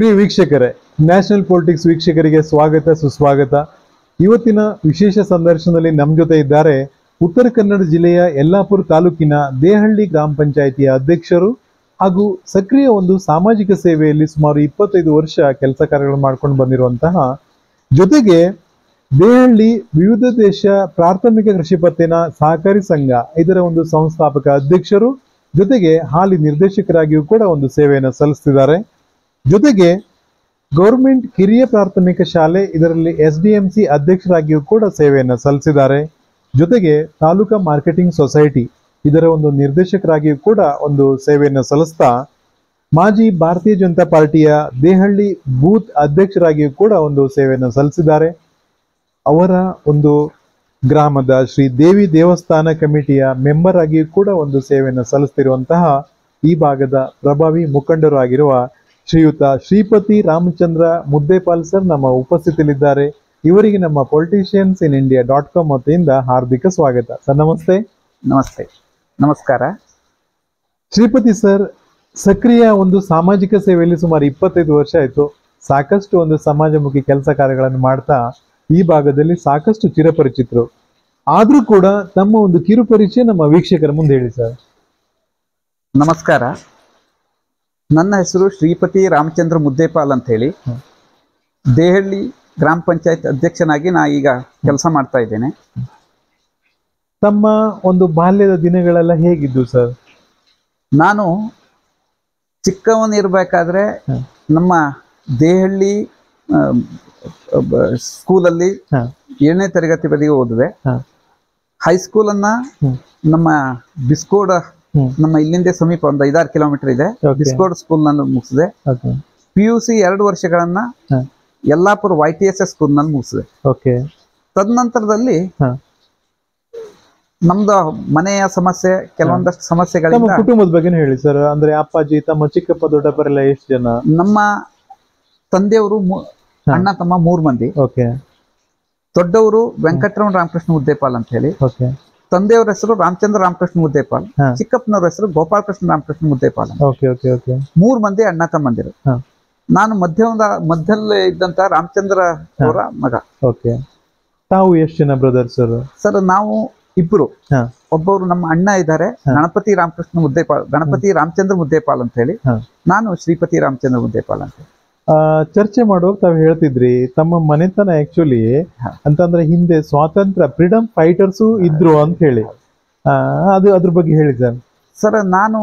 ಪ್ರಿಯ ವೀಕ್ಷಕರೇ, national politics ವೀಕ್ಷಕರಿಗೆ ಸ್ವಾಗತ ಸುಸ್ವಾಗತ. ಇವತ್ತಿನ ವಿಶೇಷ ಸಂದರ್ಶನದಲ್ಲಿ ನಮ್ಮ ಜೊತೆ ಇದ್ದಾರೆ ಉತ್ತರ ಕನ್ನಡ ಜಿಲ್ಲೆಯ ಯಲ್ಲಾಪುರ ತಾಲೂಕಿನ ದೇಹಳ್ಳಿ ಗ್ರಾಮ ಪಂಚಾಯಿತಿಯ ಅಧ್ಯಕ್ಷರು ಹಾಗೂ ಸಕ್ರಿಯ ಒಂದು ಸಾಮಾಜಿಕ ಸೇವೆಯಲ್ಲಿ ಸುಮಾರು 25 ವರ್ಷ ಕೆಲಸ ಕಾರ್ಯಗಳು ಮಾಡ್ಕೊಂಡು ಬಂದಿರುವಂತಹ, ಜೊತೆಗೆ ದೇಹಳ್ಳಿ ವಿವಿಧ ದೇಶ ಪ್ರಾಥಮಿಕ ಕೃಷಿ ಪತ್ತಿನ ಸಹಕಾರಿ ಸಂಘ ಇದರ ಒಂದು ಸಂಸ್ಥಾಪಕ ಅಧ್ಯಕ್ಷರು, ಜೊತೆಗೆ ಹಾಲಿ ನಿರ್ದೇಶಕರಾಗಿಯೂ ಕೂಡ ಒಂದು ಸೇವೆಯನ್ನು ಸಲ್ಲಿಸ್ತಿದ್ದಾರೆ. ಜೊತೆಗೆ ಗೌರ್ಮೆಂಟ್ ಹಿರಿಯ ಪ್ರಾಥಮಿಕ ಶಾಲೆ ಇದರಲ್ಲಿ SDMC ಅಧ್ಯಕ್ಷರಾಗಿಯೂ ಕೂಡ ಸೇವೆಯನ್ನು ಸಲ್ಲಿಸಿದ್ದಾರೆ. ಜೊತೆಗೆ ತಾಲೂಕಾ ಮಾರ್ಕೆಟಿಂಗ್ ಸೊಸೈಟಿ ಇದರ ಒಂದು ನಿರ್ದೇಶಕರಾಗಿಯೂ ಕೂಡ ಒಂದು ಸೇವೆಯನ್ನು ಸಲ್ಲಿಸ್ತಾ, ಮಾಜಿ ಭಾರತೀಯ ಜನತಾ ಪಾರ್ಟಿಯ ದೇಹಳ್ಳಿ ಬೂತ್ ಅಧ್ಯಕ್ಷರಾಗಿಯೂ ಕೂಡ ಒಂದು ಸೇವೆಯನ್ನು ಸಲ್ಲಿಸಿದ್ದಾರೆ. ಅವರ ಒಂದು ಗ್ರಾಮದ ಶ್ರೀ ದೇವಿ ದೇವಸ್ಥಾನ ಕಮಿಟಿಯ ಮೆಂಬರ್ ಆಗಿಯೂ ಕೂಡ ಒಂದು ಸೇವೆಯನ್ನು ಸಲ್ಲಿಸ್ತಿರುವಂತಹ ಈ ಭಾಗದ ಪ್ರಭಾವಿ ಮುಖಂಡರು ಆಗಿರುವ ಶ್ರೀಯುತ ಶ್ರೀಪತಿ ರಾಮಚಂದ್ರ ಮುದ್ದೇಪಾಲ್ ಸರ್ ನಮ್ಮ ಉಪಸ್ಥಿತಿಯಲ್ಲಿದ್ದಾರೆ. ಇವರಿಗೆ ನಮ್ಮ politiciansinIndia.com ವತಿಯಿಂದ ಹಾರ್ದಿಕ ಸ್ವಾಗತ. ಸರ್ ನಮಸ್ತೆ. ನಮಸ್ತೆ, ನಮಸ್ಕಾರ. ಶ್ರೀಪತಿ ಸರ್ ಸಕ್ರಿಯ ಒಂದು ಸಾಮಾಜಿಕ ಸೇವೆಯಲ್ಲಿ ಸುಮಾರು 25 ವರ್ಷ ಆಯಿತು. ಸಾಕಷ್ಟು ಒಂದು ಸಮಾಜಮುಖಿ ಕೆಲಸ ಕಾರ್ಯಗಳನ್ನು ಮಾಡ್ತಾ ಈ ಭಾಗದಲ್ಲಿ ಸಾಕಷ್ಟು ಚಿರಪರಿಚಿತರು. ಆದ್ರೂ ಕೂಡ ತಮ್ಮ ಒಂದು ಕಿರುಪರಿಚಯ ನಮ್ಮ ವೀಕ್ಷಕರ ಮುಂದೆ ಹೇಳಿ ಸರ್. ನಮಸ್ಕಾರ, ನನ್ನ ಹೆಸರು ಶ್ರೀಪತಿ ರಾಮಚಂದ್ರ ಮುದ್ದೇಪಾಲ್ ಅಂತ ಹೇಳಿ, ದೇಹಳ್ಳಿ ಗ್ರಾಮ ಪಂಚಾಯತ್ ಅಧ್ಯಕ್ಷನಾಗಿ ನಾ ಈಗ ಕೆಲಸ ಮಾಡ್ತಾ ಇದ್ದೇನೆ. ತಮ್ಮ ಒಂದು ಬಾಲ್ಯದ ದಿನಗಳೆಲ್ಲ ಹೇಗಿದ್ದು ಸರ್? ನಾನು ಚಿಕ್ಕವನಿರ್ಬೇಕಾದ್ರೆ ನಮ್ಮ ದೇಹಳ್ಳಿ ಸ್ಕೂಲಲ್ಲಿ 7ನೇ ತರಗತಿವರೆಗೆ ಓದಿದೆ. ಹೈಸ್ಕೂಲನ್ನ ನಮ್ಮ ಬಿಸ್ಕೋಡ, ನಮ್ಮ ಇಲ್ಲಿಂದ ಸಮೀಪ ಒಂದು 5-6 ಕಿಲೋಮೀಟರ್ ಇದೆ, ಬಿಸ್ಕೋಡ್ ಸ್ಕೂಲ್ ನಲ್ಲಿ ಮುಗಿಸಿದೆ. PUC 2 ವರ್ಷಗಳನ್ನ ಯಲ್ಲಾಪುರ YTSS ಸ್ಕೂಲ್ ನಲ್ಲಿ ಮುಗಿಸಿದೆ. ತದನಂತರದಲ್ಲಿ ನಮ್ದು ಮನೆಯ ಸಮಸ್ಯೆ, ಕೆಲವೊಂದಷ್ಟು ಸಮಸ್ಯೆಗಳಿಂದ. ಕುಟುಂಬದ ಬಗ್ಗೆ ಹೇಳಿ ಸರ್. ಅಂದ್ರೆ ಅಪ್ಪಾಜಿ, ತಮ್ಮ ಚಿಕ್ಕಪ್ಪ, ದೊಡ್ಡಪ್ಪರೆಲ್ಲ ಎಷ್ಟು ಜನ? ನಮ್ಮ ತಂದೆಯವರು ಅಣ್ಣ ತಮ್ಮ 3 ಮಂದಿ. ದೊಡ್ಡವರು ವೆಂಕಟರಮಣ ರಾಮಕೃಷ್ಣ ಮುದ್ದೇಪಾಲ್ ಅಂತ ಹೇಳಿ, ತಂದೆಯವರ ಹೆಸರು ರಾಮಚಂದ್ರ ರಾಮಕೃಷ್ಣ ಮುದ್ದೇಪಾಲ್, ಚಿಕ್ಕಪ್ಪನವ್ರ ಹೆಸರು ಗೋಪಾಲಕೃಷ್ಣ ರಾಮಕೃಷ್ಣ ಮುದ್ದೇಪಾಲ್. 3 ಮಂದಿ ಅಣ್ಣ ತಮ್ಮಂದಿರು. ನಾನು ಮಧ್ಯದಲ್ಲಿ ಇದ್ದಂತ ರಾಮಚಂದ್ರ ಅವರ ಮಗ. ತಾವು ಎಷ್ಟು ಜನ ಬ್ರದರ್ಸ್ ಸರ್? ನಾವು ಇಬ್ರು. ಒಬ್ಬರು ನಮ್ಮ ಅಣ್ಣ ಇದ್ದಾರೆ, ಗಣಪತಿ ರಾಮಚಂದ್ರ ಮುದ್ದೇಪಾಲ್ ಅಂತ ಹೇಳಿ. ನಾನು ಶ್ರೀಪತಿ ರಾಮಚಂದ್ರ ಮುದ್ದೇಪಾಲ್ ಅಂತ ಹೇಳಿ. ಚರ್ಚೆ ಮಾಡುವಾಗ ತಾವು ಹೇಳ್ತಿದ್ರಿ ತಮ್ಮ ಮನೆತನ ಆಕ್ಚುಲಿ ಅಂತಂದ್ರೆ ಹಿಂದೆ ಸ್ವಾತಂತ್ರ್ಯ ಫ್ರೀಡಮ್ ಫೈಟರ್ಸು ಇದ್ರು ಅಂತ ಹೇಳಿ, ಅದ್ರ ಬಗ್ಗೆ ಹೇಳಿ ಸರ್. ಸರ್, ನಾನು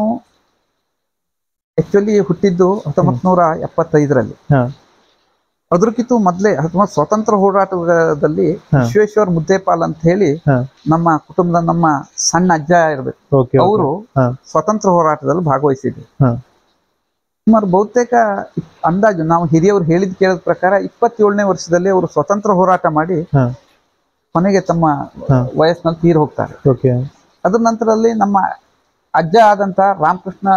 ಆಕ್ಚುಲಿ ಹುಟ್ಟಿದ್ದು 1975ರಲ್ಲಿ. ಅದ್ರಕ್ಕಿಂತ ಮೊದಲೇ ಸ್ವಾತಂತ್ರ್ಯ ಹೋರಾಟದಲ್ಲಿ ವಿಶ್ವೇಶ್ವರ ಮುದ್ದೇಪಾಲ್ ಅಂತ ಹೇಳಿ ನಮ್ಮ ಕುಟುಂಬದ ನಮ್ಮ ಸಣ್ಣ ಅಜ್ಜ ಇರ್ಬೇಕು, ಅವರು ಸ್ವಾತಂತ್ರ್ಯ ಹೋರಾಟದಲ್ಲಿ ಭಾಗವಹಿಸಿದ್ರು. ಸುಮಾರು ಬಹುತೇಕ ಅಂದಾಜು ನಾವು ಹಿರಿಯವರು ಹೇಳಿದ ಕೇಳಿದ ಪ್ರಕಾರ 27ನೇ ವರ್ಷದಲ್ಲಿ ಅವರು ಸ್ವತಂತ್ರ ಹೋರಾಟ ಮಾಡಿ ಕೊನೆಗೆ ತಮ್ಮ ವಯಸ್ಸಿನಲ್ಲಿ ತೀರ್ ಹೋಗ್ತಾರೆ. ಅದ್ರ ನಂತರದಲ್ಲಿ ನಮ್ಮ ಅಜ್ಜ ಆದಂತ ರಾಮಕೃಷ್ಣ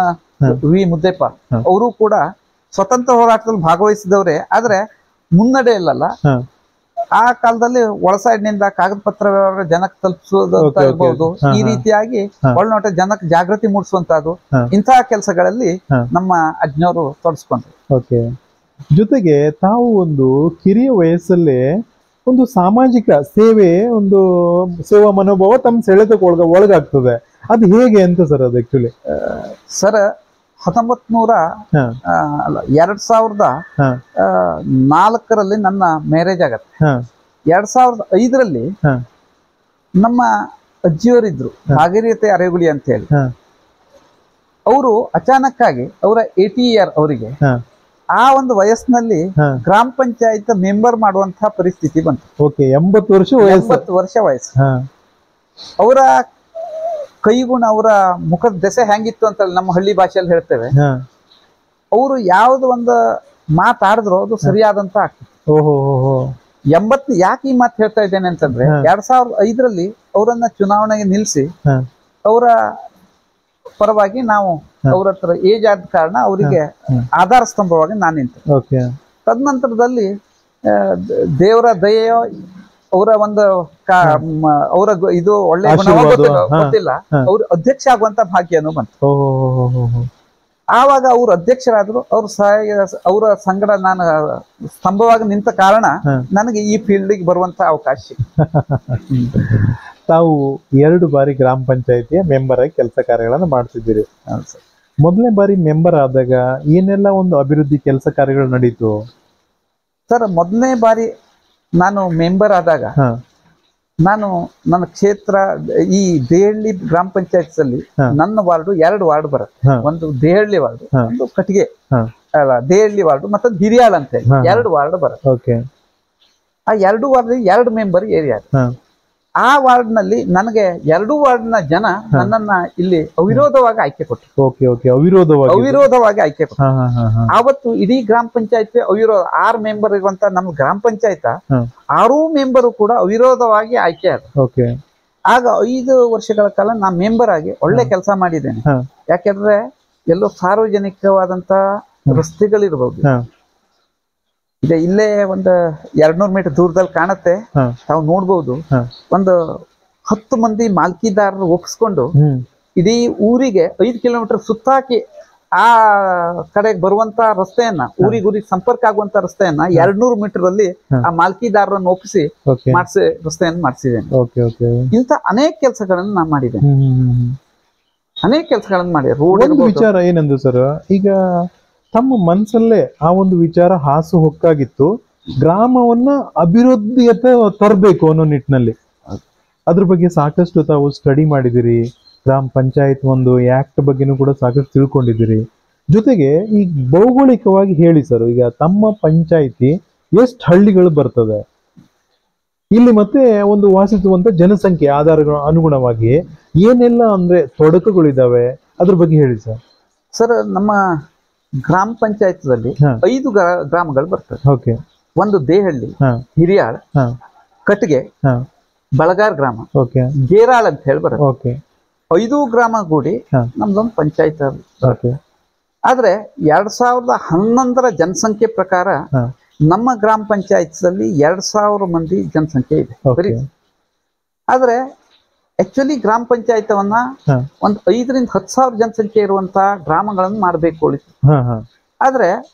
ವಿ ಮುದ್ದೇಪಾಲ್ ಅವರು ಕೂಡ ಸ್ವತಂತ್ರ ಹೋರಾಟದಲ್ಲಿ ಭಾಗವಹಿಸಿದವ್ರೆ, ಆದ್ರೆ ಮುನ್ನಡೆ ಇಲ್ಲಲ್ಲ. ಆ ಕಾಲದಲ್ಲಿ ಒಳಸೈಡ್ನಿಂದ ಕಾಗದ ಪತ್ರ ವ್ಯವಹಾರ ಜನಕ್ಕೆ ತಲುಪಿಸೋದಂತ ಇರ್ಬೋದು, ಈ ರೀತಿಯಾಗಿ ಒಳನೋಟ ಜನಕ್ಕೆ ಜಾಗೃತಿ ಮೂಡಿಸುವಂತಹದ್ದು, ಇಂತಹ ಕೆಲಸಗಳಲ್ಲಿ ನಮ್ಮ ಅಜ್ಞವರು ತೊಡಸ್ಕೊಂಡ್ರು. ಜೊತೆಗೆ ತಾವು ಒಂದು ಕಿರಿಯ ವಯಸ್ಸಲ್ಲೇ ಒಂದು ಸಾಮಾಜಿಕ ಸೇವೆ, ಒಂದು ಸೇವಾ ಮನೋಭಾವ ತಮ್ಮ ಸೆಳೆತಕ್ಕೆ ಒಳಗಾಗ್ತದೆ. ಅದು ಹೇಗೆ ಅಂತ ಸರ್? ಅದು ಆಕ್ಚುಲಿ ಸರ್ 2004ರಲ್ಲಿ ನನ್ನ ಮ್ಯಾರೇಜ್ ಆಗತ್ತೆ. 2005ರಲ್ಲಿ ನಮ್ಮ ಅಜ್ಜಿಯವರಿದ್ರು ಭಾಗೀರಥಿ ಅರೇಗುಳಿ ಅಂತ ಹೇಳಿ. ಅವರು ಅಚಾನಕ್ ಆಗಿ ಅವರ 80 ಇಯರ್ ಅವರಿಗೆ ಆ ಒಂದು ವಯಸ್ಸಿನಲ್ಲಿ ಗ್ರಾಮ ಪಂಚಾಯತ್ ಮೆಂಬರ್ ಮಾಡುವಂತಹ ಪರಿಸ್ಥಿತಿ ಬಂತು. 80 ವರ್ಷ ವಯಸ್ಸು. ಅವರ ಕೈಗುಣ, ಅವರ ಮುಖದ ದೆಸೆ ಹೆಂಗಿತ್ತು ಅಂತ ನಮ್ಮ ಹಳ್ಳಿ ಭಾಷೆಯಲ್ಲಿ ಹೇಳ್ತೇವೆ. ಅವರು ಯಾವ್ದು ಒಂದು ಮಾತಾಡಿದ್ರು ಅದು ಸರಿಯಾದಂತ ಆಗ್ತದೆ. 80 ಯಾಕೆ ಈ ಮಾತು ಹೇಳ್ತಾ ಇದ್ದೇನೆ ಅಂತಂದ್ರೆ, 2005ರಲ್ಲಿ ಅವರನ್ನ ಚುನಾವಣೆಗೆ ನಿಲ್ಲಿಸಿ ಅವರ ಪರವಾಗಿ ನಾವು ಅವ್ರ ಹತ್ರ ಏಜ್ ಆದ ಕಾರಣ ಅವರಿಗೆ ಆಧಾರ ಸ್ತಂಭವಾಗಿ ನಾನು ನಿಂತೆ. ತದನಂತರದಲ್ಲಿ ದೇವರ ದಯೆಯೋ ಅವರ ಒಂದು ಅವರ ಇದು ಒಳ್ಳೆ ಗೊತ್ತಿಲ್ಲ, ಅವ್ರ ಅಧ್ಯಕ್ಷ ಆಗುವಂತ ಭಾಗ್ಯನೂ ಬಂತು. ಆವಾಗ ಅವ್ರು ಅಧ್ಯಕ್ಷರಾದ್ರು. ಅವರ ಸಂಗಡ ನಾನು ಸ್ತಂಭವಾಗಿ ನಿಂತ ಕಾರಣ ನನಗೆ ಈ ಫೀಲ್ಡಿಗೆ ಬರುವಂತ ಅವಕಾಶ. ತಾವು 2 ಬಾರಿ ಗ್ರಾಮ ಪಂಚಾಯತಿಯ ಮೆಂಬರ್ ಆಗಿ ಕೆಲಸ ಕಾರ್ಯಗಳನ್ನು ಮಾಡ್ತಿದ್ದೀರಿ. ಮೊದಲನೇ ಬಾರಿ ಮೆಂಬರ್ ಆದಾಗ ಏನೆಲ್ಲ ಒಂದು ಅಭಿವೃದ್ಧಿ ಕೆಲಸ ಕಾರ್ಯಗಳು ನಡೀತು ಸರ್? ಮೊದಲನೇ ಬಾರಿ ನಾನು ಮೆಂಬರ್ ಆದಾಗ ನಾನು ನನ್ನ ಕ್ಷೇತ್ರ ಈ ದೇಹಳ್ಳಿ ಗ್ರಾಮ ಪಂಚಾಯತ್ ಅಲ್ಲಿ ನನ್ನ ವಾರ್ಡು 2 ವಾರ್ಡ್ ಬರುತ್ತೆ. ಒಂದು ದೇಹಳ್ಳಿ ವಾರ್ಡು, ಒಂದು ಕಟ್ಟಿಗೆ ಅಲ್ಲ ದೇಹಳ್ಳಿ ವಾರ್ಡು, ಮತ್ತೆ ಹಿರಿಯಾಳ ಅಂತ ಹೇಳಿ 2 ವಾರ್ಡ್ ಬರುತ್ತೆ. ಆ 2 ವಾರ್ಡ್ 2 ಮೆಂಬರ್ ಏರಿಯಾ. ಆ ವಾರ್ಡ್ ನಲ್ಲಿ ನನಗೆ 2 ವಾರ್ಡ್ನ ಜನ ನನ್ನನ್ನ ಇಲ್ಲಿ ಅವಿರೋಧವಾಗಿ ಆಯ್ಕೆ ಕೊಟ್ಟರು. ಅವಿರೋಧವಾಗಿ ಆಯ್ಕೆ ಕೊಟ್ಟರು. ಆವತ್ತು ಇಡೀ ಗ್ರಾಮ ಪಂಚಾಯತ್ ಅವಿರೋಧ 6 ಮೆಂಬರ್ ಇರುವಂತ ನಮ್ಮ ಗ್ರಾಮ ಪಂಚಾಯತ್ 6 ಮೆಂಬರು ಕೂಡ ಅವಿರೋಧವಾಗಿ ಆಯ್ಕೆ ಆದ. ಆಗ 5 ವರ್ಷಗಳ ಕಾಲ ನಾ ಮೆಂಬರ್ ಆಗಿ ಒಳ್ಳೆ ಕೆಲಸ ಮಾಡಿದ್ದೇನೆ. ಯಾಕೆಂದ್ರೆ ಎಲ್ಲೋ ಸಾರ್ವಜನಿಕವಾದಂತ ರಸ್ತೆಗಳಿರ್ಬಹುದು. ಈಗ ಇಲ್ಲೇ ಒಂದು 200 ಮೀಟರ್ ದೂರದಲ್ಲಿ ಕಾಣುತ್ತೆ, ತಾವು ನೋಡ್ಬಹುದು. ಒಂದು 10 ಮಂದಿ ಮಾಲ್ಕಿದಾರರು ಒಪ್ಪಿಸ್ಕೊಂಡು ಇಡೀ ಊರಿಗೆ 5 ಕಿಲೋಮೀಟರ್ ಸುತ್ತಾಕಿ ಆ ಕಡೆಗೆ ಬರುವಂತ ರಸ್ತೆಯನ್ನ, ಊರಿಗೆ ಸಂಪರ್ಕ ಆಗುವಂತ ರಸ್ತೆಯನ್ನ 200 ಮೀಟರ್ ಅಲ್ಲಿ ಆ ಮಾಲ್ಕಿದಾರರನ್ನು ಒಪ್ಪಿಸಿ ರಸ್ತೆಯನ್ನು ಮಾಡಿಸಿದ್ದೇನೆ. ಇಂಥ ಅನೇಕ ಕೆಲಸಗಳನ್ನು ನಾನು ಮಾಡಿದ್ದೇನೆ. ಅನೇಕ ಕೆಲಸಗಳನ್ನು ಮಾಡಿ ರೋಡ್ ವಿಚಾರ ಏನಂದ್ರು ಸರ್, ಈಗ ತಮ್ಮ ಮನಸ್ಸಲ್ಲೇ ಆ ಒಂದು ವಿಚಾರ ಹಾಸು ಹೊಕ್ಕಾಗಿತ್ತು, ಗ್ರಾಮವನ್ನ ಅಭಿವೃದ್ಧಿಯತ್ತ ತರಬೇಕು ಅನ್ನೋ ನಿಟ್ಟಿನಲ್ಲಿ. ಅದ್ರ ಬಗ್ಗೆ ಸಾಕಷ್ಟು ತಾವು ಸ್ಟಡಿ ಮಾಡಿದಿರಿ, ಗ್ರಾಮ ಪಂಚಾಯತ್ ಒಂದು ಆಕ್ಟ್ ಬಗ್ಗೆನೂ ಕೂಡ ಸಾಕಷ್ಟು ತಿಳ್ಕೊಂಡಿದ್ದೀರಿ. ಜೊತೆಗೆ ಈ ಭೌಗೋಳಿಕವಾಗಿ ಹೇಳಿ ಸರ್, ಈಗ ತಮ್ಮ ಪಂಚಾಯಿತಿ ಎಷ್ಟು ಹಳ್ಳಿಗಳು ಬರ್ತದೆ ಇಲ್ಲಿ, ಮತ್ತೆ ಒಂದು ವಾಸಿಸುವಂತ ಜನಸಂಖ್ಯೆ ಆಧಾರಗಳ ಅನುಗುಣವಾಗಿ ಏನೆಲ್ಲ ಅಂದ್ರೆ ತೊಡಕುಗಳಿದಾವೆ, ಅದ್ರ ಬಗ್ಗೆ ಹೇಳಿ ಸರ್. ಸರ್, ನಮ್ಮ ಗ್ರಾಮ ಪಂಚಾಯತ್ದಲ್ಲಿ 5 ಗ್ರಾಮಗಳು ಬರ್ತದೆ. ಒಂದು ದೇಹಳ್ಳಿ, ಹಿರಿಯಾಳ್, ಕಟ್ಟಿಗೆ, ಬಳಗಾರ್ ಗ್ರಾಮ, ಗೇರಾಳ್ ಅಂತ ಹೇಳಿ ಬರುತ್ತೆ. 5 ಗ್ರಾಮ ಕೂಡಿ ನಮ್ದೊಂದು ಪಂಚಾಯತ್. ಆದ್ರೆ 2011ರ ಜನಸಂಖ್ಯೆ ಪ್ರಕಾರ ನಮ್ಮ ಗ್ರಾಮ ಪಂಚಾಯತ್ ಅಲ್ಲಿ 2000 ಮಂದಿ ಜನಸಂಖ್ಯೆ ಇದೆ. ಆದ್ರೆ ಆಕ್ಚುಲಿ ಗ್ರಾಮ ಪಂಚಾಯತವನ್ನ ಒಂದು 5 ರಿಂದ 10 ಸಾವಿರ ಜನಸಂಖ್ಯೆ ಇರುವಂತ ಗ್ರಾಮಗಳನ್ನು ಮಾಡಬೇಕು. ಆದ್ರೆ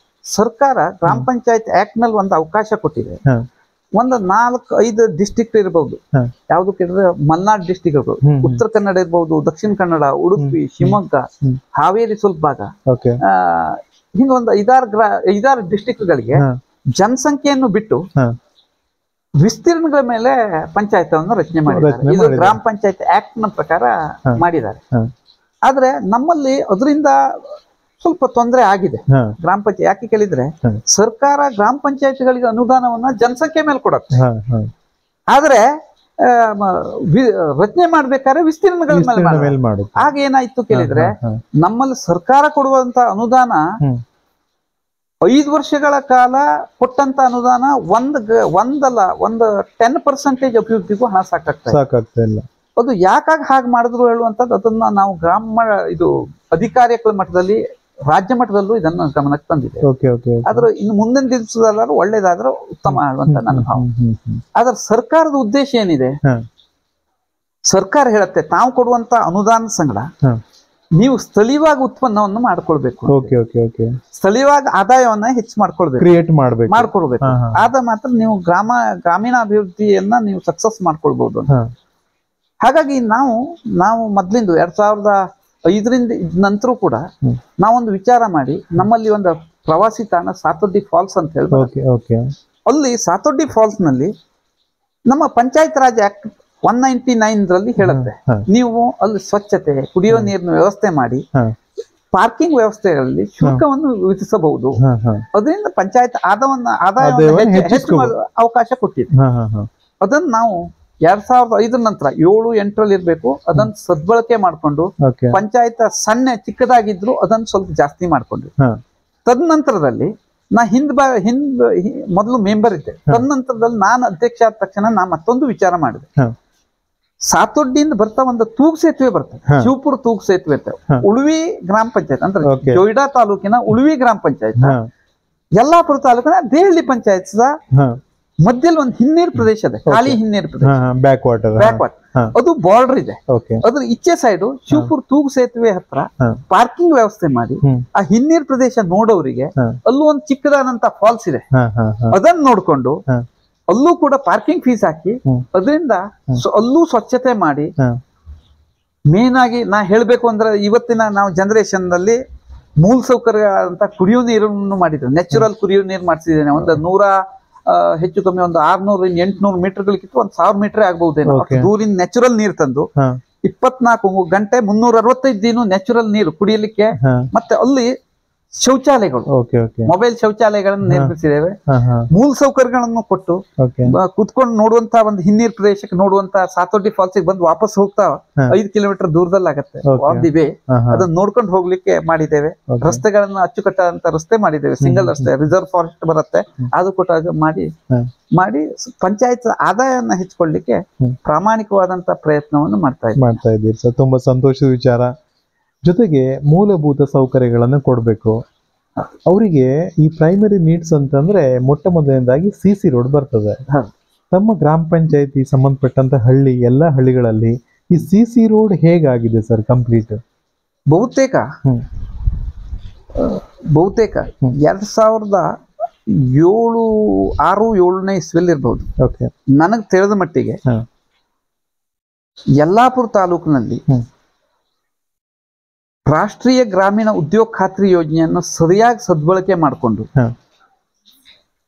ಸರ್ಕಾರ ಗ್ರಾಮ ಪಂಚಾಯತ್ ಆಕ್ಟ್ ನಲ್ಲಿ ಒಂದು ಅವಕಾಶ ಕೊಟ್ಟಿದೆ. ಒಂದು 4-5 ಡಿಸ್ಟ್ರಿಕ್ಟ್ ಇರಬಹುದು. ಯಾವ್ದು ಕೇಳಿದ್ರೆ ಮಲ್ನಾಡ್ ಡಿಸ್ಟ್ರಿಕ್ಟ್ ಇರ್ಬೋದು, ಉತ್ತರ ಕನ್ನಡ ಇರ್ಬಹುದು, ದಕ್ಷಿಣ ಕನ್ನಡ, ಉಡುಪಿ, ಶಿವಮೊಗ್ಗ, ಹಾವೇರಿ ಸ್ವಲ್ಪ ಭಾಗ, ಹಿಂಗೊಂದು 5-6 ಡಿಸ್ಟ್ರಿಕ್ಟ್ ಗಳಿಗೆ ಜನಸಂಖ್ಯೆಯನ್ನು ಬಿಟ್ಟು ವಿಸ್ತೀರ್ಣಗಳ ಮೇಲೆ ಪಂಚಾಯತವನ್ನು ರಚನೆ ಮಾಡಿದ್ದಾರೆ. ಇದು ಗ್ರಾಮ ಪಂಚಾಯತ್ ಆಕ್ಟ್ ನ ಪ್ರಕಾರ ಮಾಡಿದ್ದಾರೆ. ಆದ್ರೆ ನಮ್ಮಲ್ಲಿ ಅದರಿಂದ ಸ್ವಲ್ಪ ತೊಂದರೆ ಆಗಿದೆ. ಗ್ರಾಮ ಪಂಚಾಯತ್ ಯಾಕೆ ಕೇಳಿದ್ರೆ, ಸರ್ಕಾರ ಗ್ರಾಮ ಪಂಚಾಯತ್ಗಳಿಗೆ ಅನುದಾನವನ್ನ ಜನಸಂಖ್ಯೆ ಮೇಲೆ ಕೊಡುತ್ತೆ. ಆದ್ರೆ ರಚನೆ ಮಾಡ್ಬೇಕಾದ್ರೆ ವಿಸ್ತೀರ್ಣಗಳ ಮೇಲೆ ಮಾಡುತ್ತೆ. ಆಗ ಏನಾಯ್ತು ಕೇಳಿದ್ರೆ, ನಮ್ಮಲ್ಲಿ ಸರ್ಕಾರ ಕೊಡುವಂತ ಅನುದಾನ 5 ವರ್ಷಗಳ ಕಾಲ ಕೊಟ್ಟಂತ ಅನುದಾನ ಒಂದು 10% ಅಭಿವೃದ್ಧಿಗೂ ಹಣ ಸಾಕಾಗ್ತಾ ಇಲ್ಲ. ಅದು ಯಾಕಾಗ ಹಾಗೆ ಮಾಡಿದ್ರು ಹೇಳುವಂತದ್ದು, ಅದನ್ನ ನಾವು ಇದು ಅಧಿಕಾರಿಗಳ ಮಟ್ಟದಲ್ಲಿ, ರಾಜ್ಯ ಮಟ್ಟದಲ್ಲೂ ಇದನ್ನು ಗಮನಕ್ಕೆ ತಂದಿದೆ. ಆದ್ರೆ ಇನ್ನು ಮುಂದಿನ ದಿವಸದಲ್ಲಾದ್ರೂ ಒಳ್ಳೇದಾದ್ರೂ ಉತ್ತಮ ಅಂತ ನನ್ನ ಭಾವ. ಆದ್ರೆ ಸರ್ಕಾರದ ಉದ್ದೇಶ ಏನಿದೆ, ಸರ್ಕಾರ ಹೇಳುತ್ತೆ ತಾವು ಕೊಡುವಂತ ಅನುದಾನ ಸಂಗಡ ನೀವು ಸ್ಥಳೀಯವಾಗಿ ಉತ್ಪನ್ನವನ್ನು ಮಾಡ್ಕೊಳ್ಬೇಕು, ಸ್ಥಳೀಯವಾಗಿ ಆದಾಯವನ್ನ ಹೆಚ್ಚು ಮಾಡ್ಕೊಳ್ಬೇಕು. ಆದ ಮಾತ್ರ ನೀವು ಗ್ರಾಮೀಣ ಅಭಿವೃದ್ಧಿಯನ್ನ ನೀವು ಸಕ್ಸಸ್ ಮಾಡ್ಕೊಳ್ಬಹುದು. ಹಾಗಾಗಿ ನಾವು ಮೊದ್ಲಿಂದ 2005ರಿಂದ ನಂತರ ಕೂಡ ನಾವೊಂದು ವಿಚಾರ ಮಾಡಿ, ನಮ್ಮಲ್ಲಿ ಒಂದು ಪ್ರವಾಸಿ ತಾಣ ಸಾತೊಡ್ಡಿ ಫಾಲ್ಸ್ ಅಂತ ಹೇಳಿ, ಅಲ್ಲಿ ಸಾತೊಡ್ಡಿ ಫಾಲ್ಸ್ ನಲ್ಲಿ ನಮ್ಮ ಪಂಚಾಯತ್ ರಾಜ್ ಆಕ್ಟ್ 199ರಲ್ಲಿ ಹೇಳುತ್ತೆ, ನೀವು ಅಲ್ಲಿ ಸ್ವಚ್ಛತೆ, ಕುಡಿಯುವ ನೀರಿನ ವ್ಯವಸ್ಥೆ ಮಾಡಿ, ಪಾರ್ಕಿಂಗ್ ವ್ಯವಸ್ಥೆಗಳಲ್ಲಿ ಶುಲ್ಕವನ್ನು ವಿಧಿಸಬಹುದು. ಅದರಿಂದ ಪಂಚಾಯತ್ ಆದಾಯವನ್ನು ಹೆಚ್ಚು ಅವಕಾಶ ಕೊಟ್ಟಿದೆ. ಅದನ್ನ ನಾವು 2005 ನಂತರ 7-8ರಲ್ಲಿ ಇರ್ಬೇಕು, ಅದನ್ನ ಸದ್ಬಳಕೆ ಮಾಡ್ಕೊಂಡು ಪಂಚಾಯತ್ ಚಿಕ್ಕದಾಗಿದ್ರು ಅದನ್ನ ಸ್ವಲ್ಪ ಜಾಸ್ತಿ ಮಾಡ್ಕೊಂಡ್ವಿ. ತದನಂತರದಲ್ಲಿ ನಾ ಮೊದಲು ಮೆಂಬರ್ ಇದ್ದೆ. ತದನಂತರದಲ್ಲಿ ನಾನು ಅಧ್ಯಕ್ಷ ಆದ ತಕ್ಷಣ ನಾ ಮತ್ತೊಂದು ವಿಚಾರ ಮಾಡಿದೆ. ಸಾತೊಡ್ಡಿಯಿಂದ ಬರ್ತಾ ಒಂದು ತೂಗು ಸೇತುವೆ ಬರ್ತದೆ, ಶಿವಪುರ ತೂಗು ಸೇತುವೆ ಅಂತ. ಉಳುವಿ ಗ್ರಾಮ ಪಂಚಾಯತ್ ಅಂದ್ರೆ ಜೊಯ್ಡಾ ತಾಲೂಕಿನ ಉಳುವಿ ಗ್ರಾಮ ಪಂಚಾಯತ್, ಯಲ್ಲಾಪುರ ತಾಲೂಕಿನ ದೇಹಳ್ಳಿ ಪಂಚಾಯತ್ ಮಧ್ಯದಲ್ಲಿ ಒಂದು ಹಿನ್ನೀರ್ ಪ್ರದೇಶ ಇದೆ, ಖಾಲಿ ಹಿನ್ನೀರ್ ಪ್ರದೇಶ, ಬ್ಯಾಕ್ ವಾಟರ್. ಅದು ಬಾರ್ಡರ್ ಇದೆ. ಓಕೆ. ಅದ್ರ ಈಚೆ ಸೈಡ್ ಶಿವಪುರ್ ತೂಗು ಸೇತುವೆ ಹತ್ರ ಪಾರ್ಕಿಂಗ್ ವ್ಯವಸ್ಥೆ ಮಾಡಿ ಆ ಹಿನ್ನೀರ್ ಪ್ರದೇಶ ನೋಡೋರಿಗೆ ಅಲ್ಲೂ ಒಂದು ಚಿಕ್ಕದಾದಂತ ಫಾಲ್ಸ್ ಇದೆ, ಅದನ್ನ ನೋಡ್ಕೊಂಡು ಅಲ್ಲೂ ಕೂಡ ಪಾರ್ಕಿಂಗ್ ಫೀಸ್ ಹಾಕಿ ಅದರಿಂದ ಅಲ್ಲೂ ಸ್ವಚ್ಛತೆ ಮಾಡಿ. ಮೇನ್ ಆಗಿ ನಾ ಹೇಳ್ಬೇಕು ಅಂದ್ರೆ ಇವತ್ತಿನ ನಾವು ಜನರೇಷನ್ ನಲ್ಲಿ ಮೂಲ ಸೌಕರ್ಯ ಅಂತ ಕುಡಿಯೋ ನೀರನ್ನು ಮಾಡಿದ್ರು, ನ್ಯಾಚುರಲ್ ಕುಡಿಯೋ ನೀರು ಮಾಡಿಸಿದ್ದೇನೆ. ಒಂದು 100 ಹೆಚ್ಚು ಕಮ್ಮಿ ಒಂದು 600-800 ಮೀಟರ್ಗಳಿಗಿತ್ತು 1000 ಮೀಟರ್ ಆಗ್ಬಹುದೇನೋ ದೂರಿಂದ ನ್ಯಾಚುರಲ್ ನೀರು ತಂದು 24 ಗಂಟೆ 365 ದಿನ ನ್ಯಾಚುರಲ್ ನೀರು ಕುಡಿಯಲಿಕ್ಕೆ. ಮತ್ತೆ ಅಲ್ಲಿ ಶೌಚಾಲಯಗಳು, ಮೊಬೈಲ್ ಶೌಚಾಲಯಗಳನ್ನು ನಿರ್ಮಿಸಿದ್ದೇವೆ. ಮೂಲ ಸೌಕರ್ಯಗಳನ್ನು ಕೊಟ್ಟು ಕುತ್ಕೊಂಡು ನೋಡುವಂತ ಒಂದು ಹಿನ್ನೀರ್ ಪ್ರದೇಶಕ್ಕೆ ನೋಡುವಂತ ಸಾತೋಟಿ ಫಾಲ್ಸ್ ಬಂದು ವಾಪಸ್ ಹೋಗ್ತಾ 5 ಕಿಲೋಮೀಟರ್ ದೂರದಲ್ಲಿ ಆಗತ್ತೆ ಆನ್ ದಿ ವೇ. ಅದನ್ನ ನೋಡ್ಕೊಂಡು ಹೋಗ್ಲಿಕ್ಕೆ ಮಾಡಿದ್ದೇವೆ. ರಸ್ತೆಗಳನ್ನ ಅಚ್ಚುಕಟ್ಟಾದಂತ ರಸ್ತೆ ಮಾಡಿದ್ದೇವೆ, ಸಿಂಗಲ್ ರಸ್ತೆ, ರಿಸರ್ವ್ ಫಾರೆಸ್ಟ್ ಬರುತ್ತೆ ಅದು ಕೊಟ್ಟಾಗ ಮಾಡಿ ಪಂಚಾಯತ್ ಆದಾಯನ ಹೆಚ್ಚಿಕೊಳ್ಳಿಕ್ಕೆ ಪ್ರಾಮಾಣಿಕವಾದಂತ ಪ್ರಯತ್ನವನ್ನು ಮಾಡ್ತಾ ಇದ್ದೀರಿ ಸರ್. ತುಂಬಾ ಸಂತೋಷದ ವಿಚಾರ. ಜೊತೆಗೆ ಮೂಲಭೂತ ಸೌಕರ್ಯಗಳನ್ನು ಕೊಡಬೇಕು ಅವರಿಗೆ. ಈ ಪ್ರೈಮರಿ ನೀಡ್ಸ್ ಅಂತಂದ್ರೆ ಮೊಟ್ಟ ಮೊದಲನೇದಾಗಿ CC ರೋಡ್ ಬರ್ತದೆ. ತಮ್ಮ ಗ್ರಾಮ ಪಂಚಾಯತಿ ಸಂಬಂಧಪಟ್ಟಂತ ಎಲ್ಲ ಹಳ್ಳಿಗಳಲ್ಲಿ ಈ CC ರೋಡ್ ಹೇಗಾಗಿದೆ ಸರ್ ಕಂಪ್ಲೀಟ್? ಬಹುತೇಕ 2006-7ನೇ ಇಸ್ವಿಯಲ್ಲಿ ಇರ್ಬಹುದು. ನನಗೆ ತಿಳಿದ ಮಟ್ಟಿಗೆ ಯಲ್ಲಾಪುರ ತಾಲೂಕಿನಲ್ಲಿ ರಾಷ್ಟ್ರೀಯ ಗ್ರಾಮೀಣ ಉದ್ಯೋಗ ಖಾತ್ರಿ ಯೋಜನೆಯನ್ನು ಸರಿಯಾಗಿ ಸದ್ಬಳಕೆ ಮಾಡಿಕೊಂಡು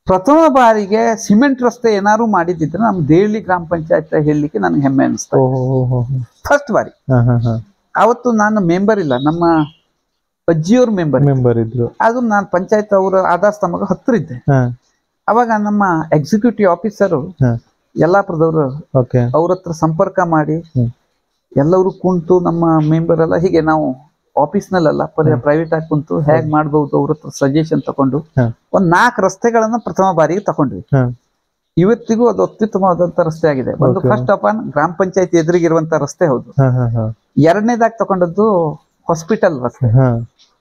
ಪ್ರಥಮ ಬಾರಿಗೆ ಸಿಮೆಂಟ್ ರಸ್ತೆ ಏನಾದ್ರು ಮಾಡಿದ್ರೆ ನಮ್ಮ ದೇಹಳ್ಳಿ ಗ್ರಾಮ ಪಂಚಾಯತ್ ಹೇಳಲಿಕ್ಕೆ ನನಗೆ ಹೆಮ್ಮೆ ಅನಿಸ್ತಾ. ಫಸ್ಟ್ ಬಾರಿ. ಅವತ್ತು ನಾನು ಮೆಂಬರ್ ಇಲ್ಲ, ನಮ್ಮ ಅಜ್ಜಿಯವ್ರ ಮೆಂಬರ್ ಇದ್ರು. ಅದು ನಾನು ಪಂಚಾಯತ್ ಅವರ ಆಧಾರ ಸ್ತಂಭಕ್ಕೆ ಹತ್ರ ಇದ್ದೆ. ಅವಾಗ ನಮ್ಮ ಎಕ್ಸಿಕ್ಯೂಟಿವ್ ಆಫೀಸರ್ ಯಲ್ಲಾಪುರದವರು ಅವ್ರ ಹತ್ರ ಸಂಪರ್ಕ ಮಾಡಿ ಎಲ್ಲರೂ ಕುಂತು ನಮ್ಮ ಮೆಂಬರ್ ಎಲ್ಲ ಹೀಗೆ ನಾವು ಆಫೀಸ್ನಲ್ಲ ಪ್ರೈವೇಟ್ ಆಗಿ ಕುಂತು ಹೇಗ್ ಮಾಡ್ಬಹುದು ಅವ್ರ ಹತ್ರ ಸಜೆಷನ್ ತಗೊಂಡು ಒಂದ್ 4 ರಸ್ತೆಗಳನ್ನ ಪ್ರಥಮ ಬಾರಿಗೆ ತಗೊಂಡ್ವಿ. ಇವತ್ತಿಗೂ ಅದು ಅತ್ಯುತ್ತಮವಾದಂತ ರಸ್ತೆ ಆಗಿದೆ. ಒಂದು ಫಸ್ಟ್ ಆಫ್ ಆಲ್ ಗ್ರಾಮ ಪಂಚಾಯತ್ ಎದುರಿಗಿರುವಂತ ರಸ್ತೆ ಹೌದು. ಎರಡನೇದಾಗಿ ತಗೊಂಡದ್ದು ಹಾಸ್ಪಿಟಲ್ ರಸ್ತೆ,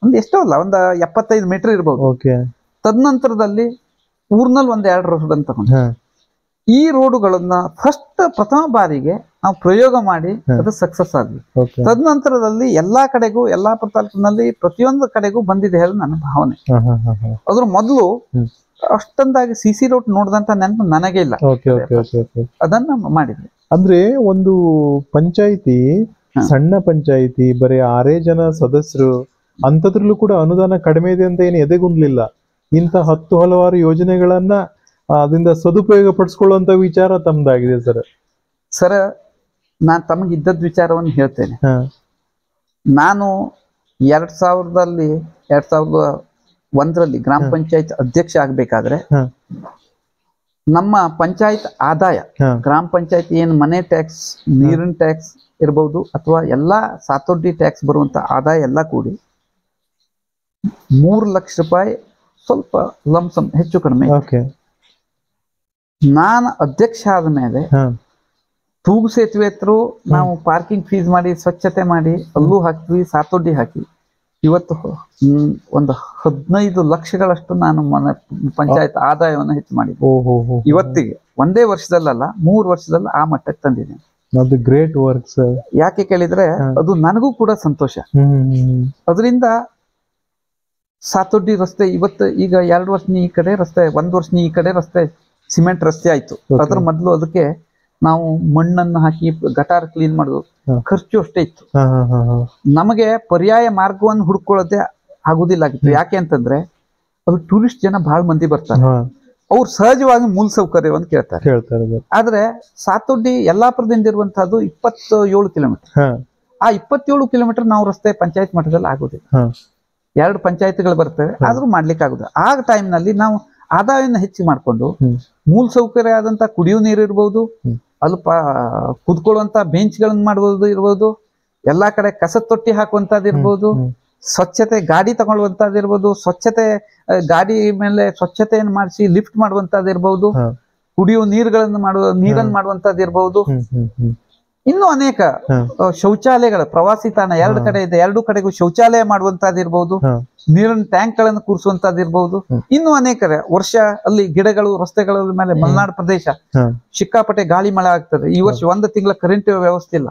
ಒಂದ್ ಎಷ್ಟೋ ಅಲ್ಲ ಒಂದು 75 ಮೀಟರ್ ಇರ್ಬೋದು. ತದನಂತರದಲ್ಲಿ ಊರ್ನಲ್ಲಿ ಒಂದ್ 2 ರೋಡ್ ಅಂತ ತಗೊಂಡು ಈ ರೋಡುಗಳನ್ನ ಪ್ರಥಮ ಬಾರಿಗೆ ನಾವು ಪ್ರಯೋಗ ಮಾಡಿ ಅದು ಸಕ್ಸಸ್ ಆದ್ವಿ. ತದನಂತರದಲ್ಲಿ ಎಲ್ಲಾ ಕಡೆಗೂ ಯಲ್ಲಾಪುರ ತಾಲೂಕಿನಲ್ಲಿ ಪ್ರತಿಯೊಂದು ಕಡೆಗೂ ಬಂದಿದೆ ಹೇಳಿ ನನ್ನ ಭಾವನೆ. ಅದ್ರ ಮೊದಲು ಅಷ್ಟೊಂದಾಗಿ CC ರೋಡ್ ನೋಡಿದಂತ ನೆನಪು ನನಗೆ ಇಲ್ಲ. ಅದನ್ನ ಮಾಡಿದ್ವಿ. ಅಂದ್ರೆ ಒಂದು ಪಂಚಾಯಿತಿ, ಸಣ್ಣ ಪಂಚಾಯಿತಿ, ಬರೀ 6 ಜನ ಸದಸ್ಯರು ಅಂತದ್ರಲ್ಲೂ ಕೂಡ ಅನುದಾನ ಕಡಿಮೆ ಇದೆ ಅಂತ ಏನು ಎದೆಗುಂದ್ಲಿಲ್ಲ. ಇಂತ 10 ಹಲವಾರು ಯೋಜನೆಗಳನ್ನ ಅದರಿಂದ ಸದುಪಯೋಗ ಪಡಿಸ್ಕೊಳ್ಳುವಂತ ವಿಚಾರ ತಮ್ದಾಗಿದೆ ಸರ್. ನಾನ್ ತಮಗೆ ಇದ್ದದ್ ವಿಚಾರವನ್ನು ಹೇಳ್ತೇನೆ. ನಾನು 2001ರಲ್ಲಿ ಗ್ರಾಮ ಪಂಚಾಯತ್ ಅಧ್ಯಕ್ಷ ಆಗ್ಬೇಕಾದ್ರೆ ನಮ್ಮ ಪಂಚಾಯತ್ ಆದಾಯ, ಗ್ರಾಮ ಪಂಚಾಯತ್ ಏನು ಮನೆ ಟ್ಯಾಕ್ಸ್, ನೀರಿನ ಟ್ಯಾಕ್ಸ್ ಇರಬಹುದು ಅಥವಾ ಎಲ್ಲಾ ಸಾತೋಟಿ ಟ್ಯಾಕ್ಸ್ ಬರುವಂತ ಆದಾಯ ಎಲ್ಲ ಕೂಡಿ 3 ಲಕ್ಷ ರೂಪಾಯಿ ಸ್ವಲ್ಪ ಲಂಸಮ್ ಹೆಚ್ಚು ಕಡಿಮೆ. ನಾನು ಅಧ್ಯಕ್ಷ ಆದ ಮೇಲೆ ತೂಗು ಸೇತುವೆ ಹತ್ರ ನಾವು ಪಾರ್ಕಿಂಗ್ ಫೀಸ್ ಮಾಡಿ ಸ್ವಚ್ಛತೆ ಮಾಡಿ ಅಲ್ಲೂ ಹಾಕ್ತೀವಿ, ಸಾತೋಡಿ ಹಾಕಿ ಇವತ್ತು ಒಂದು 15 ಲಕ್ಷಗಳಷ್ಟು ನಾನು ಪಂಚಾಯತ್ ಆದಾಯವನ್ನು ಹೆಚ್ಚು ಮಾಡಿದ್ದೆ. ಇವತ್ತಿಗೆ ಒಂದೇ ವರ್ಷದಲ್ಲ 3 ವರ್ಷದಲ್ಲಿ ಆ ಮಟ್ಟಕ್ಕೆ ತಂದಿದ್ದೇನೆ. Great work sir. ಯಾಕೆ ಕೇಳಿದ್ರೆ ಅದು ನನಗೂ ಕೂಡ ಸಂತೋಷ. ಅದರಿಂದ ಸಾತೋಡಿ ರಸ್ತೆ ಇವತ್ತು ಈಗ 2 ವರ್ಷ ಈ ಕಡೆ ರಸ್ತೆ, 1 ವರ್ಷ ಈ ಕಡೆ ರಸ್ತೆ ಸಿಮೆಂಟ್ ರಸ್ತೆ ಆಯ್ತು. ಅದ್ರ ಮೊದಲು ಅದಕ್ಕೆ ನಾವು ಮಣ್ಣನ್ನು ಹಾಕಿ ಗಟಾರ್ ಕ್ಲೀನ್ ಮಾಡೋದು ಖರ್ಚು ಅಷ್ಟೇ ಇತ್ತು. ನಮಗೆ ಪರ್ಯಾಯ ಮಾರ್ಗವನ್ನು ಹುಡ್ಕೊಳ್ಳೋದೇ ಆಗುದಿಲ್ಲ ಆಗಿತ್ತು. ಯಾಕೆ ಅಂತಂದ್ರೆ ಅದು ಟೂರಿಸ್ಟ್ ಜನ ಬಹಳ ಮಂದಿ ಬರ್ತಾರೆ, ಅವ್ರು ಸಹಜವಾಗಿ ಮೂಲ ಸೌಕರ್ಯವನ್ನು ಕೇಳ್ತಾರೆ. ಆದ್ರೆ ಸಾತೋಡಿ ಯಲ್ಲಾಪುರದಿಂದ ಇರುವಂತಹದ್ದು 27 ಕಿಲೋಮೀಟರ್. ಆ 27 ಕಿಲೋಮೀಟರ್ ನಾವು ರಸ್ತೆ ಪಂಚಾಯತ್ ಮಟ್ಟದಲ್ಲಿ ಆಗೋದಿಲ್ಲ. 2 ಪಂಚಾಯತ್ಗಳು ಬರ್ತವೆ, ಆದ್ರೂ ಮಾಡ್ಲಿಕ್ಕೆ ಆಗುದಿಲ್ಲ. ಆ ಟೈಮ್ ನಲ್ಲಿ ನಾವು ಆದಾಯವನ್ನು ಹೆಚ್ಚು ಮಾಡಿಕೊಂಡು ಮೂಲ ಸೌಕರ್ಯ ಆದಂತ ಕುಡಿಯೋ ನೀರು ಇರ್ಬೋದು, ಅಲ್ಲಿ ಕುತ್ಕೊಳ್ಳುವಂತ ಬೆಂಚ್ಗಳನ್ನ ಮಾಡ್ಬೋದು ಇರ್ಬೋದು, ಎಲ್ಲಾ ಕಡೆ ಕಸದ ತೊಟ್ಟಿ ಹಾಕುವಂತದ್ದು ಇರ್ಬೋದು, ಸ್ವಚ್ಛತೆ ಗಾಡಿ ತಗೊಳ್ಳುವಂತದ್ದು ಇರ್ಬೋದು, ಸ್ವಚ್ಛತೆ ಗಾಡಿ ಮೇಲೆ ಸ್ವಚ್ಛತೆಯನ್ನು ಮಾಡಿಸಿ ಲಿಫ್ಟ್ ಮಾಡುವಂತದ್ದು ಇರ್ಬೋದು, ಕುಡಿಯೋ ನೀರನ್ನು ಮಾಡುವಂತದ್ದು ಇರ್ಬೋದು. ಇನ್ನು ಅನೇಕ ಶೌಚಾಲಯಗಳ ಪ್ರವಾಸಿ ತಾಣ ಎರಡು ಕಡೆ ಇದೆ, ಎರಡು ಕಡೆಗೂ ಶೌಚಾಲಯ ಮಾಡುವಂತಹದಿರ್ಬಹುದು, ನೀರಿನ ಟ್ಯಾಂಕ್ ಗಳನ್ನು ಕೂರಿಸುವಂತಹದಿರ್ಬಹುದು. ಇನ್ನು ಅನೇಕ ವರ್ಷ ಅಲ್ಲಿ ಗಿಡಗಳು ರಸ್ತೆಗಳ ಮೇಲೆ ಮಲೆನಾಡು ಪ್ರದೇಶ ಸಿಕ್ಕಾಪಟ್ಟೆ ಗಾಳಿ ಮಳೆ ಆಗ್ತದೆ. ಈ ವರ್ಷ 1 ತಿಂಗಳ ಕರೆಂಟ್ ವ್ಯವಸ್ಥೆ ಇಲ್ಲ,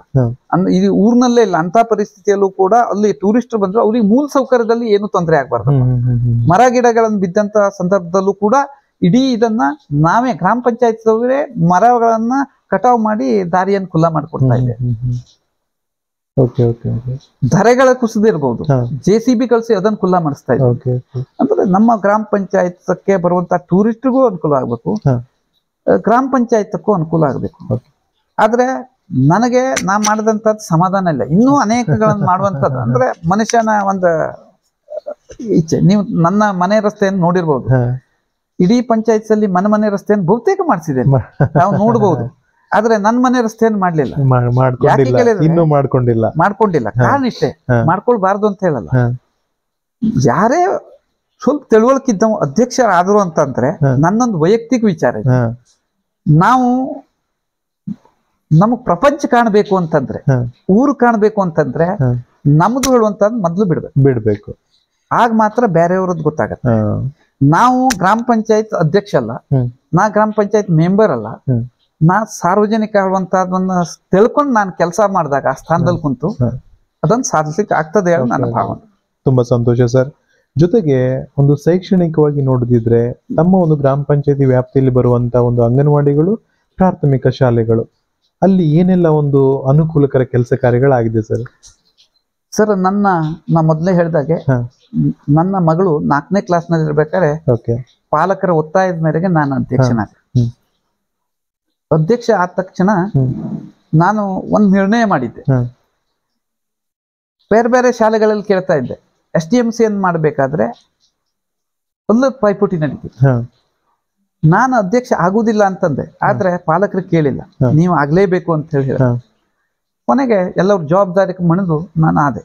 ಇದು ಊರ್ನಲ್ಲೇ ಇಲ್ಲ. ಅಂತ ಪರಿಸ್ಥಿತಿಯಲ್ಲೂ ಕೂಡ ಅಲ್ಲಿ ಟೂರಿಸ್ಟ್ ಬಂದ್ರು ಅವ್ರಿಗೆ ಮೂಲ ಸೌಕರ್ಯದಲ್ಲಿ ಏನು ತೊಂದರೆ ಆಗ್ಬಾರ್ದು. ಮರ ಗಿಡಗಳನ್ನು ಬಿದ್ದಂತ ಸಂದರ್ಭದಲ್ಲೂ ಕೂಡ ಇಡೀ ಇದನ್ನ ನಾವೇ ಗ್ರಾಮ ಪಂಚಾಯತ್ ಮರಗಳನ್ನ ಕಟಾವ್ ಮಾಡಿ ದಾರಿಯನ್ನು ಖುಲ್ಲಾ ಮಾಡಿಕೊಡ್ತಾ ಇದೆ. ಧರೆಗಳ ಕುಸಿದಿರ್ಬಹುದು, JCB ಕಳಿಸಿ ಅದನ್ನ ಖುಲ್ಲಾ ಮಾಡಿಸ್ತಾ ಇದೆ. ಅಂದ್ರೆ ನಮ್ಮ ಗ್ರಾಮ ಪಂಚಾಯತ್ಗೆ ಬರುವಂತ ಟೂರಿಸ್ಟ್ಗೂ ಅನುಕೂಲ ಆಗ್ಬೇಕು, ಗ್ರಾಮ ಪಂಚಾಯತ್ಗೂ ಅನುಕೂಲ ಆಗ್ಬೇಕು. ಆದ್ರೆ ನನಗೆ ನಾ ಮಾಡಿದಂತದ್ದು ಸಮಾಧಾನ ಇಲ್ಲ, ಇನ್ನೂ ಅನೇಕಗಳನ್ನ ಮಾಡುವಂತದ್ದು. ಅಂದ್ರೆ ಮನುಷ್ಯನ ಒಂದು ಇಚ್ಛೆ. ನೀವು ನನ್ನ ಮನೆ ರಸ್ತೆಯನ್ನು ನೋಡಿರ್ಬಹುದು, ಇಡೀ ಪಂಚಾಯತ್ ಅಲ್ಲಿ ಮನೆ ರಸ್ತೆಯನ್ನು ಬಹುತೇಕ ಮಾಡಿಸಿದ್ದೇನೆ, ನಾವು ನೋಡ್ಬಹುದು. ಆದ್ರೆ ನನ್ ಮನೆ ರಸ್ತೆಯನ್ನು ಮಾಡ್ಲಿಲ್ಲ, ಮಾಡ್ಕೊಂಡಿಲ್ಲ. ಕಾರಣ ಇಷ್ಟೇ, ಮಾಡ್ಕೊಳ್ಬಾರ್ದು ಅಂತ ಹೇಳಲ್ಲ. ಯಾರೇ ಸ್ವಲ್ಪ ತಿಳುವಳಿಕೆ ಇದ್ದವ ಅಧ್ಯಕ್ಷರಾದ್ರು ಅಂತಂದ್ರೆ ನನ್ನೊಂದು ವೈಯಕ್ತಿಕ ವಿಚಾರ ಇದೆ. ನಾವು ನಮಗ್ ಪ್ರಪಂಚ ಕಾಣಬೇಕು ಅಂತಂದ್ರೆ, ಊರು ಕಾಣಬೇಕು ಅಂತಂದ್ರೆ ನಮ್ದು ಹೇಳುವಂತದ್ದು ಮೊದ್ಲು ಬಿಡ್ಬೇಕು. ಆಗ ಮಾತ್ರ ಬೇರೆಯವ್ರದ್ದು ಗೊತ್ತಾಗತ್ತೆ. ನಾವು ಗ್ರಾಮ ಪಂಚಾಯತ್ ಅಧ್ಯಕ್ಷ ಅಲ್ಲ, ನಾ ಗ್ರಾಮ ಪಂಚಾಯತ್ ಮೆಂಬರ್ ಅಲ್ಲ, ನಾ ಸಾರ್ವಜನಿಕ ಹೇಳುವಂತಹದನ್ನ ತಿಳ್ಕೊಂಡು ನಾನು ಕೆಲಸ ಮಾಡಿದಾಗ ಆ ಸ್ಥಾನದಲ್ಲಿ ಕುಂತು ಅದನ್ನ ಸಾಧಿಸ್ಲಿಕ್ಕೆ ಆಗ್ತದೆ ಹೇಳಿ ನನ್ನ ಭಾವನೆ. ತುಂಬಾ ಸಂತೋಷ ಸರ್. ಜೊತೆಗೆ ಒಂದು ಶೈಕ್ಷಣಿಕವಾಗಿ ನೋಡಿದ್ರೆ ನಮ್ಮ ಒಂದು ಗ್ರಾಮ ಪಂಚಾಯತಿ ವ್ಯಾಪ್ತಿಯಲ್ಲಿ ಬರುವಂತ ಒಂದು ಅಂಗನವಾಡಿಗಳು, ಪ್ರಾಥಮಿಕ ಶಾಲೆಗಳು, ಅಲ್ಲಿ ಏನೆಲ್ಲ ಒಂದು ಅನುಕೂಲಕರ ಕೆಲಸ ಕಾರ್ಯಗಳಾಗಿದೆ ಸರ್? ಸರ್, ನಾ ಮೊದಲೇ ಹೇಳಿದಾಗೆ ನನ್ನ ಮಗಳು 4ನೇ ಕ್ಲಾಸ್ನಲ್ಲಿ ಇರ್ಬೇಕಾದ್ರೆ ಪಾಲಕರ ಒತ್ತಾಯದ ಮೇರೆಗೆ ನಾನು ಅಧ್ಯಕ್ಷನಾದೆ. ಅಧ್ಯಕ್ಷ ಆದ ತಕ್ಷಣ ನಾನು ಒಂದು ನಿರ್ಣಯ ಮಾಡಿದ್ದೆ. ಬೇರೆ ಬೇರೆ ಶಾಲೆಗಳಲ್ಲಿ ಕೇಳ್ತಾ ಇದ್ದೆ, STMC ಅನ್ನು ಮಾಡಬೇಕಾದ್ರೆ ಒಂದು ಪೈಪೋಟಿ ನಡೀತಿತ್ತು. ನಾನು ಅಧ್ಯಕ್ಷ ಆಗುದಿಲ್ಲ ಅಂತಂದೆ, ಆದ್ರೆ ಪಾಲಕರು ಕೇಳಿಲ್ಲ, ನೀವು ಆಗ್ಲೇಬೇಕು ಅಂತ ಹೇಳಿ. ಕೊನೆಗೆ ಎಲ್ಲರ ಜವಾಬ್ದಾರಿ ಮಣಿದು ನಾನು ಆದೆ.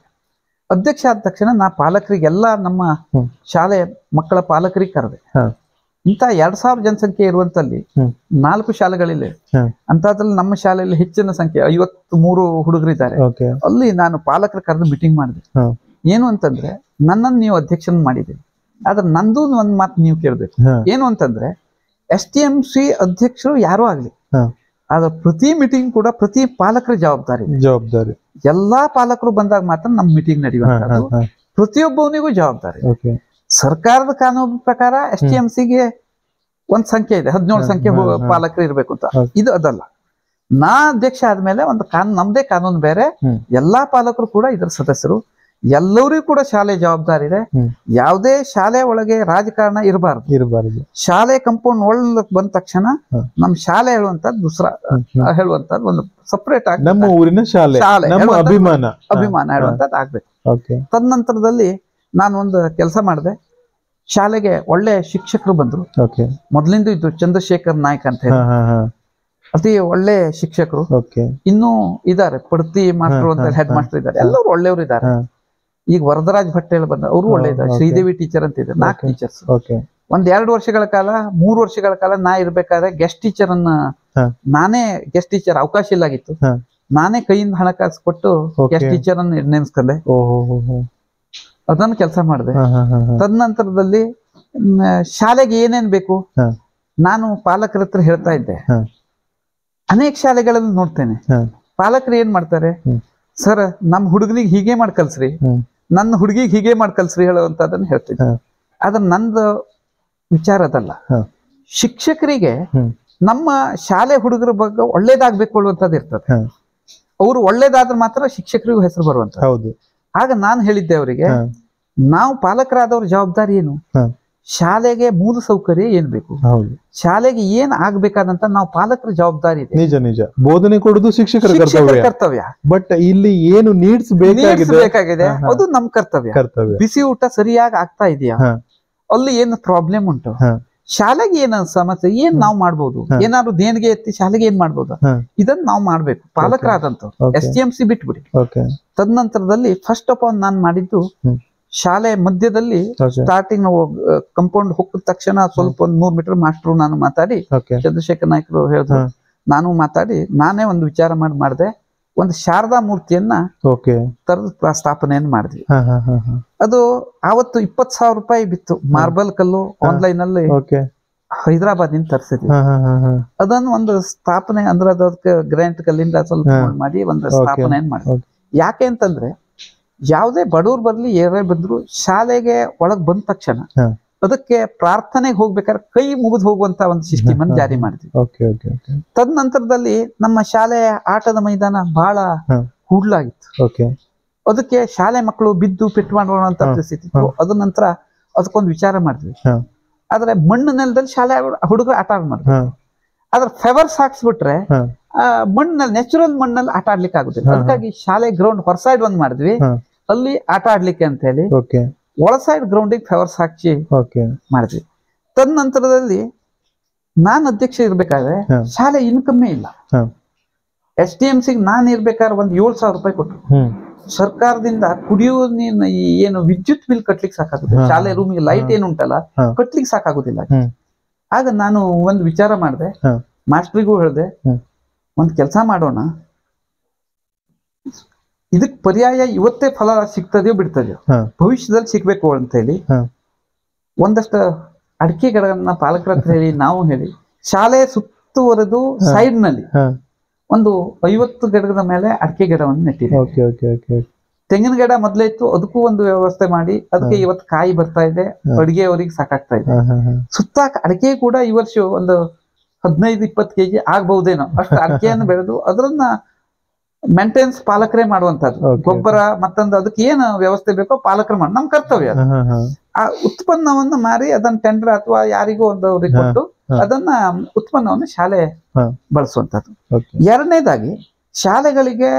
ಅಧ್ಯಕ್ಷ ಆದ ತಕ್ಷಣ ನಾ ಪಾಲಕರಿಗೆಲ್ಲ ನಮ್ಮ ಶಾಲೆ ಮಕ್ಕಳ ಪಾಲಕರಿಗೆ ಕರೆದೆ. ಇಂಥ 2000 ಜನಸಂಖ್ಯೆ ಇರುವಂತಲ್ಲಿ 4 ಶಾಲೆಗಳಿಲ್ಲ. ಅಂತದ್ರಲ್ಲಿ ನಮ್ಮ ಶಾಲೆಯಲ್ಲಿ ಹೆಚ್ಚಿನ ಸಂಖ್ಯೆ 53 ಹುಡುಗರಿದ್ದಾರೆ. ಅಲ್ಲಿ ನಾನು ಪಾಲಕರ ಕರೆದು ಮೀಟಿಂಗ್ ಮಾಡಿದೆ. ಏನು ಅಂತಂದ್ರೆ, ನನ್ನನ್ನು ನೀವು ಅಧ್ಯಕ್ಷನ ಮಾಡಿದ್ದೀರಿ, ಆದ್ರೆ ನಂದು ಒಂದ್ ಮಾತು ನೀವು ಕೇಳ್ಬೇಕು. ಏನು ಅಂತಂದ್ರೆ, STMC ಅಧ್ಯಕ್ಷರು ಯಾರು ಆಗ್ಲಿ, ಆದ್ರೆ ಪ್ರತಿ ಮೀಟಿಂಗ್ ಕೂಡ ಪ್ರತಿ ಪಾಲಕರ ಜವಾಬ್ದಾರಿ. ಎಲ್ಲಾ ಪಾಲಕರು ಬಂದಾಗ ಮಾತ್ರ ನಮ್ ಮೀಟಿಂಗ್ ನಡೆಯುವಂತದ್ದು. ಪ್ರತಿಯೊಬ್ಬನಿಗೂ ಜವಾಬ್ದಾರಿ. ಸರ್ಕಾರದ ಕಾನೂನು ಪ್ರಕಾರ STMCಗೆ ಒಂದ್ ಸಂಖ್ಯೆ ಇದೆ, 17 ಸಂಖ್ಯೆ ಪಾಲಕರು ಇರ್ಬೇಕು ಅಂತ. ಇದು ಅದಲ್ಲ. ನಾ ಅಧ್ಯಕ್ಷ ಆದ್ಮೇಲೆ ಒಂದು ನಮ್ದೇ ಕಾನೂನು ಬೇರೆ. ಎಲ್ಲಾ ಪಾಲಕರು ಕೂಡ ಇದರ ಸದಸ್ಯರು. ಎಲ್ಲರಿಗೂ ಕೂಡ ಶಾಲೆ ಜವಾಬ್ದಾರಿ ಇದೆ. ಯಾವುದೇ ಶಾಲೆ ಒಳಗೆ ರಾಜಕಾರಣ ಇರಬಾರ್ದು. ಶಾಲೆ ಕಾಂಪೌಂಡ್ ಒಳಗೆ ಬಂದ ತಕ್ಷಣ ನಮ್ ಶಾಲೆ ಹೇಳುವಂತದ್ದು ಹೇಳುವಂತದ್ದು ಒಂದು ಸಪರೇಟ್ ಆಗಿ ನಮ್ಮ ಊರಿನ ಶಾಲೆ ಅಭಿಮಾನ ಹೇಳುವಂತದ್ದು ಆಗ್ಬೇಕು. ತದನಂತರದಲ್ಲಿ ನಾನು ಒಂದು ಕೆಲಸ ಮಾಡಿದೆ. ಶಾಲೆಗೆ ಒಳ್ಳೆ ಶಿಕ್ಷಕರು ಬಂದ್ರು. ಮೊದಲಿಂದ ಇದ್ದು ಚಂದ್ರಶೇಖರ್ ನಾಯ್ಕ್ ಅಂತ ಹೇಳಿ, ಅತಿ ಒಳ್ಳೆ ಶಿಕ್ಷಕರು. ಇನ್ನೂ ಇದಾರೆ, ಪಡ್ತಿ ಮಾಸ್ಟರ್ ಅಂತ ಹೆಡ್ ಮಾಸ್ಟರ್ ಇದ್ದಾರೆ, ಎಲ್ಲರೂ ಒಳ್ಳೆಯವರು ಇದ್ದಾರೆ. ಈಗ ವರದರಾಜ್ ಭಟ್ಟೇಳ್ ಬಂದ, ಅವರು ಒಳ್ಳೆ ಇದ್ದಾರೆ. ಶ್ರೀದೇವಿ ಟೀಚರ್ ಅಂತ ಇದೆ, 4 ಟೀಚರ್ಸ್. ಒಂದ್ 2 ವರ್ಷಗಳ ಕಾಲ 3 ವರ್ಷಗಳ ಕಾಲ ನಾ ಇರ್ಬೇಕಾದ್ರೆ ಗೆಸ್ಟ್ ಟೀಚರ್ ಅನ್ನ ನಾನೇ ಗೆಸ್ಟ್ ಟೀಚರ್ ಅವಕಾಶ ಇಲ್ಲಾಗಿತ್ತು, ನಾನೇ ಕೈಯಿಂದ ಹಣಕಾಸು ಕೊಟ್ಟು ಗೆಸ್ಟ್ ಟೀಚರ್ ಅನ್ನು ನೇಮಿಸ್ಕೊಂಡೆ. ಅದನ್ನು ಕೆಲಸ ಮಾಡಿದೆ. ತದನಂತರದಲ್ಲಿ ಶಾಲೆಗೆ ಏನೇನ್ ಬೇಕು ನಾನು ಪಾಲಕರ ಹತ್ರ ಹೇಳ್ತಾ ಇದ್ದೆ. ಅನೇಕ ಶಾಲೆಗಳಲ್ಲಿ ನೋಡ್ತೇನೆ, ಪಾಲಕರು ಏನ್ ಮಾಡ್ತಾರೆ, ಸರ್ ನಮ್ ಹುಡುಗನಿಗೆ ಹೀಗೆ ಮಾಡಿ ಕಲ್ಸ್ರಿ, ನನ್ನ ಹುಡುಗಿಗೆ ಹೀಗೆ ಮಾಡಿ ಕಲ್ಸ್ರಿ ಹೇಳುವಂತದನ್ನ ಹೇಳ್ತಿದ್ದೆ. ಆದ್ರೆ ನಂದು ವಿಚಾರ ಅದಲ್ಲ. ಶಿಕ್ಷಕರಿಗೆ ನಮ್ಮ ಶಾಲೆ ಹುಡುಗರ ಬಗ್ಗೆ ಒಳ್ಳೇದಾಗ್ಬೇಕು ಅನ್ನುವಂಥದ್ದು ಇರ್ತದೆ. ಅವರು ಒಳ್ಳೇದಾದ್ರೆ ಮಾತ್ರ ಶಿಕ್ಷಕರಿಗೂ ಹೆಸರು ಬರುವಂತ. ಆಗ ನಾನು ಹೇಳಿದ್ದೆ ಅವರಿಗೆ, ನಾವು ಪಾಲಕರಾದವ್ರ ಜವಾಬ್ದಾರಿ ಏನು, ಶಾಲೆಗೆ ಮೂಲ ಸೌಕರ್ಯ ಏನ್ ಬೇಕು, ಶಾಲೆಗೆ ಏನ್ ಆಗ್ಬೇಕಾದಂತ ನಾವು ಪಾಲಕರ ಜವಾಬ್ದಾರಿ ಇದೆ. ನಿಜ ಬೋಧನೆ ಕೊಡುದು ಶಿಕ್ಷಕರ ಕರ್ತವ್ಯ. ಬಟ್ ಇಲ್ಲಿ ಏನು ನೀಡ್ಸ್ ಬೇಕಾಗಿದೆ ಅದು ನಮ್ ಕರ್ತವ್ಯ. ಬಿಸಿ ಊಟ ಸರಿಯಾಗಿ ಆಗ್ತಾ ಇದೆಯಾ, ಅಲ್ಲಿ ಏನು ಪ್ರಾಬ್ಲಮ್ ಉಂಟು, ಶಾಲೆಗೆ ಏನ ಸಮಸ್ಯೆ, ಏನ್ ನಾವ್ ಮಾಡ್ಬೋದು, ಏನಾದ್ರು ದೇಣಿಗೆ ಎತ್ತಿ ಶಾಲೆಗೆ ಏನ್ ಮಾಡ್ಬೋದು, ಇದನ್ನ ನಾವ್ ಮಾಡ್ಬೇಕು ಪಾಲಕರಾದಂತ. STMC ಬಿಟ್ಬಿಡಿ. ತದನಂತರದಲ್ಲಿ ಫಸ್ಟ್ ಆಫ್ ಆಲ್ ನಾನ್ ಮಾಡಿದ್ದು, ಶಾಲೆ ಮಧ್ಯದಲ್ಲಿ ಸ್ಟಾರ್ಟಿಂಗ್ ಕಂಪೌಂಡ್ ಹೋಗಿದ ತಕ್ಷಣ ಸ್ವಲ್ಪ ಒಂದು 100 ಮೀಟರ್ ಮಾಸ್ಟರ್ ನಾನು ಮಾತಾಡಿ, ಚಂದ್ರಶೇಖರ್ ನಾಯ್ಕರು ಹೇಳಿದ್ರು, ನಾನು ಮಾತಾಡಿ ನಾನೇ ಒಂದು ವಿಚಾರ ಮಾಡಿದೆ. ಒಂದು ಶಾರದಾ ಮೂರ್ತಿಯನ್ನ ಓಕೆ ತರದ ಸ್ಥಾಪನೆಯನ್ನು ಮಾಡಿದ್ವಿ. ಹಾ ಹಾ ಹಾ ಹಾ ಅದು ಆವತ್ತು 20,000 ರೂಪಾಯಿ ಬಿತ್ತು. ಮಾರ್ಬಲ್ ಕಲ್ಲು ಆನ್ಲೈನ್ ಅಲ್ಲಿ ಓಕೆ ಹೈದರಾಬಾದ್ ನಿಂದ ತರಿಸಿದ್ವಿ. ಹಾ ಹಾ ಹಾ ಹಾ ಅದನ್ನು ಒಂದು ಸ್ಥಾಪನೆ ಅಂದ್ರೆ ಅದಕ್ಕೆ ಗ್ರಾಂಟ್ ಕಲ್ಲಿಂದ ಸ್ವಲ್ಪ ಮಾಡಿ ಒಂದು ಸ್ಥಾಪನೆಯನ್ನು ಮಾಡಿದ್ವಿ. ಯಾಕೆ ಅಂತಂದ್ರೆ ಯಾವುದೇ ಬಡವ್ರು ಬರ್ಲಿ ಏರೇ ಬಂದ್ರು ಶಾಲೆಗೆ ಒಳಗ್ ಬಂದ ತಕ್ಷಣ ಅದಕ್ಕೆ ಪ್ರಾರ್ಥನೆಗೆ ಹೋಗ್ಬೇಕಾದ್ರೆ ಕೈ ಮುಗಿದು ಹೋಗುವಂತ ಒಂದು ಸಿಸ್ಟಮ್ ಅನ್ನು ಜಾರಿ ಮಾಡಿದ್ವಿ. ತದನಂತರದಲ್ಲಿ ನಮ್ಮ ಶಾಲೆಯ ಆಟದ ಮೈದಾನ ಬಹಳ ಕೂಡ್ಲಾಗಿತ್ತು. ಅದಕ್ಕೆ ಶಾಲೆ ಮಕ್ಕಳು ಬಿದ್ದು ಪೆಟ್ಟು ಮಾಡುವಂತ ಪರಿಸ್ಥಿತಿ ಇತ್ತು. ಅದ ನಂತರ ಅದಕ್ಕೊಂದು ವಿಚಾರ ಮಾಡಿದ್ವಿ. ಆದ್ರೆ ಮಣ್ಣು ನೆಲದಲ್ಲಿ ಶಾಲೆ ಹುಡುಗರು ಆಟ ಮಾಡಿದ್ವಿ. ಆದ್ರೆ ಫೆವರ್ಸ್ ಹಾಕ್ಸ್ಬಿಟ್ರೆ ಮಣ್ಣಲ್ಲಿ ನ್ಯಾಚುರಲ್ ಮಣ್ಣಲ್ಲಿ ಆಟ ಆಡ್ಲಿಕ್ಕೆ ಆಗುದಿಲ್ಲ. ಅದಕ್ಕಾಗಿ ಶಾಲೆ ಗ್ರೌಂಡ್ ಹೊರ ಸೈಡ್ ಒಂದ್ ಮಾಡಿದ್ವಿ. ಅಲ್ಲಿ ಆಟ ಆಡ್ಲಿಕ್ಕೆ ಅಂತ ಹೇಳಿ ಒಳ ಸೈಡ್ ಗ್ರೌಂಡಿಗೆ ಫೆವರ್ಸ್ ಹಾಕಿ ಮಾಡಿದ್ವಿ. ತದನಂತರದಲ್ಲಿ ನಾನ್ ಅಧ್ಯಕ್ಷ ಇರ್ಬೇಕಾದ್ರೆ ಶಾಲೆ ಇನ್ಕಮ್ಮೇ ಇಲ್ಲ. SDMC ನಾನ್ ಇರ್ಬೇಕಾದ್ರೆ ಒಂದ್ 7,000 ರೂಪಾಯಿ ಕೊಟ್ರು. ಸರ್ಕಾರದಿಂದ ಕುಡಿಯುವ ನೀರಿನ ಏನು ವಿದ್ಯುತ್ ಬಿಲ್ ಕಟ್ಲಿಕ್ಕೆ ಸಾಕಾಗುದಿಲ್ಲ. ಶಾಲೆ ರೂಮಿಗೆ ಲೈಟ್ ಏನು ಉಂಟಲ್ಲ ಕಟ್ಲಿಕ್ಕೆ ಸಾಕಾಗುದಿಲ್ಲ. ಆಗ ನಾನು ಒಂದು ವಿಚಾರ ಮಾಡಿದೆ, ಮಾಸ್ಟ್ರಿಗೂ ಹೇಳಿದೆ, ಒಂದ್ ಕೆಲಸ ಮಾಡೋಣ, ಇದಕ್ ಪರ್ಯಾಯ ಇವತ್ತೇ ಫಲ ಸಿಗ್ತದೆಯೋ ಬಿಡ್ತದೆಯೋ, ಭವಿಷ್ಯದಲ್ಲಿ ಸಿಗ್ಬೇಕು ಅಂತ ಹೇಳಿ ಒಂದಷ್ಟು ಅಡಿಕೆ ಗಿಡಗಳನ್ನ ಪಾಲಕರ ಹತ್ರ ಹೇಳಿ ನಾವು ಹೇಳಿ ಶಾಲೆ ಸುತ್ತುವರೆದು ಸೈಡ್ ನಲ್ಲಿ ಒಂದು 50 ಗಿಡದ ಮೇಲೆ ಅಡಿಕೆ ಗಿಡವನ್ನು ನೆಟ್ಟಿದೆ. ತೆಂಗಿನ ಗಿಡ ಮೊದ್ಲೇ ಇತ್ತು, ಅದಕ್ಕೂ ಒಂದು ವ್ಯವಸ್ಥೆ ಮಾಡಿ ಅದಕ್ಕೆ ಇವತ್ತು ಕಾಯಿ ಬರ್ತಾ ಇದೆ, ಅಡಿಗೆ ಅವರಿಗೆ ಸಾಕಾಗ್ತಾ ಇದೆ. ಸುತ್ತ ಅಡಿಕೆ ಕೂಡ ಈ ವರ್ಷ ಒಂದು 15-20 kg ಆಗ್ಬಹುದೇನೋ ಅಷ್ಟು ಅಡಿಕೆಯನ್ನು ಬೆಳೆದು ಅದರನ್ನ ಮೇಂಟೆನೆನ್ಸ್ ಪಾಲಕರೇ ಮಾಡುವಂತದ್ದು. ಗೊಬ್ಬರ ಮತ್ತೊಂದು ಅದಕ್ಕೆ ಏನು ವ್ಯವಸ್ಥೆ ಬೇಕೋ ಪಾಲಕರು ಮಾಡಿ ನಮ್ ಕರ್ತವ್ಯ. ಆ ಉತ್ಪನ್ನವನ್ನು ಮಾರಿ ಅದನ್ನ ಟೆಂಡರ್ ಅಥವಾ ಯಾರಿಗೂ ಒಂದು ಅವ್ರಿಗೆ ಕೊಟ್ಟು ಅದನ್ನ ಉತ್ಪನ್ನವನ್ನು ಶಾಲೆ ಬಳಸುವಂತದ್ದು. ಎರಡನೇದಾಗಿ ಶಾಲೆಗಳಿಗೆ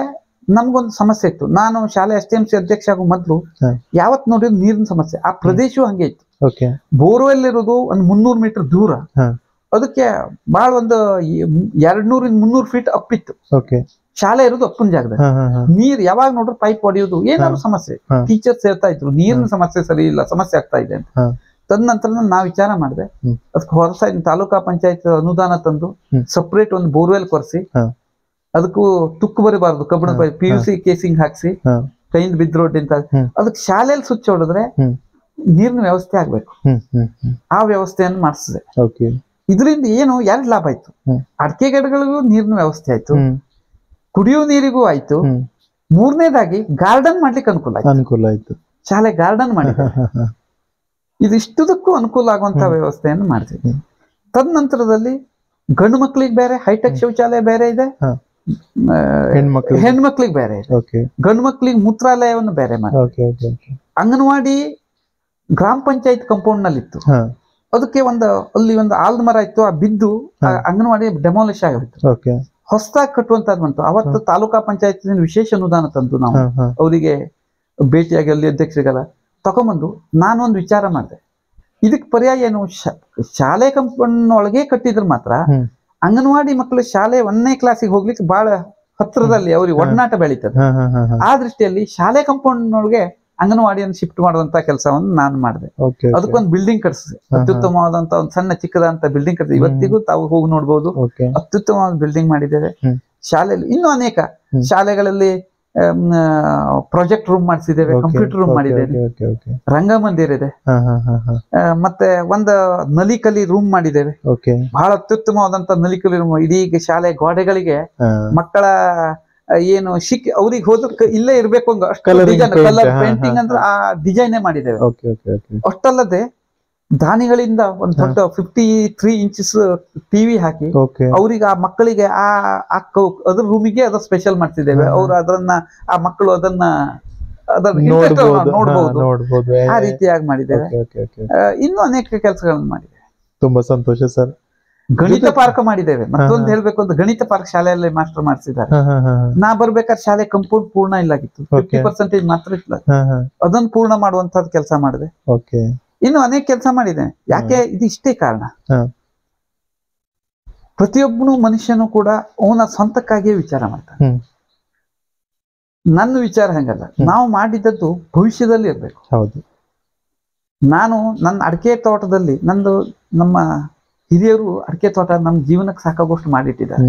ನಮ್ಗೊಂದು ಸಮಸ್ಯೆ ಇತ್ತು. ನಾನು ಶಾಲೆ STMC ಅಧ್ಯಕ್ಷ ಆಗೋ ಮೊದ್ಲು ಯಾವತ್ ನೋಡಿದ್ರು ನೀರಿನ ಸಮಸ್ಯೆ. ಆ ಪ್ರದೇಶವು ಹಂಗೆ ಇತ್ತು. ಬೋರ್ವೆಲ್ ಇರೋದು ಒಂದು 300 ಮೀಟರ್ ದೂರ, ಅದಕ್ಕೆ ಬಹಳ ಒಂದು 200-300 ಫೀಟ್ ಅಪ್ಪಿತ್ತು. ಶಾಲೆ ಇರೋದು ಅಪ್ಪನ ಜಾಗದಲ್ಲಿ. ನೀರ್ ಯಾವಾಗ ನೋಡ್ರು ಪೈಪ್ ಹೊಡೆಯೋದು ಏನಾದ್ರು ಸಮಸ್ಯೆ. ಟೀಚರ್ಸ್ ಹೇಳ್ತಾ ಇದ್ರು ನೀರಿನ ಸಮಸ್ಯೆ ಸರಿ ಇಲ್ಲ, ಸಮಸ್ಯೆ ಆಗ್ತಾ ಇದೆ ಅಂತ. ತದನಂತರ ನಾವ್ ವಿಚಾರ ಮಾಡಿದೆ, ಅದಕ್ಕೆ ಹೊರಸ ತಾಲೂಕಾ ಪಂಚಾಯತ್ ಅನುದಾನ ತಂದು ಸಪ್ರೇಟ್ ಒಂದು ಬೋರ್ವೆಲ್ ಕೊರೆಸಿ ಅದಕ್ಕೂ ತುಕ್ಕು ಬರಬಾರ್ದು, ಕಬ್ಬಿಣ PVC ಕೇಸಿಂಗ್ ಹಾಕ್ಸಿ ಕೈಯಿಂದ ಬಿದ್ರೋಡ್ಡಿಂತ ಅದಕ್ಕೆ ಶಾಲೆಯಲ್ಲಿ ಸ್ವಿಚ್ ಹೊಡೆದ್ರೆ ನೀರಿನ ವ್ಯವಸ್ಥೆ ಆಗ್ಬೇಕು. ಆ ವ್ಯವಸ್ಥೆಯನ್ನು ಮಾಡಿಸಿದೆ. ಇದರಿಂದ ಏನು 2 ಲಾಭ ಆಯ್ತು. ಅಡಿಕೆ ಗಿಡಗಳಿಗೂ ನೀರಿನ ವ್ಯವಸ್ಥೆ ಆಯ್ತು, ಕುಡಿಯುವ ನೀರಿಗೂ ಆಯ್ತು. ಮೂರನೇದಾಗಿ ಗಾರ್ಡನ್ ಮಾಡ್ಲಿಕ್ಕೆ ಅನುಕೂಲ ಆಯ್ತು. ಶಾಲೆ ಗಾರ್ಡನ್ ಮಾಡಿದೆ. ಇದಿಷ್ಟುದಕ್ಕೂ ಅನುಕೂಲ ಆಗುವಂತ ವ್ಯವಸ್ಥೆಯನ್ನು ಮಾಡ್ತೀವಿ. ತದನಂತರದಲ್ಲಿ ಗಂಡು ಮಕ್ಳಿಗೆ ಬೇರೆ ಹೈಟೆಕ್ ಶೌಚಾಲಯ ಬೇರೆ ಇದೆ, ಹೆಣ್ಮಕ್ಳಿಗೆ ಬೇರೆ ಇದೆ. ಗಂಡು ಮಕ್ಳಿಗೆ ಮೂತ್ರಾಲಯವನ್ನು ಬೇರೆ ಮಾಡಿ, ಅಂಗನವಾಡಿ ಗ್ರಾಮ ಪಂಚಾಯತ್ ಕಾಂಪೌಂಡ್ ನಲ್ಲಿ ಇತ್ತು. ಅದಕ್ಕೆ ಅಲ್ಲಿ ಒಂದು ಆಲದ ಮರ ಇತ್ತು, ಆ ಬಿದ್ದು ಅಂಗನವಾಡಿ ಡೆಮಾಲಿಶ್ ಆಗೋಯ್ತು. ಹೊಸದಾಗಿ ಕಟ್ಟುವಂತದ್ದು ಬಂತು. ಅವತ್ತು ತಾಲೂಕಾ ಪಂಚಾಯತ್ ವಿಶೇಷ ಅನುದಾನ ತಂದು ನಾವು ಅವರಿಗೆ ಭೇಟಿಯಾಗಿ ಅಲ್ಲಿ ಅಧ್ಯಕ್ಷರಿಗೆಲ್ಲ ತಗೊಂಬಂದು ನಾನೊಂದು ವಿಚಾರ ಮಾಡಿದೆ, ಇದಕ್ ಪರ್ಯಾಯ ಏನು, ಶಾಲೆ ಕಾಂಪೌಂಡ್ ಒಳಗೆ ಕಟ್ಟಿದ್ರೆ ಮಾತ್ರ ಅಂಗನವಾಡಿ ಮಕ್ಕಳು ಶಾಲೆ 1ನೇ ಕ್ಲಾಸಿಗೆ ಹೋಗ್ಲಿಕ್ಕೆ ಬಹಳ ಹತ್ರದಲ್ಲಿ ಅವ್ರಿಗೆ ಒಡನಾಟ ಬೆಳೀತದೆ. ಆ ದೃಷ್ಟಿಯಲ್ಲಿ ಶಾಲೆ ಕಾಂಪೌಂಡ್ ಒಳಗೆ ಅಂಗನವಾಡಿಯನ್ನು ಶಿಫ್ಟ್ ಮಾಡುವಂತ ಕೆಲಸವನ್ನು ನಾನು ಮಾಡಿದೆ. ಅದಕ್ಕೊಂದು ಬಿಲ್ಡಿಂಗ್ ಕಟ್ಸಿದೆ, ಅತ್ಯುತ್ತಮವಾದಂತ ಒಂದು ಸಣ್ಣ ಚಿಕ್ಕದಂತ ಬಿಲ್ಡಿಂಗ್ ಕಟ್ಸಿದೆ. ಇವತ್ತಿಗೂ ತಾವು ಹೋಗಿ ನೋಡ್ಬೋದು, ಅತ್ಯುತ್ತಮವಾದ ಬಿಲ್ಡಿಂಗ್ ಮಾಡಿದ್ದೇವೆ. ಶಾಲೆಯಲ್ಲಿ ಇನ್ನೂ ಅನೇಕ ಶಾಲೆಗಳಲ್ಲಿ ಪ್ರಾಜೆಕ್ಟ್ ರೂಮ್ ಮಾಡಿಸಿದ್ದೇವೆ, ಕಂಪ್ಯೂಟರ್ ರೂಮ್ ಮಾಡಿದ್ದೇವೆ, ರಂಗಮಂದಿರ ಇದೆ, ಮತ್ತೆ ಒಂದು ನಲಿಕಲಿ ರೂಮ್ ಮಾಡಿದ್ದೇವೆ. ಬಹಳ ಅತ್ಯುತ್ತಮವಾದಂತ ನಲಿಕಲಿ ರೂಮ್. ಇಡೀ ಶಾಲೆ ಗೋಡೆಗಳಿಗೆ ಮಕ್ಕಳ ಏನು ಅವ್ರಿಗೆ ಹೋದ್ರ ಇಲ್ಲೇ ಇರ್ಬೇಕು ಅಷ್ಟು ಕಲರ್ ಪೇಂಟಿಂಗ್ ಅಂದ್ರೆ ಆ ಡಿಸೈನೇ ಮಾಡಿದ್ದೇವೆ. ಅಷ್ಟಲ್ಲದೆ ದಾನಿಗಳಿಂದ ಒಂದು ದೊಡ್ಡ 53 ಇಂಚಸ್ ಟಿವಿ ಹಾಕಿ ಅವ್ರಿಗೆ ಆ ಮಕ್ಕಳಿಗೆ ಅದ್ರ ರೂಮಿಗೆ ಅದ ಸ್ಪೆಷಲ್ ಮಾಡ್ತಿದ್ದೇವೆ. ಅವ್ರು ಅದನ್ನ ಆ ಮಕ್ಕಳು ಅದನ್ನ ನೋಡ್ಬೋದು, ಆ ರೀತಿಯಾಗಿ ಮಾಡಿದ್ದೇವೆ. ಇನ್ನೂ ಅನೇಕ ಕೆಲಸಗಳನ್ನು ಮಾಡಿದ್ದೇವೆ. ತುಂಬಾ ಸಂತೋಷ ಸರ್. ಗಣಿತ ಪಾರ್ಕ್ ಮಾಡಿದ್ದೇವೆ. ಮತ್ತೊಂದು ಹೇಳ್ಬೇಕು ಅಂತ, ಗಣಿತ ಪಾರ್ಕ್ ಶಾಲೆಯಲ್ಲಿ ಮಾಸ್ಟರ್ ಮಾಡಿಸಿದ್ದಾರೆ. ನಾ ಬರ್ಬೇಕಾದ್ರೆ ಶಾಲೆ ಕಂಪೌಂಡ್ ಪೂರ್ಣ ಇಲ್ಲಾಗಿತ್ತು, 50% ಮಾತ್ರ ಇಲ್ಲ. ಅದನ್ನು ಪೂರ್ಣ ಮಾಡುವಂತದ್ದು ಕೆಲಸ ಮಾಡಿದೆ. ಇನ್ನು ಅನೇಕ ಕೆಲಸ ಮಾಡಿದ್ದೇನೆ. ಯಾಕೆ ಇದು ಇಷ್ಟೇ ಕಾರಣ, ಪ್ರತಿಯೊಬ್ಬನು ಮನುಷ್ಯನು ಕೂಡ ಅವನ ಸ್ವಂತಕ್ಕಾಗಿಯೇ ವಿಚಾರ ಮಾಡ್ತಾನೆ. ನನ್ನ ವಿಚಾರ ಹಂಗಲ್ಲ, ನಾವು ಮಾಡಿದ್ದದ್ದು ಭವಿಷ್ಯದಲ್ಲಿ ಇರ್ಬೇಕು. ನಾನು ನನ್ನ ಅಡಿಕೆ ತೋಟದಲ್ಲಿ ನಮ್ಮ ಹಿರಿಯರು ಅಡಿಕೆ ತೋಟ ನಮ್ಮ ಜೀವನಕ್ಕೆ ಸಾಕಾಗೋಷ್ಟು ಮಾಡಿಟ್ಟಿದ್ದಾರೆ.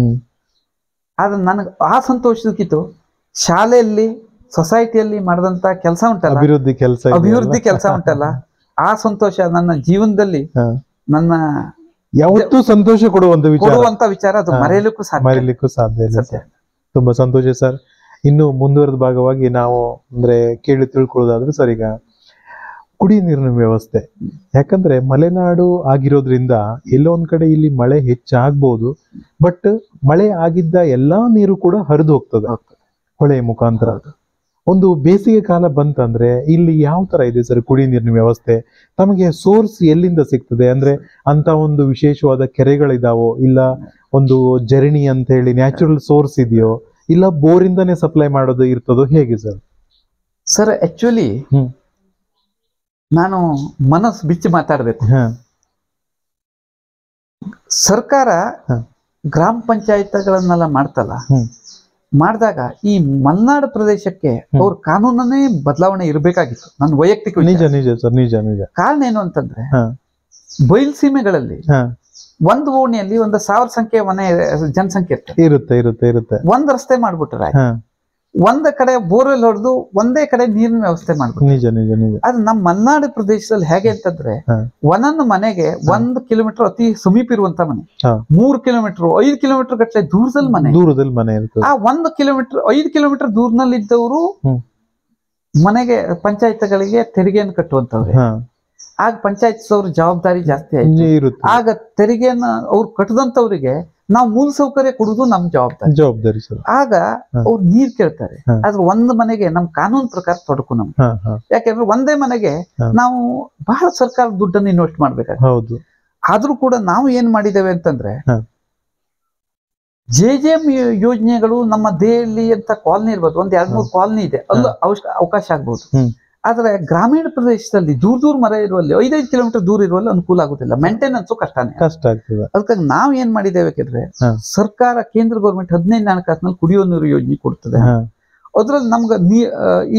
ಆದ್ರೆ ನನಗೆ ಆ ಸಂತೋಷಕ್ಕಿತ್ತು ಶಾಲೆಯಲ್ಲಿ ಸೊಸೈಟಿಯಲ್ಲಿ ಮಾಡಿದಂತ ಕೆಲಸ ಉಂಟಲ್ಲ, ಅಭಿವೃದ್ಧಿ ಕೆಲಸ ಉಂಟಲ್ಲ, ಆ ಸಂತೋಷ ನನ್ನ ಜೀವನದಲ್ಲಿ ನನ್ನ ಯಾವತ್ತೂ ಸಂತೋಷ ಕೊಡುವಂತ ವಿಚಾರ, ಅದು ಮರೆಯಲಿಕ್ಕೂ ಸಾಧ್ಯ ಇಲ್ಲ. ತುಂಬಾ ಸಂತೋಷ ಸರ್. ಇನ್ನು ಮುಂದುವರೆದ ಭಾಗವಾಗಿ ನಾವು ಅಂದ್ರೆ ಕೇಳಿ ತಿಳ್ಕೊಳ್ಳೋದಾದ್ರೆ ಸರ್, ಈಗ ಕುಡಿಯ ನೀರಿನ ವ್ಯವಸ್ಥೆ, ಯಾಕಂದ್ರೆ ಮಲೆನಾಡು ಆಗಿರೋದ್ರಿಂದ ಎಲ್ಲೋ ಒಂದ್ ಕಡೆ ಇಲ್ಲಿ ಮಳೆ ಹೆಚ್ಚಾಗ್ಬೋದು, ಬಟ್ ಮಳೆ ಆಗಿದ್ದ ಎಲ್ಲಾ ನೀರು ಕೂಡ ಹರಿದು ಹೋಗ್ತದೆ ಹೊಳೆಯ ಮುಖಾಂತರ. ಒಂದು ಬೇಸಿಗೆ ಕಾಲ ಬಂತಂದ್ರೆ ಇಲ್ಲಿ ಯಾವ ತರ ಇದೆ ಸರ್ ಕುಡಿಯ ನೀರಿನ ವ್ಯವಸ್ಥೆ? ತಮಗೆ ಸೋರ್ಸ್ ಎಲ್ಲಿಂದ ಸಿಗ್ತದೆ? ಅಂದ್ರೆ ಅಂತ ಒಂದು ವಿಶೇಷವಾದ ಕೆರೆಗಳಿದಾವೋ, ಇಲ್ಲ ಒಂದು ಜರಣಿ ಅಂತ ಹೇಳಿ ನ್ಯಾಚುರಲ್ ಸೋರ್ಸ್ ಇದೆಯೋ, ಇಲ್ಲ ಬೋರಿಂದಾನೇ ಸಪ್ಲೈ ಮಾಡೋದು ಇರ್ತದೋ, ಹೇಗೆ ಸರ್? ಸರ್ ಆಕ್ಚುಲಿ ನಾನು ಮನಸ್ಸು ಬಿಚ್ಚಿ ಮಾತಾಡ್ಬೇಕು. ಸರ್ಕಾರ ಗ್ರಾಮ ಪಂಚಾಯತ್ಗಳನ್ನೆಲ್ಲ ಮಾಡ್ತಲ್ಲ, ಮಾಡಿದಾಗ ಈ ಮಲೆನಾಡು ಪ್ರದೇಶಕ್ಕೆ ಅವ್ರ ಕಾನೂನನ್ನೇ ಬದಲಾವಣೆ ಇರಬೇಕಾಗಿತ್ತು. ನನ್ನ ವೈಯಕ್ತಿಕ ನಿಜ. ಕಾರಣ ಏನು ಅಂತಂದ್ರೆ, ಬಯಲ್ಸೀಮೆಗಳಲ್ಲಿ ಒಂದು ಓಣಿಯಲ್ಲಿ 1,000 ಸಂಖ್ಯೆ ಮನೆ ಜನಸಂಖ್ಯೆ ಇರುತ್ತೆ. ಒಂದ್ ರಸ್ತೆ ಮಾಡ್ಬಿಟ್ರೆ, ಒಂದ್ ಕಡೆ ಬೋರ್ವೆಲ್ ಹೊಡೆದು ಒಂದೇ ಕಡೆ ನೀರಿನ ವ್ಯವಸ್ಥೆ ಮಾಡ್ಬಿಟ್ಟು, ಅದು ನಮ್ಮ ಮಲೆನಾಡು ಪ್ರದೇಶದಲ್ಲಿ ಹೇಗೆ ಅಂತಂದ್ರೆ, ಒಂದೊಂದು ಮನೆಗೆ 1 ಕಿಲೋಮೀಟರ್ ಅತಿ ಸಮೀಪ ಇರುವಂತ ಮನೆ, 3 ಕಿಲೋಮೀಟರ್ 5 ಕಿಲೋಮೀಟರ್ ಗಟ್ಟಲೆ ದೂರದಲ್ಲಿ ಮನೆ ಆ 1 ಕಿಲೋಮೀಟರ್ 5 ಕಿಲೋಮೀಟರ್ ದೂರನಲ್ಲಿ ಇದ್ದವರು ಮನೆಗೆ ಪಂಚಾಯತ್ಗಳಿಗೆ ತೆರಿಗೆಯನ್ನು ಕಟ್ಟುವಂತವ್ರೆ. ಆಗ ಪಂಚಾಯತ್ ಅವ್ರ ಜವಾಬ್ದಾರಿ ಜಾಸ್ತಿ ಆಯ್ತು. ಆಗ ತೆರಿಗೆಯನ್ನ ಅವ್ರು ಕಟ್ಟದಂತವ್ರಿಗೆ ನಾವು ಮೂಲ ಸೌಕರ್ಯ ಕೊಡುದು ನಮ್ ಜವಾಬ್ದಾರಿ. ಆಗ ಅವ್ರು ನೀರ್ ಕೇಳ್ತಾರೆ, ಆದ್ರೆ ಒಂದ್ ಮನೆಗೆ ನಮ್ ಕಾನೂನು ಪ್ರಕಾರ ತೊಡಕು ನಮ್, ಯಾಕೆಂದ್ರೆ ಒಂದೇ ಮನೆಗೆ ನಾವು ಬಹಳ ಸರ್ಕಾರ ದುಡ್ಡನ್ನು ಇನ್ವೆಸ್ಟ್ ಮಾಡ್ಬೇಕಾಗುತ್ತೆ. ಆದ್ರೂ ಕೂಡ ನಾವು ಏನ್ ಮಾಡಿದ್ದೇವೆ ಅಂತಂದ್ರೆ, JJM ಯೋಜನೆಗಳು ನಮ್ಮ ದೇಹಲ್ಲಿ ಅಂತ ಕಾಲನಿ ಇರ್ಬೋದು, 2-3 ಕಾಲನಿ ಇದೆ, ಅಲ್ಲಿ ಅವಕಾಶ ಆಗ್ಬಹುದು. ಆದ್ರೆ ಗ್ರಾಮೀಣ ಪ್ರದೇಶದಲ್ಲಿ ದೂರ ಮರ ಇರುವಲ್ಲಿ 5-5 ಕಿಲೋಮೀಟರ್ ದೂರ ಇರುವಲ್ಲಿ ಅನುಕೂಲ ಆಗುದಿಲ್ಲ, ಮೇಂಟೆನೆನ್ಸ್ ಕಷ್ಟ ಆಗ್ತದೆ. ಅದಕ್ಕಾಗಿ ನಾವ್ ಏನ್ ಮಾಡಿದ್ದೇವೆ ಯಾಕಂದ್ರೆ, ಸರ್ಕಾರ ಕೇಂದ್ರ ಗೌರ್ಮೆಂಟ್ 15ನೇ ಹಣಕಾಸಿನಲ್ಲಿ ಕುಡಿಯುವ ನೀರು ಯೋಜನೆ ಕೊಡ್ತದೆ. ಅದ್ರಲ್ಲಿ ನಮ್ಗೆ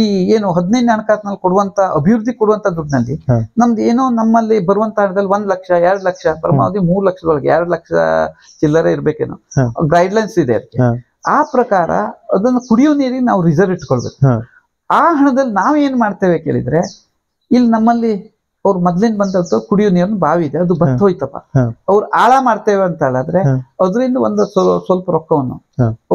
ಈ ಏನು 15ನೇ ಹಣಕಾಸಿನಲ್ಲಿ ಕೊಡುವಂತ ಅಭಿವೃದ್ಧಿ ಕೊಡುವಂತ ದುಡ್ಡಿನಲ್ಲಿ ನಮ್ದು ಏನೋ ನಮ್ಮಲ್ಲಿ ಬರುವಂತ ಹಣದಲ್ಲಿ 1 ಲಕ್ಷ 2 ಲಕ್ಷ ಪರಮಾವಧಿ 3 ಲಕ್ಷದೊಳಗೆ 2 ಲಕ್ಷ ಚಿಲ್ಲರೆ ಇರ್ಬೇಕೇನೋ ಗೈಡ್ಲೈನ್ಸ್ ಇದೆ ಅದಕ್ಕೆ. ಆ ಪ್ರಕಾರ ಅದನ್ನು ಕುಡಿಯುವ ನೀರಿಗೆ ನಾವು ರಿಸರ್ವ್ ಇಟ್ಕೊಳ್ಬೇಕು. ಆ ಹಣದಲ್ಲಿ ನಾವ್ ಏನ್ ಮಾಡ್ತೇವೆ ಕೇಳಿದ್ರೆ, ಇಲ್ಲಿ ನಮ್ಮಲ್ಲಿ ಅವ್ರು ಮೊದ್ಲಿನ ಬಂದದ್ದು ಕುಡಿಯೋ ನೀರನ್ನು ಬಾವಿ ಇದೆ, ಅದು ಬತ್ತ ಹೋಯ್ತಪ್ಪ, ಅವ್ರು ಆಳ ಮಾಡ್ತೇವೆ ಅಂತ ಹೇಳಿದ್ರೆ ಅದರಿಂದ ಒಂದು ಸ್ವಲ್ಪ ರೊಕ್ಕವನ್ನು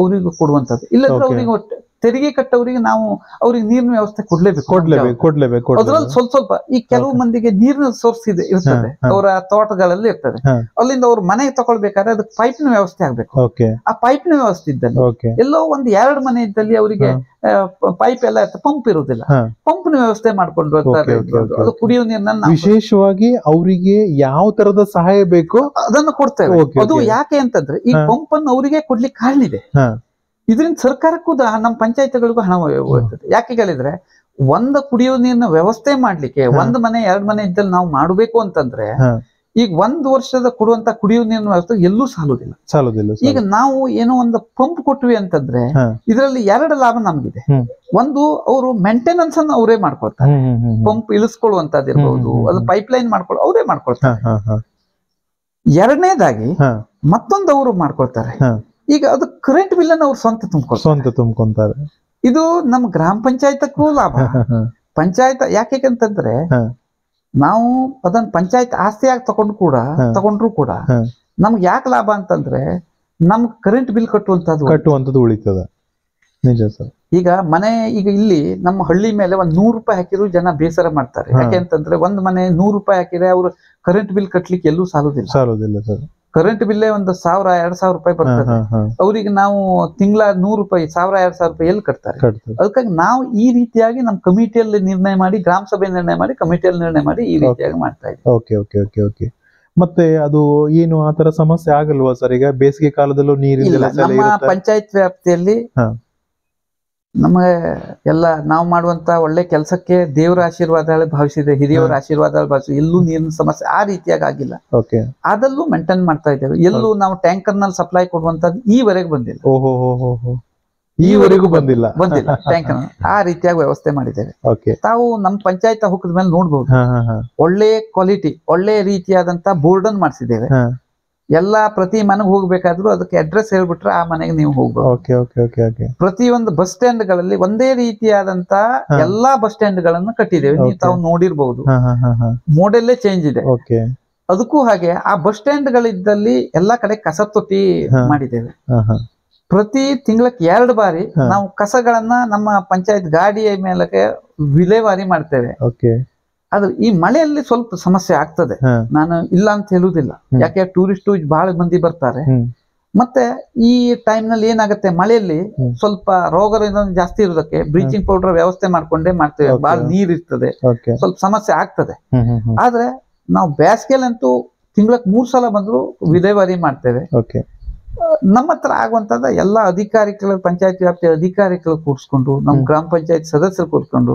ಅವ್ರಿಗೆ ಕೊಡುವಂತದ್ದು. ಇಲ್ಲಂದ್ರೆ ಅವ್ರಿಗೆ ತೆರಿಗೆ ಕಟ್ಟವರಿಗೆ ನಾವು ಅವ್ರಿಗೆ ನೀರಿನ ವ್ಯವಸ್ಥೆ ಕೊಡ್ಲೇಬೇಕು. ಅದ್ರಲ್ಲಿ ಸ್ವಲ್ಪ ಈ ಕೆಲವು ಮಂದಿಗೆ ನೀರಿನ ಸೋರ್ಸ್ ಇರ್ತದೆ, ಅವರ ತೋಟಗಳಲ್ಲಿ ಇರ್ತದೆ, ಅಲ್ಲಿಂದ ಅವ್ರ ಮನೆಗೆ ತಗೊಳ್ಬೇಕಾದ್ರೆ ಅದಕ್ಕೆ ಪೈಪ್ನ ವ್ಯವಸ್ಥೆ ಆಗ್ಬೇಕು. ಆ ಪೈಪ್ನ ವ್ಯವಸ್ಥೆ ಇದ್ದಲ್ಲಿ ಎಲ್ಲೋ 1-2 ಮನೆ ಇದ್ದಲ್ಲಿ ಅವರಿಗೆ ಪೈಪ್ ಎಲ್ಲ ಇರ್ತದೆ, ಪಂಪ್ ಇರುವುದಿಲ್ಲ, ಪಂಪ್ನ ವ್ಯವಸ್ಥೆ ಮಾಡ್ಕೊಂಡು ಅದು ಕುಡಿಯೋ ನೀರನ್ನ ವಿಶೇಷವಾಗಿ ಅವರಿಗೆ ಯಾವ ತರದ ಸಹಾಯ ಬೇಕೋ ಅದನ್ನು ಕೊಡ್ತೇವೆ. ಅದು ಯಾಕೆ ಅಂತಂದ್ರೆ, ಈ ಪಂಪ್ ಅನ್ನು ಅವರಿಗೆ ಕೊಡ್ಲಿಕ್ಕೆ ಕಾರಣ ಇದೆ. ಇದರಿಂದ ಸರ್ಕಾರಕ್ಕೂ ನಮ್ಮ ಪಂಚಾಯತ್ಗಳಿಗೂ ಹಣ ಹೋಗ್ತದೆ. ಯಾಕೆ ಕೇಳಿದ್ರೆ, ಒಂದು ಕುಡಿಯೋ ನೀರಿನ ವ್ಯವಸ್ಥೆ ಮಾಡ್ಲಿಕ್ಕೆ 1 ಮನೆ 2 ಮನೆ ಇದ್ದಲ್ಲಿ ನಾವು ಮಾಡಬೇಕು ಅಂತಂದ್ರೆ, ಈಗ 1 ವರ್ಷದ ಕೊಡುವಂತ ಕುಡಿಯೋ ನೀರಿನ ವ್ಯವಸ್ಥೆ ಎಲ್ಲೂ ಸಾಲುದಿಲ್ಲ. ಈಗ ನಾವು ಏನೋ ಒಂದು ಪಂಪ್ ಕೊಟ್ವಿ ಅಂತಂದ್ರೆ ಇದರಲ್ಲಿ 2 ಲಾಭ ನಮ್ಗಿದೆ. ಒಂದು, ಅವರು ಮೇಂಟೆನೆನ್ಸ್ ಅನ್ನು ಅವರೇ ಮಾಡ್ಕೊಳ್ತಾರೆ, ಪಂಪ್ ಇಳಿಸ್ಕೊಳ್ಳುವಂತದ್ದು ಇರ್ಬೋದು, ಅದು ಪೈಪ್ ಲೈನ್ ಅವರೇ ಮಾಡ್ಕೊಳ್ತಾರೆ. ಎರಡನೇದಾಗಿ ಮತ್ತೊಂದು ಅವರು ಮಾಡ್ಕೊಳ್ತಾರೆ, ಈಗ ಅದು ಕರೆಂಟ್ ಬಿಲ್ ಅನ್ನು ಅವ್ರು ಸ್ವಂತ ತುಂಬ್ಕೊಂತಾರೆ. ಇದು ನಮ್ಮ ಗ್ರಾಮ ಪಂಚಾಯತ್ಗೂ ಲಾಭ. ಪಂಚಾಯತ್ ಯಾಕೆಂತಂದ್ರೆ, ನಾವು ಅದನ್ನ ಪಂಚಾಯತ್ ಆಸ್ತಿಯಾಗಿ ತಗೊಂಡ್ರು ಕೂಡ ನಮ್ಗೆ ಯಾಕೆ ಲಾಭ ಅಂತಂದ್ರೆ, ನಮ್ಗೆ ಕರೆಂಟ್ ಬಿಲ್ ಕಟ್ಟುವಂತದ್ದು ಉಳಿತದ. ನಿಜ ಸರ್. ಈಗ ಇಲ್ಲಿ ನಮ್ಮ ಹಳ್ಳಿ ಮೇಲೆ 100 ರೂಪಾಯಿ ಹಾಕಿದ್ರು ಜನ ಬೇಸರ ಮಾಡ್ತಾರೆ. ಯಾಕೆ ಅಂತಂದ್ರೆ, 1 ಮನೆ 100 ರೂಪಾಯಿ ಹಾಕಿದ್ರೆ ಅವ್ರು ಕರೆಂಟ್ ಬಿಲ್ ಕಟ್ಲಿಕ್ಕೆ ಎಲ್ಲೂ ಸಾಲುದಿಲ್ಲ ಸರ್. ಕರೆಂಟ್ ಬಿಲ್ಲೇ 1,000-2,000 ರೂಪಾಯಿ ಬರ್ತದೆ. ಅವ್ರಿಗೆ ನಾವು ತಿಂಗಳ 100 ರೂಪಾಯಿ 1,000-2,000 ರೂಪಾಯಿ ಎಲ್ಲಿ ಕಟ್ತಾರೆ? ಅದಕ್ಕಾಗಿ ನಾವು ಈ ರೀತಿಯಾಗಿ ನಮ್ಮ ಕಮಿಟಿಯಲ್ಲಿ ನಿರ್ಣಯ ಮಾಡಿ, ಗ್ರಾಮ ಸಭೆ ನಿರ್ಣಯ ಮಾಡಿ, ಕಮಿಟಿಯಲ್ಲಿ ನಿರ್ಣಯ ಮಾಡಿ ಈ ರೀತಿಯಾಗಿ ಮಾಡ್ತಾ ಇದ್ದೀವಿ. ಓಕೆ. ಮತ್ತೆ ಅದು ಏನು ಆತರ ಸಮಸ್ಯೆ ಆಗಲ್ವಾ ಸರ್? ಈಗ ಬೇಸಿಗೆ ಕಾಲದಲ್ಲೂ ನೀರಿಲ್ಲ. ನಮ್ಮ ಪಂಚಾಯತ್ ವ್ಯಾಪ್ತಿಯಲ್ಲಿ ನಮಗೆ ಎಲ್ಲ ನಾವು ಮಾಡುವಂತ ಒಳ್ಳೆ ಕೆಲಸಕ್ಕೆ ದೇವರ ಆಶೀರ್ವಾದ ಭಾವಿಸಿದೆ, ಹಿರಿಯವರ ಆಶೀರ್ವಾದ ಭಾವಿಸಿದೆ. ಎಲ್ಲೂ ನೀರಿನ ಸಮಸ್ಯೆ ಆ ರೀತಿಯಾಗಿ ಆಗಿಲ್ಲ. ಅದಲ್ಲೂ ಮೇಂಟೈನ್ ಮಾಡ್ತಾ ಇದ್ದೇವೆ. ಎಲ್ಲೂ ನಾವು ಟ್ಯಾಂಕರ್ ನಲ್ಲಿ ಸಪ್ಲೈ ಕೊಡುವಂತದ್ದು ಈವರೆಗೆ ಬಂದಿಲ್ಲ. ಈವರೆಗೂ ಬಂದಿಲ್ಲ ಟ್ಯಾಂಕರ್ ಆ ರೀತಿಯಾಗಿ ವ್ಯವಸ್ಥೆ ಮಾಡಿದ್ದೇವೆ. ತಾವು ನಮ್ಮ ಪಂಚಾಯತ್ ಹುಕ್ಕದ ಮೇಲೆ ನೋಡ್ಬಹುದು, ಒಳ್ಳೆ ಕ್ವಾಲಿಟಿ ಒಳ್ಳೆ ರೀತಿಯಾದಂತ ಬೋರ್ಡ್ ಅನ್ನು ಮಾಡಿಸಿದ್ದೇವೆ. ಎಲ್ಲಾ ಪ್ರತಿ ಮನೆಗೆ ಹೋಗ್ಬೇಕಾದ್ರೂ ಅದಕ್ಕೆ ಅಡ್ರೆಸ್ ಹೇಳ್ಬಿಟ್ರೆ ಆ ಮನೆಗೆ ನೀವು ಹೋಗ್ಬೋದು. Okay okay okay okay. ಪ್ರತಿಯೊಂದು ಬಸ್ ಸ್ಟ್ಯಾಂಡ್ ಗಳಲ್ಲಿ ಒಂದೇ ರೀತಿಯಾದಂತ ಎಲ್ಲಾ ಬಸ್ ಸ್ಟ್ಯಾಂಡ್ ಗಳನ್ನ ಕಟ್ಟಿದ್ದೇವೆ. ನೀವು ತಾವು ನೋಡಿರ್ಬಹುದು, ಮಾಡೆಲ್ಲೇ ಚೇಂಜ್ ಇದೆ. ಓಕೆ. ಅದಕ್ಕೂ ಹಾಗೆ ಆ ಬಸ್ ಸ್ಟ್ಯಾಂಡ್ ಗಳಿದ್ದಲ್ಲಿ ಎಲ್ಲಾ ಕಡೆ ಕಸ ತೊಟ್ಟಿ ಮಾಡಿದ್ದೇವೆ. ಪ್ರತಿ ತಿಂಗಳಕ್ಕೆ 2 ಬಾರಿ ನಾವು ಕಸಗಳನ್ನ ನಮ್ಮ ಪಂಚಾಯತ್ ಗಾಡಿಯ ಮೇಲೆ ವಿಲೇವಾರಿ ಮಾಡ್ತೇವೆ. ಆದ್ರೆ ಈ ಮಳೆಯಲ್ಲಿ ಸ್ವಲ್ಪ ಸಮಸ್ಯೆ ಆಗ್ತದೆ, ನಾನು ಇಲ್ಲ ಅಂತ ಹೇಳುವುದಿಲ್ಲ. ಯಾಕೆ ಟೂರಿಸ್ಟ್ ಬಹಳ ಮಂದಿ ಬರ್ತಾರೆ. ಮತ್ತೆ ಈ ಟೈಮ್ ನಲ್ಲಿ ಏನಾಗುತ್ತೆ, ಮಳೆಯಲ್ಲಿ ಸ್ವಲ್ಪ ರೋಗ ಜಾಸ್ತಿ ಇರೋದಕ್ಕೆ ಬ್ಲೀಚಿಂಗ್ ಪೌಡರ್ ವ್ಯವಸ್ಥೆ ಮಾಡ್ಕೊಂಡೇ ಮಾಡ್ತೇವೆ. ಬಹಳ ನೀರ್ ಇರ್ತದೆ, ಸ್ವಲ್ಪ ಸಮಸ್ಯೆ ಆಗ್ತದೆ. ಆದ್ರೆ ನಾವು ಬೇಸಿಗೆಯಲ್ಲಂತೂ ತಿಂಗಳಕ್ಕೆ 3 ಸಲ ಬಂದ್ರು ವಿಲೇವಾರಿ ಮಾಡ್ತೇವೆ. ನಮ್ಮ ಹತ್ರ ಆಗುವಂತದ ಎಲ್ಲಾ ಅಧಿಕಾರಿಗಳು, ಪಂಚಾಯತ್ ವ್ಯಾಪ್ತಿಯ ಅಧಿಕಾರಿಗಳು ಕೂರ್ಸ್ಕೊಂಡು, ನಮ್ ಗ್ರಾಮ ಪಂಚಾಯತ್ ಸದಸ್ಯರು ಕೂರ್ಸ್ಕೊಂಡು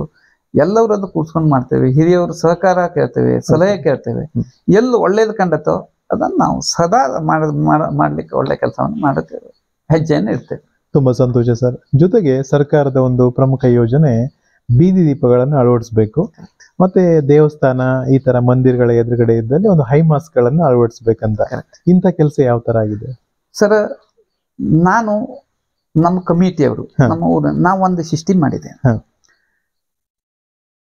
ಎಲ್ಲರೂ ಅದು ಕೂರ್ಸ್ಕೊಂಡು ಮಾಡ್ತೇವೆ. ಹಿರಿಯವರು ಸಹಕಾರ ಕೇಳ್ತೇವೆ, ಸಲಹೆ ಕೇಳ್ತೇವೆ. ಎಲ್ಲ ಒಳ್ಳೇದು ಕಂಡತೋ ಅದನ್ನ ನಾವು ಸದಾ ಮಾಡ್ಲಿಕ್ಕೆ ಒಳ್ಳೆ ಕೆಲಸವನ್ನು ಮಾಡುತ್ತೇವೆ, ಹೆಜ್ಜೆಯನ್ನು ಇರ್ತೇವೆ. ತುಂಬಾ ಸಂತೋಷ ಸರ್. ಜೊತೆಗೆ ಸರ್ಕಾರದ ಒಂದು ಪ್ರಮುಖ ಯೋಜನೆ ಬೀದಿ ದೀಪಗಳನ್ನು ಅಳವಡಿಸಬೇಕು, ಮತ್ತೆ ದೇವಸ್ಥಾನ ಈ ತರ ಮಂದಿರಗಳ ಎದುರುಗಡೆ ಇದ್ದಲ್ಲಿ ಒಂದು ಹೈ ಮಾಸ್ಕ್ ಗಳನ್ನು ಅಳವಡಿಸಬೇಕಂತ. ಇಂಥ ಕೆಲಸ ಯಾವ ತರ ಆಗಿದೆ ಸರ್? ನಾನು ನಮ್ಮ ಕಮಿಟಿಯವರು, ನಮ್ಮ ಊರ ನಾವು ಒಂದು ಸಿಸ್ಟಮ್ ಮಾಡಿದೆ.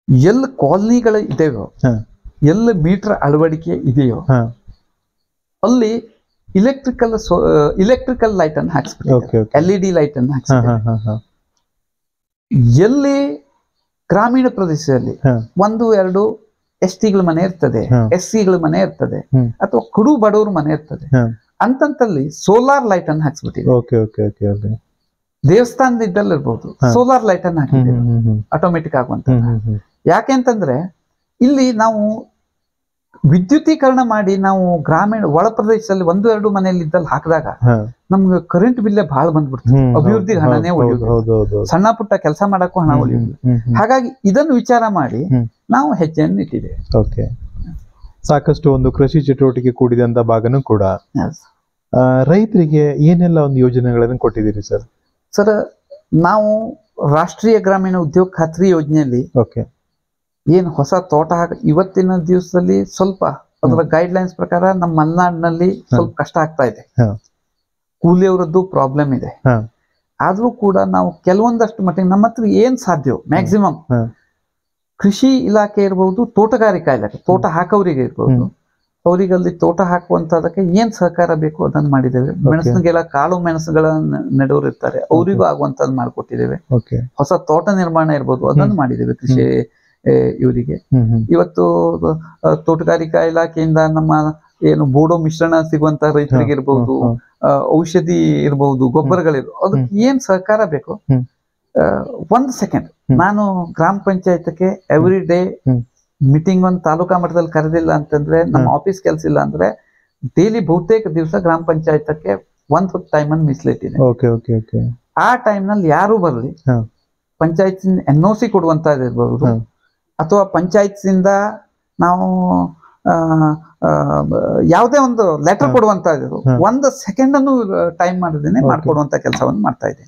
ಎಲ್ಲ ಕಾಲನಿಗಳು ಇದೆಯೋ, ಎಲ್ಲ ಮೀಟರ್ ಅಳವಡಿಕೆ ಇದೆಯೋ ಅಲ್ಲಿ ಇಲೆಕ್ಟ್ರಿಕಲ್ ಲೈಟ್ ಅನ್ನು ಹಾಕ್ಸ್ಬಿಟ್ಟು, LED ಲೈಟ್ ಅನ್ನು ಹಾಕ್ಸ್ಬಿಟ್ಟು, ಎಲ್ಲಿ ಗ್ರಾಮೀಣ ಪ್ರದೇಶದಲ್ಲಿ 1-2 STಗಳ ಮನೆ ಇರ್ತದೆ, SCಗಳ ಮನೆ ಇರ್ತದೆ, ಅಥವಾ ಕಡು ಬಡವ್ರ ಮನೆ ಇರ್ತದೆ, ಅಂತಂತಲ್ಲಿ ಸೋಲಾರ್ ಲೈಟ್ ಅನ್ನು ಹಾಕ್ಸ್ಬಿಟ್ಟಿದೆ. ದೇವಸ್ಥಾನದ ಇದ್ದಲ್ಲಿ ಇರ್ಬೋದು, ಸೋಲಾರ್ ಲೈಟ್ ಅನ್ನು ಹಾಕಿದ್ದೇವೆ ಆಟೋಮೆಟಿಕ್ ಆಗುವಂತ. ಯಾಕೆ ಅಂತಂದ್ರೆ ಇಲ್ಲಿ ನಾವು ವಿದ್ಯುತೀಕರಣ ಮಾಡಿ ನಾವು ಗ್ರಾಮೀಣ ಒಳ ಪ್ರದೇಶದಲ್ಲಿ 1-2 ಮನೆಯಲ್ಲಿ ಇದ್ದಲ್ಲಿ ಹಾಕಿದಾಗ ನಮ್ಗೆ ಕರೆಂಟ್ ಬಿಲ್ಲೇ ಬಹಳ ಬಂದ್ಬಿಡ್ತದೆ. ಅಭಿವೃದ್ಧಿಗೆ ಹಣನೇ ಉಳಿಯುವುದು, ಸಣ್ಣ ಪುಟ್ಟ ಕೆಲಸ ಮಾಡಕ್ಕೂ ಹಣ ಉಳಿಯುವುದು. ಹಾಗಾಗಿ ಇದನ್ನು ವಿಚಾರ ಮಾಡಿ ನಾವು ಹೆಜ್ಜೆಯನ್ನು ಇಟ್ಟಿದ್ದೇವೆ. ಓಕೆ. ಸಾಕಷ್ಟು ಒಂದು ಕೃಷಿ ಚಟುವಟಿಕೆ ಕೂಡಿದಂತ ಭಾಗನೂ ಕೂಡ. ರೈತರಿಗೆ ಏನೆಲ್ಲ ಒಂದು ಯೋಜನೆಗಳನ್ನು ಕೊಟ್ಟಿದ್ದೀರಿ ಸರ್? ಸರ್, ನಾವು ರಾಷ್ಟ್ರೀಯ ಗ್ರಾಮೀಣ ಉದ್ಯೋಗ ಖಾತ್ರಿ ಯೋಜನೆಯಲ್ಲಿ ಏನು ಹೊಸ ತೋಟ ಇವತ್ತಿನ ದಿವಸದಲ್ಲಿ ಸ್ವಲ್ಪ ಅದರ ಗೈಡ್ ಲೈನ್ಸ್ ಪ್ರಕಾರ ನಮ್ಮ ಮಲೆನಾಡಿನಲ್ಲಿ ಸ್ವಲ್ಪ ಕಷ್ಟ ಆಗ್ತಾ ಇದೆ, ಕೂಲಿಯವರದ್ದು ಪ್ರಾಬ್ಲಮ್ ಇದೆ. ಆದ್ರೂ ಕೂಡ ನಾವು ಕೆಲವೊಂದಷ್ಟು ಮಟ್ಟಿಗೆ ನಮ್ಮ ಹತ್ರ ಏನ್ ಸಾಧ್ಯವೋ ಮ್ಯಾಕ್ಸಿಮಮ್ ಕೃಷಿ ಇಲಾಖೆ ಇರ್ಬೋದು, ತೋಟಗಾರಿಕಾ ಇಲಾಖೆ, ತೋಟ ಹಾಕೋರಿಗೆ ಇರ್ಬೋದು, ಅವರಿಗಲ್ಲಿ ತೋಟ ಹಾಕುವಂತದಕ್ಕೆ ಏನ್ ಸಹಕಾರ ಬೇಕು ಅದನ್ನ ಮಾಡಿದ್ದೇವೆ. ಮೆಣಸಿನಗೆಲ್ಲ ಕಾಳು ಮೆಣಸುಗಳ ನೆಡೋರು ಇರ್ತಾರೆ, ಅವರಿಗೂ ಆಗುವಂತದ್ದು ಮಾಡಿಕೊಟ್ಟಿದ್ದೇವೆ. ಹೊಸ ತೋಟ ನಿರ್ಮಾಣ ಇರ್ಬೋದು, ಅದನ್ನು ಮಾಡಿದ್ದೇವೆ ಕೃಷಿ ಇವರಿಗೆ. ಇವತ್ತು ತೋಟಗಾರಿಕಾ ಇಲಾಖೆಯಿಂದ ನಮ್ಮ ಏನು ಬೋಡೋ ಮಿಶ್ರಣ ಸಿಗುವಂತ ರೈತರಿಗೆ ಇರ್ಬೋದು, ಔಷಧಿ ಇರ್ಬಹುದು, ಗೊಬ್ಬರಗಳಿರ್ಬೋದು, ಅದಕ್ಕೆ ಏನ್ ಸಹಕಾರ ಬೇಕು. 1 ಸೆಕೆಂಡ್ ನಾನು ಗ್ರಾಮ ಪಂಚಾಯತ್ಗೆ ಎವ್ರಿ ಡೇ ಮೀಟಿಂಗ್ ಒಂದು ತಾಲೂಕಾ ಮಟ್ಟದಲ್ಲಿ ಕರೆದಿಲ್ಲ ಅಂತಂದ್ರೆ, ನಮ್ಮ ಆಫೀಸ್ ಕೆಲಸ ಇಲ್ಲ ಅಂದ್ರೆ ಡೈಲಿ ಬಹುತೇಕ ದಿವಸ ಗ್ರಾಮ ಪಂಚಾಯತ್ಗೆ 1 ಹೊತ್ತು ಟೈಮ್ ಅನ್ನು ಮೀಸಲಿಟ್ಟಿದೆ. ಆ ಟೈಮ್ ನಲ್ಲಿ ಯಾರು ಬರ್ಲಿ, ಪಂಚಾಯತ್ NOC ಕೊಡುವಂತದಿರ್ಬೋದು, ಅಥವಾ ಪಂಚಾಯತ್ಸಿಂದ ನಾವು ಯಾವುದೇ ಒಂದು ಲೆಟರ್ ಕೊಡುವಂತದ್ದು 1 ಸೆಕೆಂಡ್ ಅನ್ನು ಟೈಮ್ ಮಾಡದೇನೆ ಮಾಡ್ಕೊಡುವಂತ ಕೆಲಸವನ್ನು ಮಾಡ್ತಾ ಇದೆ.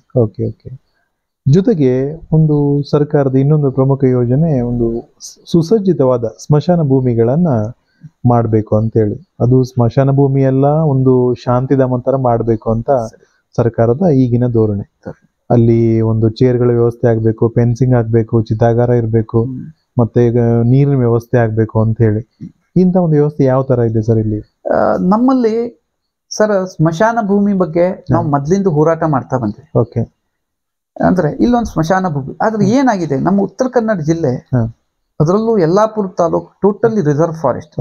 ಜೊತೆಗೆ ಒಂದು ಸರ್ಕಾರದ ಇನ್ನೊಂದು ಪ್ರಮುಖ ಯೋಜನೆ ಒಂದು ಸುಸಜ್ಜಿತವಾದ ಸ್ಮಶಾನ ಭೂಮಿಗಳನ್ನ ಮಾಡಬೇಕು ಅಂತ ಹೇಳಿ. ಅದು ಸ್ಮಶಾನ ಭೂಮಿ ಎಲ್ಲ ಒಂದು ಶಾಂತಿಧಾಮ ತರ ಮಾಡಬೇಕು ಅಂತ ಸರ್ಕಾರದ ಈಗಿನ ಧೋರಣೆ. ಅಲ್ಲಿ ಒಂದು ಚೇರ್ಗಳ ವ್ಯವಸ್ಥೆ ಆಗ್ಬೇಕು, ಫೆನ್ಸಿಂಗ್ ಆಗ್ಬೇಕು, ಚಿತಾಗಾರ ಇರಬೇಕು, ಮತ್ತೆ ನೀರಿನ ವ್ಯವಸ್ಥೆ ಆಗ್ಬೇಕು ಅಂತ ಹೇಳಿ. ಇಂಥ ಒಂದು ವ್ಯವಸ್ಥೆ ಯಾವ ತರ ಇದೆ ಸರ್ ಇಲ್ಲಿ ನಮ್ಮಲ್ಲಿ? ಸರ್, ಸ್ಮಶಾನ ಭೂಮಿ ಬಗ್ಗೆ ನಾವು ಮೊದ್ಲಿಂದ ಹೋರಾಟ ಮಾಡ್ತಾ ಬಂದ್ವಿ. ಅಂದ್ರೆ ಇಲ್ಲೊಂದು ಸ್ಮಶಾನ ಭೂಮಿ, ಆದ್ರೆ ಏನಾಗಿದೆ, ನಮ್ಮ ಉತ್ತರ ಕನ್ನಡ ಜಿಲ್ಲೆ, ಅದರಲ್ಲೂ Yellapur taluk totally reserve forest.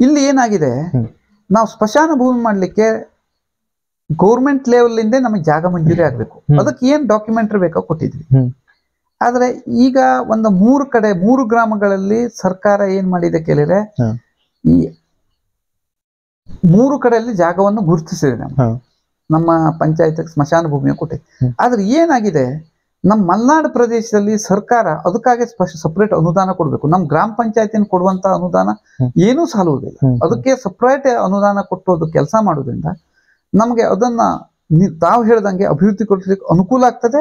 ಇಲ್ಲಿ ಏನಾಗಿದೆ, ನಾವು ಸ್ಮಶಾನ ಭೂಮಿ ಮಾಡ್ಲಿಕ್ಕೆ ಗೌರ್ಮೆಂಟ್ ಲೆವೆಲ್ ಇಂದ ನಮಗೆ ಜಾಗ ಮಂಜೂರಿ ಆಗ್ಬೇಕು. ಅದಕ್ಕೆ ಏನ್ ಡಾಕ್ಯುಮೆಂಟ್ರಿ ಬೇಕೋ ಕೊಟ್ಟಿದ್ವಿ. ಆದ್ರೆ ಈಗ ಒಂದು 3 ಕಡೆ 3 ಗ್ರಾಮಗಳಲ್ಲಿ ಸರ್ಕಾರ ಏನ್ ಮಾಡಿದೆ ಕೇಳಿದ್ರೆ, ಈ 3 ಕಡೆಯಲ್ಲಿ ಜಾಗವನ್ನು ಗುರುತಿಸಿದೆ. ನಮ್ಮ ಪಂಚಾಯತ್ ಸ್ಮಶಾನ ಭೂಮಿಯ ಕೊಟ್ಟಿದೆ. ಆದ್ರೆ ಏನಾಗಿದೆ, ನಮ್ಮ ಮಲೆನಾಡು ಪ್ರದೇಶದಲ್ಲಿ ಸರ್ಕಾರ ಅದಕ್ಕಾಗಿ ಸಪರೇಟ್ ಅನುದಾನ ಕೊಡ್ಬೇಕು. ನಮ್ಮ ಗ್ರಾಮ ಪಂಚಾಯತಿನ ಕೊಡುವಂತ ಅನುದಾನ ಏನೂ ಸಾಲುವುದಿಲ್ಲ. ಅದಕ್ಕೆ ಸಪರೇಟ್ ಅನುದಾನ ಕೊಟ್ಟು ಅದು ಕೆಲಸ ಮಾಡೋದ್ರಿಂದ ನಮ್ಗೆ ಅದನ್ನ ತಾವು ಹೇಳ್ದಂಗೆ ಅಭಿವೃದ್ಧಿ ಕೊಡ್ಲಿಕ್ಕೆ ಅನುಕೂಲ ಆಗ್ತದೆ,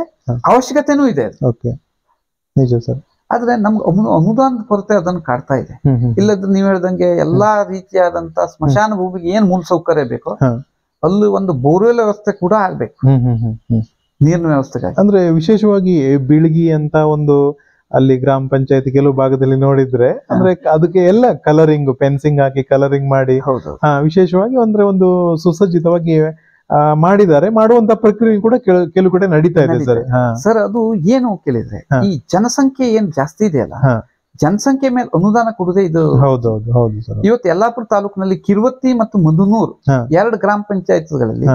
ಅವಶ್ಯಕತೆನೂ ಇದೆ. ನಿಜ ಸರ್. ಆದ್ರೆ ನಮ್ಗೆ ಅನುದಾನದ ಕೊರತೆ ಅದನ್ನು ಕಾಡ್ತಾ ಇದೆ. ಇಲ್ಲದ್ರೆ ನೀವ್ ಹೇಳ್ದಂಗೆ ಎಲ್ಲಾ ರೀತಿಯಾದಂತ ಸ್ಮಶಾನ ಭೂಮಿಗೆ ಏನ್ ಮೂಲಸೌಕರ್ಯ ಬೇಕೋ ಅಲ್ಲಿ ಒಂದು ಬೋರ್ವೆಲ್ ವ್ಯವಸ್ಥೆ ಕೂಡ ಆಗ್ಬೇಕು, ನೀರಿನ ವ್ಯವಸ್ಥೆಗಾಗಿ. ಅಂದ್ರೆ ವಿಶೇಷವಾಗಿ ಬೀಳ್ಗಿ ಅಂತ ಒಂದು ಅಲ್ಲಿ ಗ್ರಾಮ ಪಂಚಾಯತಿ ಕೆಲವು ಭಾಗದಲ್ಲಿ ನೋಡಿದ್ರೆ ಅಂದ್ರೆ ಅದಕ್ಕೆ ಎಲ್ಲ ಕಲರಿಂಗ್ ಫೆನ್ಸಿಂಗ್ ಹಾಕಿ ಕಲರಿಂಗ್ ಮಾಡಿ ವಿಶೇಷವಾಗಿ ಅಂದ್ರೆ ಒಂದು ಸುಸಜ್ಜಿತವಾಗಿ ಮಾಡಿದ್ದಾರೆ. ಮಾಡುವಂತ ಪ್ರಕ್ರಿಯೆ ಕೂಡ ಕೆಲವು ಕಡೆ ನಡೀತಾ ಇದೆ ಸರ್. ಸರ್ ಅದು ಏನು ಕೇಳಿದ್ರೆ ಈ ಜನಸಂಖ್ಯೆ ಏನ್ ಜಾಸ್ತಿ ಇದೆಯಲ್ಲ, ಜನಸಂಖ್ಯೆ ಮೇಲೆ ಅನುದಾನ ಕೊಡುದೇ ಇದು. ಹೌದೌದು ಹೌದು ಸರ್. ಇವತ್ತು ಯಲ್ಲಾಪುರ ತಾಲೂಕಿನಲ್ಲಿ ಕಿರ್ವತ್ತಿ ಮತ್ತು ಮಧುನೂರು 2 ಗ್ರಾಮ ಪಂಚಾಯತ್ಗಳಲ್ಲಿ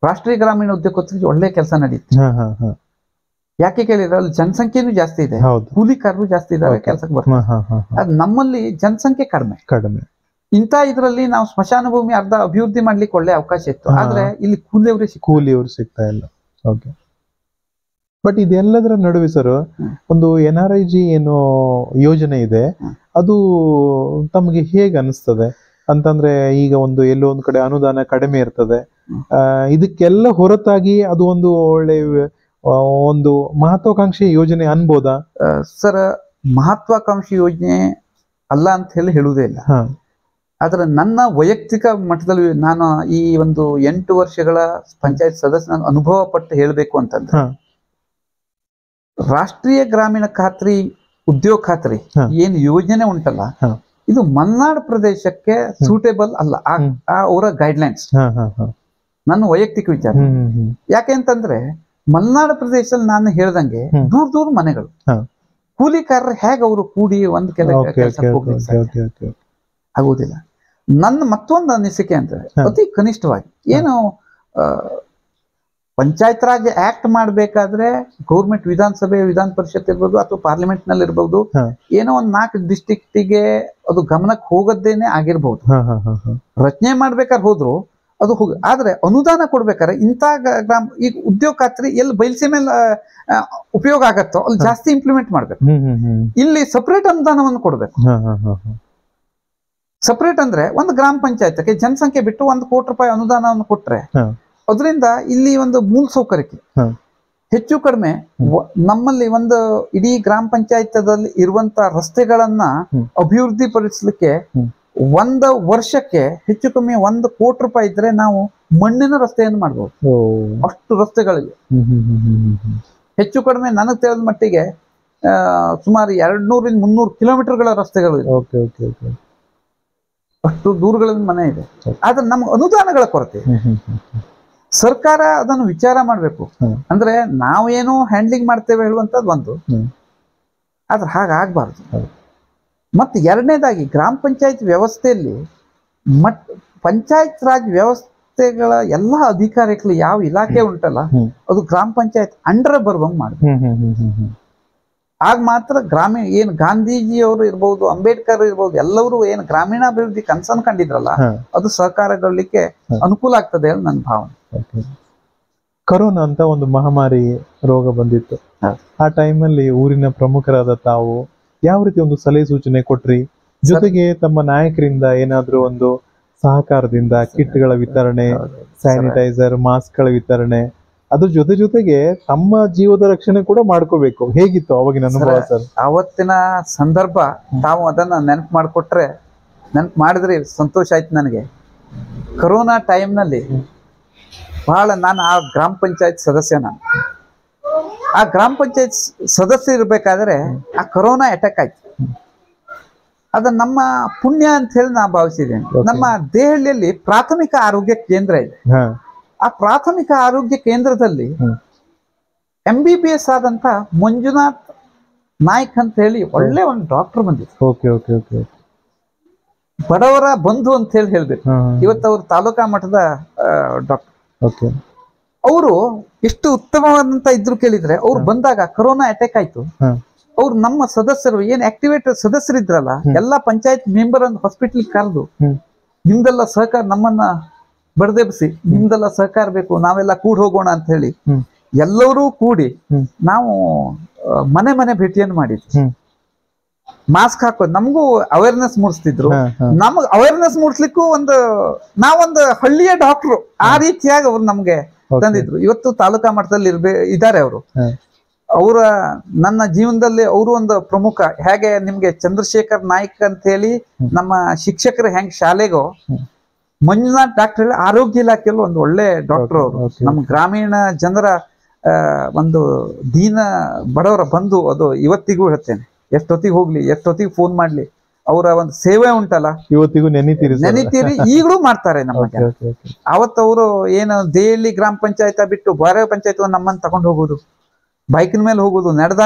ರಾಷ್ಟ್ರೀಯ ಗ್ರಾಮೀಣ ಉದ್ಯೋಗ ಒಳ್ಳೆ ಕೆಲಸ ನಡೀತು. ಯಾಕೆ ಕೇಳಿದ್ರೆ ಅಲ್ಲಿ ಜನಸಂಖ್ಯೆನೂ ಜಾಸ್ತಿ ಇದೆ, ಕೂಲಿಕಾರರು ಜಾಸ್ತಿ ಇದ್ದಾರೆ, ಕೆಲಸಕ್ಕೆ ಬರ್ತಾರೆ. ಅದ್ ನಮ್ಮಲ್ಲಿ ಜನಸಂಖ್ಯೆ ಕಡಿಮೆ. ಇಂಥ ಇದ್ರಲ್ಲಿ ನಾವು ಸ್ಮಶಾನ ಭೂಮಿ ಅರ್ಧ ಅಭಿವೃದ್ಧಿ ಮಾಡ್ಲಿಕ್ಕೆ ಒಳ್ಳೆ ಅವಕಾಶ ಇತ್ತು. ಆದ್ರೆ ಇಲ್ಲಿ ಕೂಲಿಯವರು ಸಿಗ್ತಾ ಇಲ್ಲ. ಓಕೆ, ಬಟ್ ಇದೆಲ್ಲದರ ನಡುವೆ ಸರ್ ಒಂದು NRIG ಏನು ಯೋಜನೆ ಇದೆ ಅದು ತಮಗೆ ಹೇಗೆ ಅನಿಸ್ತದೆ ಅಂತಂದ್ರೆ, ಈಗ ಎಲ್ಲೋ ಒಂದು ಕಡೆ ಅನುದಾನ ಕಡಿಮೆ ಇರ್ತದೆ, ಇದಕ್ಕೆಲ್ಲ ಹೊರತಾಗಿ ಅದು ಒಂದು ಒಳ್ಳೆ ಒಂದು ಮಹತ್ವಾಕಾಂಕ್ಷಿ ಯೋಜನೆ ಅನ್ಬೋದಾ ಸರ್? ಮಹತ್ವಾಕಾಂಕ್ಷಿ ಯೋಜನೆ ಅಲ್ಲ ಅಂತ ಹೇಳುವುದೇ ಇಲ್ಲ. ಆದ್ರೆ ನನ್ನ ವೈಯಕ್ತಿಕ ಮಟ್ಟದಲ್ಲಿ ನಾನು ಈ ಒಂದು 8 ವರ್ಷಗಳ ಪಂಚಾಯತ್ ಸದಸ್ಯ ಅನುಭವ ಪಟ್ಟು ಹೇಳಬೇಕು ಅಂತಂದ್ರೆ, ರಾಷ್ಟ್ರೀಯ ಗ್ರಾಮೀಣ ಖಾತ್ರಿ ಉದ್ಯೋಗ ಖಾತ್ರಿ ಏನ್ ಯೋಜನೆ ಉಂಟಲ್ಲ, ಇದು ಮಲೆನಾಡು ಪ್ರದೇಶಕ್ಕೆ ಸೂಟೇಬಲ್ ಅಲ್ಲ. ಅವರ ಗೈಡ್ಲೈನ್ಸ್ ನನ್ನ ವೈಯಕ್ತಿಕ ವಿಚಾರ. ಯಾಕೆ ಅಂತಂದ್ರೆ ಮಲೆನಾಡು ಪ್ರದೇಶದಲ್ಲಿ ನಾನು ಹೇಳ್ದಂಗೆ ದೂರ ಮನೆಗಳು, ಕೂಲಿಕಾರರು ಹೇಗೆ ಅವರು ಕೂಡಿ ಒಂದ್ ಕೆಲಸ ಆಗುವುದಿಲ್ಲ. ನನ್ನ ಮತ್ತೊಂದು ಅನಿಸಿಕೆ ಅಂತ ಅತಿ ಕನಿಷ್ಠವಾಗಿ ಏನು ಪಂಚಾಯತ್ ರಾಜ್ ಆಕ್ಟ್ ಮಾಡ್ಬೇಕಾದ್ರೆ ಗೌರ್ಮೆಂಟ್ ವಿಧಾನಸಭೆ ವಿಧಾನ ಪರಿಷತ್ ಇರ್ಬೋದು ಅಥವಾ ಪಾರ್ಲಿಮೆಂಟ್ ನಲ್ಲಿ ಇರ್ಬೋದು, ಏನೋ ಒಂದ್ 4 ಡಿಸ್ಟ್ರಿಕ್ಟಿಗೆ ಅದು ಗಮನಕ್ಕೆ ಹೋಗದ್ದೇನೆ ಆಗಿರ್ಬೋದು. ರಚನೆ ಮಾಡ್ಬೇಕಾದ್ರೆ ಹೋದ್ರು ಅದು ಆದ್ರೆ ಅನುದಾನ ಕೊಡ್ಬೇಕಾದ್ರೆ ಇಂಥ ಗ್ರಾಮ ಈಗ ಉದ್ಯೋಗ ಖಾತ್ರಿ ಎಲ್ಲಿ ಬಯಲ್ಸೆ ಮೇಲೆ ಉಪಯೋಗ ಆಗತ್ತೋ ಅಲ್ಲಿ ಜಾಸ್ತಿ ಇಂಪ್ಲಿಮೆಂಟ್ ಮಾಡ್ಬೇಕು. ಇಲ್ಲಿ ಸಪರೇಟ್ ಅನುದಾನವನ್ನು ಕೊಡ್ಬೇಕು. ಸಪರೇಟ್ ಅಂದ್ರೆ ಒಂದು ಗ್ರಾಮ ಪಂಚಾಯತ್ಗೆ ಜನಸಂಖ್ಯೆ ಬಿಟ್ಟು 1 ಕೋಟಿ ರೂಪಾಯಿ ಅನುದಾನವನ್ನು ಕೊಟ್ರೆ ಅದರಿಂದ ಇಲ್ಲಿ ಒಂದು ಮೂಲ ಸೌಕರ್ಯಕ್ಕೆ ಹೆಚ್ಚು ಕಡಿಮೆ ನಮ್ಮಲ್ಲಿ ಒಂದು ಇಡೀ ಗ್ರಾಮ ಪಂಚಾಯತದಲ್ಲಿ ಇರುವಂತ ರಸ್ತೆಗಳನ್ನ ಅಭಿವೃದ್ಧಿ ಪಡಿಸಲಿಕ್ಕೆ 1 ವರ್ಷಕ್ಕೆ ಹೆಚ್ಚು ಕಮ್ಮಿ 1 ಕೋಟಿ ರೂಪಾಯಿ ಇದ್ರೆ ನಾವು ಮಣ್ಣಿನ ರಸ್ತೆಯನ್ನು ಮಾಡಬಹುದು. ಅಷ್ಟು ರಸ್ತೆಗಳಿಗೆ ಹೆಚ್ಚು ಕಡಿಮೆ ನನಗೆ ತಿಳಿದ ಮಟ್ಟಿಗೆ ಸುಮಾರು 200-300 ಕಿಲೋಮೀಟರ್ಗಳ ರಸ್ತೆಗಳು ಇದೆ. ಅಷ್ಟು ದೂರಗಳಿಂದ ಮನೆ ಇದೆ. ಆದ್ರೆ ನಮ್ಗೆ ಅನುದಾನಗಳ ಕೊರತೆ. ಸರ್ಕಾರ ಅದನ್ನು ವಿಚಾರ ಮಾಡ್ಬೇಕು. ಅಂದ್ರೆ ನಾವೇನೋ ಹ್ಯಾಂಡ್ಲಿಂಗ್ ಮಾಡ್ತೇವೆ ಹೇಳುವಂತದ್ದು ಒಂದು, ಆದ್ರೆ ಹಾಗಾಗಬಾರ್ದು. ಮತ್ತೆ ಎರಡನೇದಾಗಿ ಗ್ರಾಮ ಪಂಚಾಯತ್ ವ್ಯವಸ್ಥೆಯಲ್ಲಿ ಪಂಚಾಯತ್ ರಾಜ್ ವ್ಯವಸ್ಥೆಗಳ ಎಲ್ಲಾ ಅಧಿಕಾರಿಗಳು ಯಾವ ಇಲಾಖೆ ಉಂಟಲ್ಲ ಅದು ಗ್ರಾಮ ಪಂಚಾಯತ್ ಅಂಡರ್ ಬರುವಂಗ್ ಮಾಡ್ಬೇಕು. ಆಗ ಮಾತ್ರ ಗ್ರಾಮೀಣ ಏನು ಗಾಂಧೀಜಿಯವರು ಇರ್ಬೋದು, ಅಂಬೇಡ್ಕರ್ ಇರ್ಬೋದು, ಎಲ್ಲರೂ ಏನು ಗ್ರಾಮೀಣಾಭಿವೃದ್ಧಿ ಕನಸನ್ನು ಕಂಡಿದ್ರಲ್ಲ ಅದು ಸಹಕಾರಗೊಳ್ಳಿಕ್ಕೆ ಅನುಕೂಲ ಆಗ್ತದೆ ಅಂತ ನನ್ನ ಭಾವನೆ. ಕೊರೋನಾ ಅಂತ ಒಂದು ಮಹಾಮಾರಿ ರೋಗ ಬಂದಿತ್ತು. ಆ ಟೈಮಲ್ಲಿ ಊರಿನ ಪ್ರಮುಖರಾದ ತಾವು ಯಾವ ರೀತಿ ಒಂದು ಸಲಹೆ ಸೂಚನೆ ಕೊಟ್ರಿ? ಜೊತೆಗೆ ತಮ್ಮ ನಾಯಕರಿಂದ ಏನಾದ್ರೂ ಒಂದು ಸಹಕಾರದಿಂದ ಕಿಟ್ಗಳ ವಿತರಣೆ, ಸ್ಯಾನಿಟೈಸರ್, ಮಾಸ್ಕ್ಗಳ ವಿತರಣೆ, ಅದ್ರ ಜೊತೆಗೆ ತಮ್ಮ ಜೀವದ ರಕ್ಷಣೆ ಕೂಡ ಮಾಡ್ಕೋಬೇಕು. ಹೇಗಿತ್ತು ಅವಾಗಿನ ಅನುಭವ ಸರ್? ಅವತ್ತಿನ ಸಂದರ್ಭ ತಾವು ಅದನ್ನ ನೆನಪು ಮಾಡಿದ್ರೆ ಸಂತೋಷ ಆಯ್ತು ನನಗೆ. ಕೊರೋನಾ ಟೈಮ್ನಲ್ಲಿ ಬಹಳ ನಾನು ಆ ಗ್ರಾಮ ಪಂಚಾಯತ್ ಸದಸ್ಯ. ಆ ಗ್ರಾಮ ಪಂಚಾಯತ್ ಸದಸ್ಯ ಇರ್ಬೇಕಾದ್ರೆ ಆ ಕೊರೋನಾ ಅಟ್ಯಾಕ್ ಆಯ್ತು. ಅದ ನಮ್ಮ ಪುಣ್ಯ ಅಂತ ಹೇಳಿ ನಾ ಭಾವಿಸಿದ್ದೇನೆ. ನಮ್ಮ ದೇಹಳ್ಳಿಯಲ್ಲಿ ಪ್ರಾಥಮಿಕ ಆರೋಗ್ಯ ಕೇಂದ್ರ ಇದೆ. ಆ ಪ್ರಾಥಮಿಕ ಆರೋಗ್ಯ ಕೇಂದ್ರದಲ್ಲಿ MBBS ಆದಂತ ಮಂಜುನಾಥ್ ನಾಯ್ಕ್ ಅಂತ ಹೇಳಿ ಒಳ್ಳೆ ಒಂದು ಡಾಕ್ಟರ್ ಬಂದಿತ್ತು. ಬಡವರ ಬಂಧು ಅಂತ ಹೇಳಿ ಹೇಳ್ಬೇಕು. ಇವತ್ತು ಅವರು ತಾಲೂಕಾ ಮಟ್ಟದ ಡಾಕ್ಟರ್. ಅವರು ಎಷ್ಟು ಉತ್ತಮವಾದಂತ ಇದ್ರು ಕೇಳಿದ್ರೆ, ಅವ್ರು ಬಂದಾಗ ಕೊರೋನಾ ಅಟ್ಯಾಕ್ ಆಯ್ತು. ಅವ್ರು ನಮ್ಮ ಸದಸ್ಯರು ಏನ್ ಆಕ್ಟಿವೇಟರ್ ಸದಸ್ಯರಿದ್ರಲ್ಲ ಎಲ್ಲಾ ಪಂಚಾಯತ್ ಮೆಂಬರ್ ಅನ್ನು ಹಾಸ್ಪಿಟಲ್ ಕರೆದು ನಿಮ್ದೆಲ್ಲ ಸಹಕಾರ ನಮ್ಮನ್ನ ಬಡದೆಬ್ಸಿ, ನಿಮ್ದೆಲ್ಲ ಸಹಕಾರ ಬೇಕು, ನಾವೆಲ್ಲ ಕೂಡಿ ಹೋಗೋಣ ಅಂತ ಹೇಳಿ ಎಲ್ಲರೂ ಕೂಡಿ ನಾವು ಮನೆ ಭೇಟಿಯನ್ನು ಮಾಡಿದ್ವಿ. ಮಾಸ್ಕ್ ಹಾಕೋದು ನಮಗೂ ಅವೇರ್ನೆಸ್ ಮೂಡಿಸ್ತಿದ್ರು. ನಮಗ್ ಅವೇರ್ನೆಸ್ ಮೂಡಿಸ್ಲಿಕ್ಕೂ ನಾವೊಂದು ಹಳ್ಳಿಯ ಡಾಕ್ಟ್ರು ಆ ರೀತಿಯಾಗಿ ಅವ್ರು ನಮ್ಗೆ ತಂದಿದ್ರು. ಇವತ್ತು ತಾಲೂಕಾ ಮಟ್ಟದಲ್ಲಿ ಇದ್ದಾರೆ ಅವರು. ಅವರ ನನ್ನ ಜೀವನದಲ್ಲಿ ಅವರು ಒಂದು ಪ್ರಮುಖ. ಹೇಗೆ ನಿಮ್ಗೆ ಚಂದ್ರಶೇಖರ್ ನಾಯ್ಕ್ ಅಂತ ಹೇಳಿ ನಮ್ಮ ಶಿಕ್ಷಕರು ಹೆಂಗ್ ಶಾಲೆಗೋ, ಮಂಜುನಾಥ್ ಡಾಕ್ಟರ್ ಹೇಳಿ ಆರೋಗ್ಯ ಇಲಾಖೆಯಲ್ಲಿ ಒಂದು ಒಳ್ಳೆ ಡಾಕ್ಟರ್ ಅವರು. ನಮ್ಮ ಗ್ರಾಮೀಣ ಜನರ ಒಂದು ದೀನ ಬಡವರ ಬಂಧು. ಅದು ಇವತ್ತಿಗೂ ಹೇಳ್ತೇನೆ, ಎಷ್ಟೊತ್ತಿಗೆ ಹೋಗ್ಲಿ, ಎಷ್ಟೊತ್ತಿಗೆ ಫೋನ್ ಮಾಡ್ಲಿ, ಅವರ ಒಂದು ಸೇವೆ ಉಂಟಲ್ಲ ಇವತ್ತಿಗೂ ನೆನಿತೀರಿ, ಈಗಲೂ ಮಾಡ್ತಾರೆ ನಮ್ಮ ಜನ. ಅವತ್ತವರು ಏನು ದೇಹಳ್ಳಿ ಗ್ರಾಮ ಪಂಚಾಯತ್ ಬಿಟ್ಟು ಬೇರೆ ಪಂಚಾಯತ್ ನಮ್ಮನ್ನು ತಗೊಂಡು ಹೋಗೋದು, ಬೈಕಿನ ಮೇಲೆ ಹೋಗೋದು,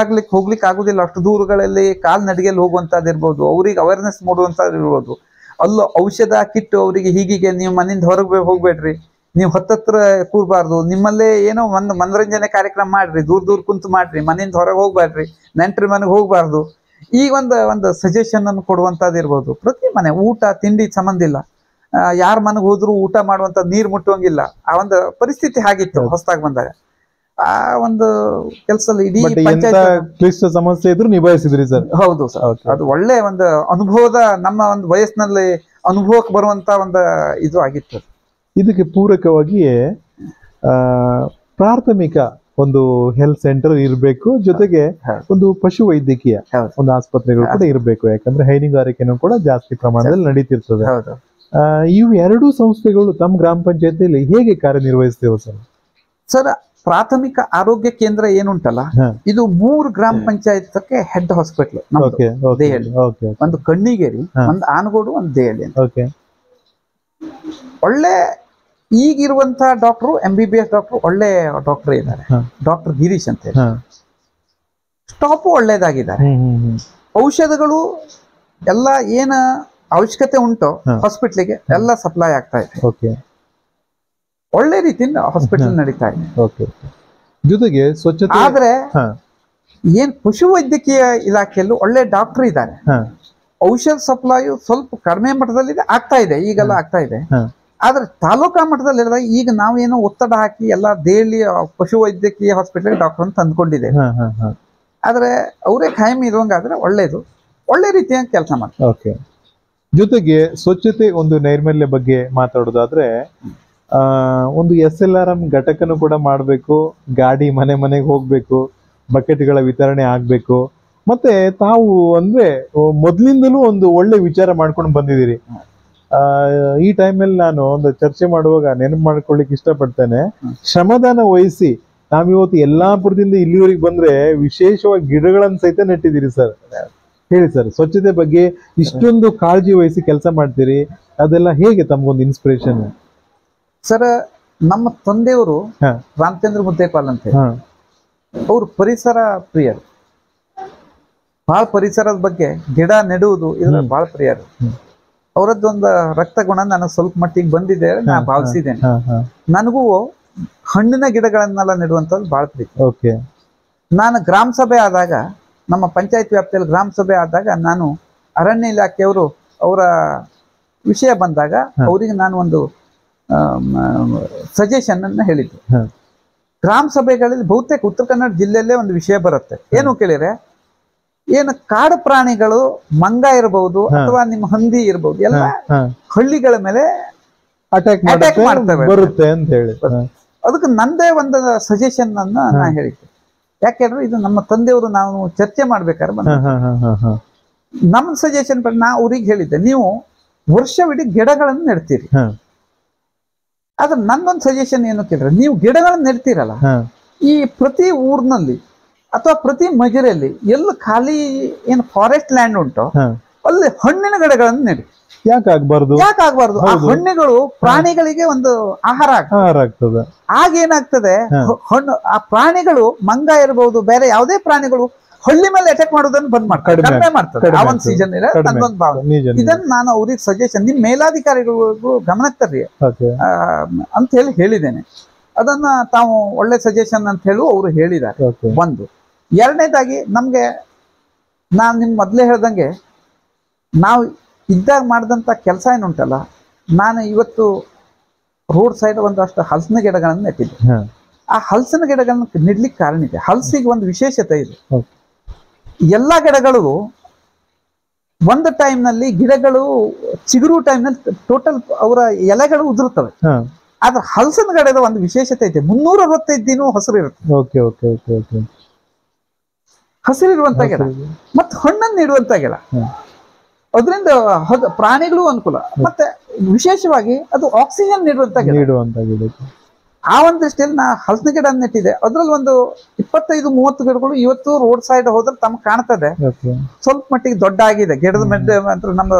ಹೋಗ್ಲಿಕ್ಕೆ ಆಗುದಿಲ್ಲ ಅಷ್ಟು ದೂರಗಳಲ್ಲಿ, ಕಾಲ್ ನಡಿಗೆಯಲ್ಲಿ ಹೋಗುವಂತದ್ದು ಇರ್ಬೋದು, ಅವ್ರಿಗೆ ಅವೇರ್ನೆಸ್ ಮೂಡುವಂತದ್ದು ಇರ್ಬೋದು. ಅಲ್ಲೂ ಔಷಧ ಕಿಟ್ಟು ಅವರಿಗೆ ಹೀಗೆ ನೀವು ಮನೆಯಿಂದ ಹೊರಗೆ ಹೋಗ್ಬೇಡ್ರಿ, ನೀವು ಹತ್ತತ್ರ ಕೂರ್ಬಾರ್ದು, ನಿಮ್ಮಲ್ಲೇ ಏನೋ ಒಂದು ಮನರಂಜನೆ ಕಾರ್ಯಕ್ರಮ ಮಾಡ್ರಿ, ದೂರ ಕುಂತು ಮಾಡ್ರಿ, ಮನೆಯಿಂದ ಹೊರಗೆ ಹೋಗ್ಬೇಡ್ರಿ, ನೆಂಟ್ರಿ ಮನೆಗೆ ಹೋಗ್ಬಾರ್ದು. ಈ ಒಂದು ಸಜೆಷನ್ ಅನ್ನು ಕೊಡುವಂತದ್ದು ಇರ್ಬೋದು. ಪ್ರತಿ ಮನೆ ಊಟ ತಿಂಡಿ ಸಂಬಂಧ ಇಲ್ಲ, ಯಾರ ಮನೆಗೆ ಹೋದ್ರು ಊಟ ಮಾಡುವಂತ ನೀರು ಮುಟ್ಟುವಂಗಿಲ್ಲ. ಆ ಒಂದು ಪರಿಸ್ಥಿತಿ ಆಗಿತ್ತು ಹೊಸದಾಗಿ ಬಂದಾಗ. ಆ ಒಂದು ಕೆಲಸದಲ್ಲಿ ಇಡೀ ಕ್ಲಿಷ್ಟ ಸಮಸ್ಯೆ ಇದ್ರು ನಿಭಾಯಿಸಿದ್ರಿ ಸರ್. ಹೌದು ಸರ್, ಅದು ಒಳ್ಳೆ ಒಂದು ಅನುಭವದ, ನಮ್ಮ ಒಂದು ವಯಸ್ಸಿನಲ್ಲಿ ಅನುಭವಕ್ಕೆ ಬರುವಂತ ಒಂದು ಇದು ಆಗಿತ್ತು. ಇದಕ್ಕೆ ಪೂರಕವಾಗಿಯೇ ಪ್ರಾಥಮಿಕ ಒಂದು ಹೆಲ್ತ್ ಸೆಂಟರ್ ಇರಬೇಕು, ಜೊತೆಗೆ ಒಂದು ಪಶು ವೈದ್ಯಕೀಯ ಒಂದು ಆಸ್ಪತ್ರೆಗಳು ಕೂಡ ಇರಬೇಕು. ಯಾಕಂದ್ರೆ ಹೈನುಗಾರಿಕೆನೂ ಕೂಡ ಜಾಸ್ತಿ ಪ್ರಮಾಣದಲ್ಲಿ ನಡೀತಿರ್ತದೆ. ಇವು ಎರಡೂ ಸಂಸ್ಥೆಗಳು ತಮ್ಮ ಗ್ರಾಮ ಪಂಚಾಯತಿಯಲ್ಲಿ ಹೇಗೆ ಕಾರ್ಯನಿರ್ವಹಿಸ್ತೇವೆ ಸರ್? ಸರ್, ಪ್ರಾಥಮಿಕ ಆರೋಗ್ಯ ಕೇಂದ್ರ ಏನುಂಟಲ್ಲ, ಇದು 3 ಗ್ರಾಮ ಪಂಚಾಯತ್ಗೆ ಹೆಡ್ ಹಾಸ್ಪಿಟಲ್. ದೇಹಳ್ಳಿ ಒಂದು ಕಣ್ಣಿಗೇರಿ, ಒಂದು ಆನಗೋಡು, ಒಂದು ದೇಹಳ್ಳಿ ಅಂತ. ಒಳ್ಳೆ ಈಗಿರುವಂತ ಡಾಕ್ಟರ್ MBBS ಡಾಕ್ಟರ್ ಒಳ್ಳೆ ಡಾಕ್ಟರ್ ಇದ್ದಾರೆ. ಡಾಕ್ಟರ್ ಗಿರೀಶ್ ಅಂತ ಹೇಳಿ ಸ್ಟಾಪ್ ಒಳ್ಳೇದಾಗಿದ್ದಾರೆ. ಔಷಧಗಳು ಎಲ್ಲ ಏನ ಅವಶ್ಯಕತೆ ಉಂಟು ಹಾಸ್ಪಿಟ್ಲಿಗೆ ಎಲ್ಲ ಸಪ್ಲೈ ಆಗ್ತಾ ಇದೆ. ಒಳ್ಳೆ ರೀತಿಯಿಂದ ಹಾಸ್ಪಿಟಲ್ ನಡೀತಾ ಇದೆ. ಜೊತೆಗೆ ಸ್ವಚ್ಛತೆ. ಆದ್ರೆ ಏನ್ ಪಶು ವೈದ್ಯಕೀಯ ಇಲಾಖೆಯಲ್ಲೂ ಒಳ್ಳೆ ಡಾಕ್ಟರ್ ಇದ್ದಾರೆ. ಔಷಧ ಸಪ್ಲೈಯು ಸ್ವಲ್ಪ ಕಡಿಮೆ ಮಟ್ಟದಲ್ಲಿ ಆಗ್ತಾ ಇದೆ, ಈಗೆಲ್ಲ ಆಗ್ತಾ ಇದೆ. ಆದ್ರೆ ತಾಲೂಕಾ ಮಟ್ಟದಲ್ಲಿ ಇರೋದಾಗ ಈಗ ನಾವೇನೋ ಒತ್ತಡ ಹಾಕಿ ಎಲ್ಲ ದೇಹಳ್ಳಿ ಪಶು ವೈದ್ಯಕೀಯ ಹಾಸ್ಪಿಟಲ್ ಡಾಕ್ಟರ್ ಅಂತ ಅಂದ್ಕೊಂಡಿದೆ. ಆದ್ರೆ ಅವರೇ ಖಾಯಂ ಇರುವಂಗಾದ್ರೆ ಒಳ್ಳೇದು, ಒಳ್ಳೆ ರೀತಿಯ ಕೆಲಸ ಮಾಡ್ತಾರೆ. ಜೊತೆಗೆ ಸ್ವಚ್ಛತೆ ಒಂದು ನೈರ್ಮಲ್ಯ ಬಗ್ಗೆ ಮಾತಾಡೋದಾದ್ರೆ ಒಂದು SLRM ಘಟಕನು ಕೂಡ ಮಾಡಬೇಕು, ಗಾಡಿ ಮನೆಗೆ ಹೋಗ್ಬೇಕು, ಬಕೆಟ್ಗಳ ವಿತರಣೆ ಆಗ್ಬೇಕು. ಮತ್ತೆ ತಾವು ಅಂದ್ರೆ ಮೊದ್ಲಿಂದಲೂ ಒಂದು ಒಳ್ಳೆ ವಿಚಾರ ಮಾಡ್ಕೊಂಡು ಬಂದಿದ್ದೀರಿ. ಈ ಟೈಮಲ್ಲಿ ನಾನು ಒಂದು ಚರ್ಚೆ ಮಾಡುವಾಗ ನೆನಪು ಮಾಡ್ಕೊಳ್ಳಿಕ್ಕೆ ಇಷ್ಟಪಡ್ತೇನೆ, ಶ್ರಮದಾನ ವಹಿಸಿ ನಾವಿವತ್ತು ಯಲ್ಲಾಪುರದಿಂದ ಇಲ್ಲಿವರೆಗೆ ಬಂದ್ರೆ ವಿಶೇಷವಾಗಿ ಗಿಡಗಳನ್ನು ಸಹಿತ ನೆಟ್ಟಿದ್ದೀರಿ ಸರ್. ಹೇಳಿ ಸರ್, ಸ್ವಚ್ಛತೆ ಬಗ್ಗೆ ಇಷ್ಟೊಂದು ಕಾಳಜಿ ವಹಿಸಿ ಕೆಲಸ ಮಾಡ್ತೀರಿ, ಅದೆಲ್ಲ ಹೇಗೆ ತಮ್ಗೊಂದು ಇನ್ಸ್ಪಿರೇಷನ್? ಸರ್, ನಮ್ಮ ತಂದೆಯವರು ರಾಮಚಂದ್ರ ಮುದ್ದೇಪಾಲ್ ಅಂತ ಹೇಳಿ, ಅವರು ಪರಿಸರ ಪ್ರಿಯರು. ಬಹಳ ಪರಿಸರದ ಬಗ್ಗೆ ಗಿಡ ನೆಡುವುದು ಇದ್ರ ಬಹಳ ಪ್ರಿಯರು. ಅವರದ್ದೊಂದು ರಕ್ತ ಗುಣ ನನಗೆ ಸ್ವಲ್ಪ ಮಟ್ಟಿಗೆ ಬಂದಿದೆ, ನಾ ಭಾವಿಸಿದ್ದೇನೆ. ನನಗೂ ಹಣ್ಣಿನ ಗಿಡಗಳನ್ನೆಲ್ಲ ನೆಡುವಂಥದ್ದು ಬಹಳ ಪ್ರೀತಿ. ನಾನು ಗ್ರಾಮ ಸಭೆ ಆದಾಗ, ನಮ್ಮ ಪಂಚಾಯತ್ ವ್ಯಾಪ್ತಿಯಲ್ಲಿ ಗ್ರಾಮ ಸಭೆ ಆದಾಗ, ನಾನು ಅರಣ್ಯ ಇಲಾಖೆಯವರು ಅವರ ವಿಷಯ ಬಂದಾಗ ಅವರಿಗೆ ನಾನು ಒಂದು ಸಜೆಷನ್ ಅನ್ನ ಹೇಳಿದ್ದು. ಗ್ರಾಮ ಸಭೆಗಳಲ್ಲಿ ಬಹುತೇಕ ಉತ್ತರ ಕನ್ನಡ ಜಿಲ್ಲೆಯಲ್ಲೇ ಒಂದು ವಿಷಯ ಬರುತ್ತೆ. ಏನು ಕೇಳಿದ್ರೆ, ಏನು ಕಾಡು ಪ್ರಾಣಿಗಳು, ಮಂಗ ಇರಬಹುದು ಅಥವಾ ನಿಮ್ಮ ಹಂದಿ ಇರಬಹುದು, ಎಲ್ಲ ಹಳ್ಳಿಗಳ ಮೇಲೆ ಅಟ್ಯಾಕ್ ಮಾಡ್ತವೆ ಬರುತ್ತೆ ಅಂತ ಹೇಳಿ, ಅದಕ್ಕೆ ನಂದೇ ಒಂದು ಸಜೆಷನ್ ಅನ್ನ ನಾ ಹೇಳಿದ್ದೆ. ಯಾಕೆಂದ್ರೆ ಇದು ನಮ್ಮ ತಂದೆಯವರು ನಾವು ಚರ್ಚೆ ಮಾಡ್ಬೇಕಾದ್ರೆ ನಮ್ಮ ಸಜೆಷನ್ ನಾ ಅವ್ರಿಗೆ ಹೇಳಿದ್ದೆ, ನೀವು ವರ್ಷವಿಡೀ ಗಿಡಗಳನ್ನು ನೆಡ್ತೀರಿ. ಆದ್ರೆ ನನ್ನೊಂದು ಸಜೆಷನ್ ಏನು ಕೇಳಿದ್ರೆ, ನೀವು ಗಿಡಗಳನ್ನ ನೆಡ್ತೀರಲ್ಲ, ಈ ಪ್ರತಿ ಊರಿನಲ್ಲಿ ಅಥವಾ ಪ್ರತಿ ಮಜರೆಯಲ್ಲಿ ಎಲ್ಲ ಖಾಲಿ ಏನು ಫಾರೆಸ್ಟ್ ಲ್ಯಾಂಡ್ ಉಂಟು ಅಲ್ಲಿ ಹಣ್ಣಿನ ಗಿಡಗಳನ್ನು ನೆಡಿ. ಯಾಕಾಗ್ಬಾರ್ದು? ಆ ಹಣ್ಣುಗಳು ಪ್ರಾಣಿಗಳಿಗೆ ಒಂದು ಆಹಾರ ಆಗ್ತದೆ. ಆಗೇನಾಗ್ತದೆ, ಹಣ್ಣು ಆ ಪ್ರಾಣಿಗಳು, ಮಂಗ ಇರಬಹುದು, ಬೇರೆ ಯಾವುದೇ ಪ್ರಾಣಿಗಳು ಹಳ್ಳಿ ಮೇಲೆ ಅಟ್ಯಾಕ್ ಮಾಡೋದನ್ನು ಬಂದ್ ಮಾಡ್ತಾರೆ, ಕಡಿಮೆ ಮಾಡ್ತಾರೆ. ಆ ಒಂದು ಸೀಸನ್ ಇದೆ. ನನ್ನೊಂದು ಭಾವನೆ ಇದನ್ನ ನಾನು ಅವ್ರಿಗೆ ಸಜೆಷನ್, ನಿಮ್ ಮೇಲಾಧಿಕಾರಿಗಳಿಗೂ ಗಮನಕ್ಕೆ ತರ್ರಿ ಅಂತ ಹೇಳಿದ್ದೇನೆ. ಅದನ್ನ ತಾವು ಒಳ್ಳೆ ಸಜೆಷನ್ ಅಂತ ಹೇಳಿ ಅವರು ಹೇಳಿದ್ದಾರೆ. ಒಂದು. ಎರಡನೇದಾಗಿ, ನಮ್ಗೆ ನಾನ್ ನಿಮ್ ಮೊದ್ಲೇ ಹೇಳ್ದಂಗೆ ನಾವು ಇದ್ದಾಗ ಮಾಡಿದಂತ ಕೆಲಸ ಏನುಂಟಲ್ಲ, ನಾನು ಇವತ್ತು ರೋಡ್ ಸೈಡ್ ಒಂದಷ್ಟು ಹಲಸಿನ ಗಿಡಗಳನ್ನು ನೆಟ್ಟಿದ್ದೆ. ಆ ಹಲಸಿನ ಗಿಡಗಳನ್ನ ನೆಡ್ಲಿಕ್ಕೆ ಕಾರಣ ಇದೆ. ಹಲಸಿಗೆ ಒಂದು ವಿಶೇಷತೆ ಇದೆ. ಎಲ್ಲ ಗಿಡಗಳು ಒಂದು ಟೈಮ್ ನಲ್ಲಿ, ಗಿಡಗಳು ಚಿಗುರು ಟೈಮ್ ನಲ್ಲಿ ಟೋಟಲ್ ಅವರ ಎಲೆಗಳು ಉದುರುತ್ತವೆ. ಆದ್ರೆ ಹಲಸಿನ ಗಿಡದ ಒಂದು ವಿಶೇಷತೆ ಇದೆ, 365 ದಿನ ಹಸಿರು ಇರುತ್ತೆ. ಹಸಿರಿರುವಂತ ಗಿಡ ಮತ್ತೆ ಹಣ್ಣನ್ನು ನೀಡುವಂತ ಗಿಡ. ಅದರಿಂದ ಪ್ರಾಣಿಗಳು ಅನುಕೂಲ, ಮತ್ತೆ ವಿಶೇಷವಾಗಿ ಅದು ಆಕ್ಸಿಜನ್ ನೀಡುವಂತ ಗಿಡ. ಆ ಒಂದು ದೃಷ್ಟಿಯಲ್ಲಿ ನಾ ಹಲಸಿನ ಗಿಡ ನೆಟ್ಟಿದೆ. ಅದ್ರಲ್ಲಿ ಒಂದು 25-30 ಗಿಡಗಳು ಇವತ್ತು ರೋಡ್ ಸೈಡ್ ಹೋದ್ರೆ ತಮ್ಗೆ ಕಾಣ್ತದೆ. ಸ್ವಲ್ಪ ಮಟ್ಟಿಗೆ ದೊಡ್ಡ ಆಗಿದೆ ಗಿಡದ ಮೆಡ್ಡೆ, ನಮ್ಮ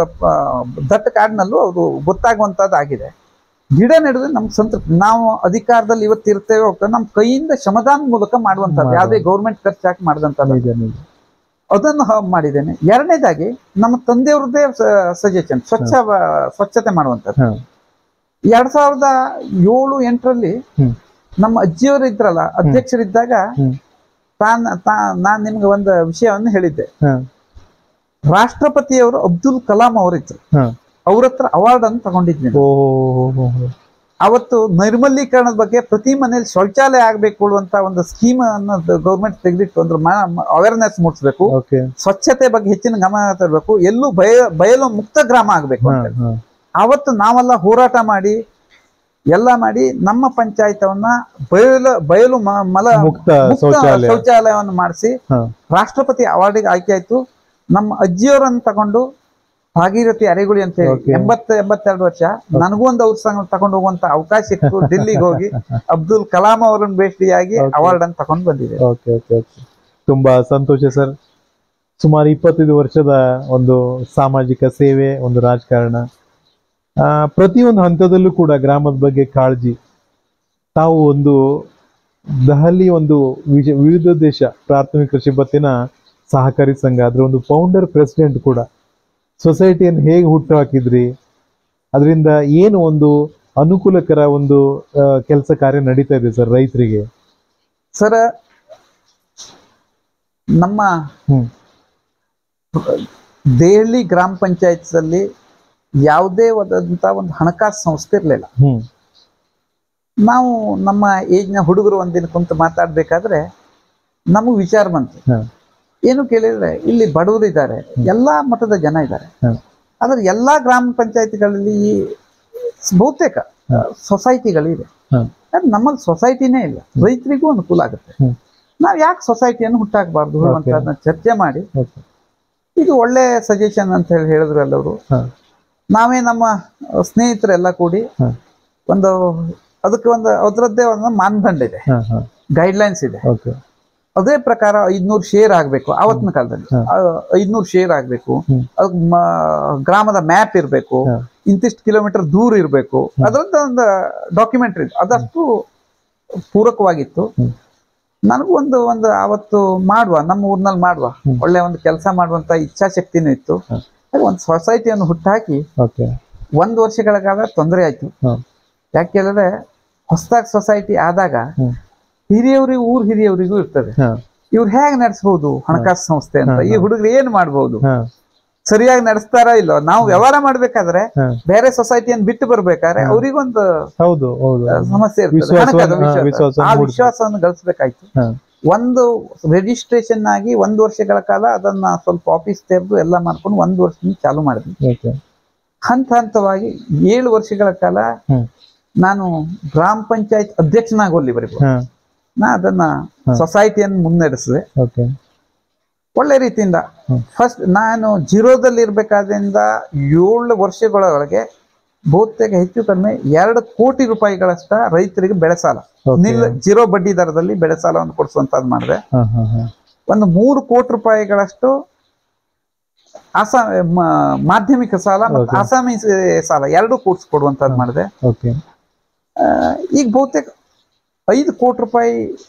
ದಟ್ಟ ಕಾಡಿನಲ್ಲೂ ಅದು ಗೊತ್ತಾಗುವಂತದ್ದು ಆಗಿದೆ. ಗಿಡ ನೆಡಿದ್ರೆ ನಮ್ಗೆ ಸಂತೃಪ್ತಿ. ನಾವು ಅಧಿಕಾರದಲ್ಲಿ ಇವತ್ತು ಇರ್ತೇವೆ ಹೋಗ್ತೇವೆ, ನಮ್ಮ ಕೈಯಿಂದ ಶ್ರಮದಾನ ಮೂಲಕ ಮಾಡುವಂತದ್ದು, ಯಾವುದೇ ಗೌರ್ಮೆಂಟ್ ಖರ್ಚು ಹಾಕಿ ಮಾಡಿದಂಥದ್ದು, ಅದನ್ನು ಮಾಡಿದ್ದೇನೆ. ಎರಡನೇದಾಗಿ ನಮ್ಮ ತಂದೆಯವ್ರದ್ದೇ ಸಜೆಷನ್ ಸ್ವಚ್ಛತೆ ಮಾಡುವಂಥದ್ದು. 2007-8ರಲ್ಲಿ ನಮ್ಮ ಅಜ್ಜಿಯವರು ಇದ್ರಲ್ಲ ಅಧ್ಯಕ್ಷರಿದ್ದಾಗ ನಾನ್ ನಿಮ್ಗೆ ಒಂದು ವಿಷಯವನ್ನು ಹೇಳಿದ್ದೆ. ರಾಷ್ಟ್ರಪತಿಯವರು ಅಬ್ದುಲ್ ಕಲಾಂ ಅವರಿದ್ರು, ಅವ್ರ ಹತ್ರ ಅವಾರ್ಡ್ ಅನ್ನು ತಗೊಂಡಿದ್ವಿ. ಅವತ್ತು ನೈರ್ಮಲೀಕರಣದ ಬಗ್ಗೆ ಪ್ರತಿ ಮನೇಲಿ ಶೌಚಾಲಯ ಆಗ್ಬೇಕು ಅಂತ ಒಂದು ಸ್ಕೀಮ್ ಅನ್ನು ಗೌರ್ಮೆಂಟ್ ತೆಗೆದಿಟ್ಟು ಒಂದು ಅವೇರ್ನೆಸ್ ಮೂಡಿಸ್ಬೇಕು, ಸ್ವಚ್ಛತೆ ಬಗ್ಗೆ ಹೆಚ್ಚಿನ ಗಮನ ತರಬೇಕು, ಎಲ್ಲೂ ಬಯಲು ಮುಕ್ತ ಗ್ರಾಮ ಆಗ್ಬೇಕು ಅಂತ. ಅವತ್ತು ನಾವೆಲ್ಲ ಹೋರಾಟ ಮಾಡಿ ಎಲ್ಲ ಮಾಡಿ ನಮ್ಮ ಪಂಚಾಯತವನ್ನ ಬಯಲು ಮಲ ಮುಕ್ತ ಶೌಚಾಲಯವನ್ನು ಮಾಡಿಸಿ ರಾಷ್ಟ್ರಪತಿ ಅವಾರ್ಡಿಗೆ ಆಯ್ಕೆ ಆಯ್ತು. ನಮ್ಮ ಅಜ್ಜಿಯವರನ್ನು ತಗೊಂಡು ಭಾಗೀರಥಿ ಅರೆಗುಳಿ ಅಂತ ಹೇಳಿ 82 ವರ್ಷ, ನನಗೂ ಒಂದು ಅವ್ರ ಸಂಘ ತಗೊಂಡು ಹೋಗುವಂತ ಅವಕಾಶ ಇತ್ತು. ಡೆಲ್ಲಿಗೆ ಹೋಗಿ ಅಬ್ದುಲ್ ಕಲಾಂ ಅವರನ್ನು ಭೇಟಿಯಾಗಿ ಅವಾರ್ಡ್ ಅನ್ನು ತಗೊಂಡು ಬಂದಿದೆ. ತುಂಬಾ ಸಂತೋಷ ಸರ್. ಸುಮಾರು 25 ವರ್ಷದ ಒಂದು ಸಾಮಾಜಿಕ ಸೇವೆ, ಒಂದು ರಾಜಕಾರಣ, ಪ್ರತಿಯೊಂದು ಹಂತದಲ್ಲೂ ಕೂಡ ಗ್ರಾಮದ ಬಗ್ಗೆ ಕಾಳಜಿ. ತಾವು ಒಂದು ದೆಹಲಿ ಒಂದು ವಿವಿಧ ದೇಶ ಪ್ರಾಥಮಿಕ ಕೃಷಿ ಪತ್ತಿನ ಸಹಕಾರಿ ಸಂಘ, ಅದರ ಒಂದು ಫೌಂಡರ್ ಪ್ರೆಸಿಡೆಂಟ್ ಕೂಡ. ಸೊಸೈಟಿಯನ್ನು ಹೇಗೆ ಹುಟ್ಟು ಹಾಕಿದ್ರಿ, ಅದರಿಂದ ಏನು ಒಂದು ಅನುಕೂಲಕರ ಒಂದು ಕೆಲಸ ಕಾರ್ಯ ನಡೀತಾ ಇದೆ ಸರ್ ರೈತರಿಗೆ? ಸರ್, ನಮ್ಮ ದೆಹಲಿ ಗ್ರಾಮ ಪಂಚಾಯತ್ನಲ್ಲಿ ಯಾವುದೇ ಒಂದು ಹಣಕಾಸು ಸಂಸ್ಥೆ ಇರಲಿಲ್ಲ. ನಾವು ನಮ್ಮ ಏಜ್ನ ಹುಡುಗರು ಒಂದಿನ ಕುಂತು ಮಾತಾಡ್ಬೇಕಾದ್ರೆ ನಮಗ್ ವಿಚಾರ ಬಂತು. ಏನು ಕೇಳಿದ್ರೆ, ಇಲ್ಲಿ ಬಡವರು ಇದ್ದಾರೆ, ಎಲ್ಲಾ ಮಟ್ಟದ ಜನ ಇದ್ದಾರೆ, ಆದ್ರೆ ಎಲ್ಲಾ ಗ್ರಾಮ ಪಂಚಾಯತಿಗಳಲ್ಲಿ ಬಹುತೇಕ ಸೊಸೈಟಿಗಳಿದೆ. ನಮ್ಮಲ್ಲಿ ಸೊಸೈಟಿನೇ ಇಲ್ಲ, ರೈತರಿಗೂ ಅನುಕೂಲ ಆಗುತ್ತೆ. ನಾವ್ ಯಾಕೆ ಸೊಸೈಟಿಯನ್ನು ಹುಟ್ಟಾಕಬಾರ್ದು ಅಂತ ಚರ್ಚೆ ಮಾಡಿ, ಇದು ಒಳ್ಳೆ ಸಜೆಷನ್ ಅಂತ ಹೇಳಿದ್ರು ಎಲ್ಲವರು. ನಾವೇ ನಮ್ಮ ಸ್ನೇಹಿತರೆಲ್ಲ ಕೂಡಿ ಅದಕ್ಕೆ ಅದರದ್ದೇ ಒಂದು ಮಾನದಂಡ ಇದೆ, ಗೈಡ್ಲೈನ್ಸ್ ಇದೆ. ಅದೇ ಪ್ರಕಾರ 500 ಶೇರ್ ಆಗ್ಬೇಕು. ಆವತ್ತಿನ ಕಾಲದಲ್ಲಿ 500 ಶೇರ್ ಆಗ್ಬೇಕು, ಗ್ರಾಮದ ಮ್ಯಾಪ್ ಇರ್ಬೇಕು, ಇಂತಿಷ್ಟು ಕಿಲೋಮೀಟರ್ ದೂರ ಇರ್ಬೇಕು, ಅದರದ್ದು ಒಂದು ಡಾಕ್ಯುಮೆಂಟ್ರಿ. ಅದಷ್ಟು ಪೂರಕವಾಗಿತ್ತು. ನನಗೂ ಒಂದು ಆವತ್ತು ನಮ್ಮ ಊರ್ನಲ್ಲಿ ಮಾಡುವ ಒಳ್ಳೆ ಒಂದು ಕೆಲಸ ಮಾಡುವಂತ ಇಚ್ಛಾಶಕ್ತಿನೂ ಇತ್ತು. ಒಂದು ಸೊಸೈಟಿಯನ್ನು ಹುಟ್ಟಾಕಿ 1 ವರ್ಷಗಳ ಕಾಲ ತೊಂದರೆ ಆಯ್ತು. ಯಾಕೆ ಹೇಳಿದ್ರೆ, ಹೊಸದಾಗಿ ಸೊಸೈಟಿ ಆದಾಗ ಊರ್ ಹಿರಿಯವರಿಗೂ ಇರ್ತದೆ, ಇವ್ರು ಹೇಗೆ ನಡೆಸಬಹುದು ಹಣಕಾಸು ಸಂಸ್ಥೆ ಅಂತ, ಈ ಹುಡುಗರು ಏನ್ ಮಾಡ್ಬಹುದು, ಸರಿಯಾಗಿ ನಡೆಸ್ತಾರ ಇಲ್ಲೋ. ನಾವು ವ್ಯವಹಾರ ಮಾಡ್ಬೇಕಾದ್ರೆ ಬೇರೆ ಸೊಸೈಟಿಯನ್ನು ಬಿಟ್ಟು ಬರ್ಬೇಕಾದ್ರೆ ಅವ್ರಿಗೊಂದು ಸಮಸ್ಯೆ ಇರ್ತದೆ. ಆ ವಿಶ್ವಾಸವನ್ನು ಗಳಿಸ್ಬೇಕಾಯ್ತು. ಒಂದು ರಿಜಿಸ್ಟ್ರೇಷನ್ ಆಗಿ 1 ವರ್ಷಗಳ ಕಾಲ ಅದನ್ನ ಸ್ವಲ್ಪ ಆಫೀಸ್ ತೆರೆದು ಎಲ್ಲ ಮಾಡ್ಕೊಂಡು 1 ವರ್ಷದಿಂದ ಚಾಲು ಮಾಡಿದ್ವಿ. ಹಂತವಾಗಿ 7 ವರ್ಷಗಳ ಕಾಲ ನಾನು ಗ್ರಾಮ ಪಂಚಾಯತ್ ಅಧ್ಯಕ್ಷನಾಗೋಲ್ಲಿವರೆಗೂ ನಾ ಅದನ್ನ ಸೊಸೈಟಿಯನ್ನು ಮುನ್ನಡೆಸಿದೆ ಒಳ್ಳೆ ರೀತಿಯಿಂದ. ಫಸ್ಟ್ ನಾನು ಜೀರೋದಲ್ಲಿ ಇರ್ಬೇಕಾದ್ರಿಂದ 7 ವರ್ಷಗಳೊಳಗೆ ಬಹುತೇಕ ಹೆಚ್ಚು ಕಡಿಮೆ 2 ಕೋಟಿ ರೂಪಾಯಿಗಳಷ್ಟ ರೈತರಿಗೆ ಬೆಳೆ ಸಾಲ, ಜೀರೋ ಬಡ್ಡಿ ದರದಲ್ಲಿ ಬೆಳೆ ಸಾಲವನ್ನು ಕೊಡಿಸುವಂತದ್ದು ಮಾಡಿದೆ. ಒಂದು 3 ಕೋಟಿ ರೂಪಾಯಿಗಳಷ್ಟು ಮಾಧ್ಯಮಿಕ ಸಾಲ ಮತ್ತು ಆಸಾಮಿ ಸಾಲ 2 ಕೊಡುವಂತದ್ದು ಮಾಡಿದೆ. ಈಗ ಬಹುತೇಕ 5 ಕೋಟಿ ರೂಪಾಯಿ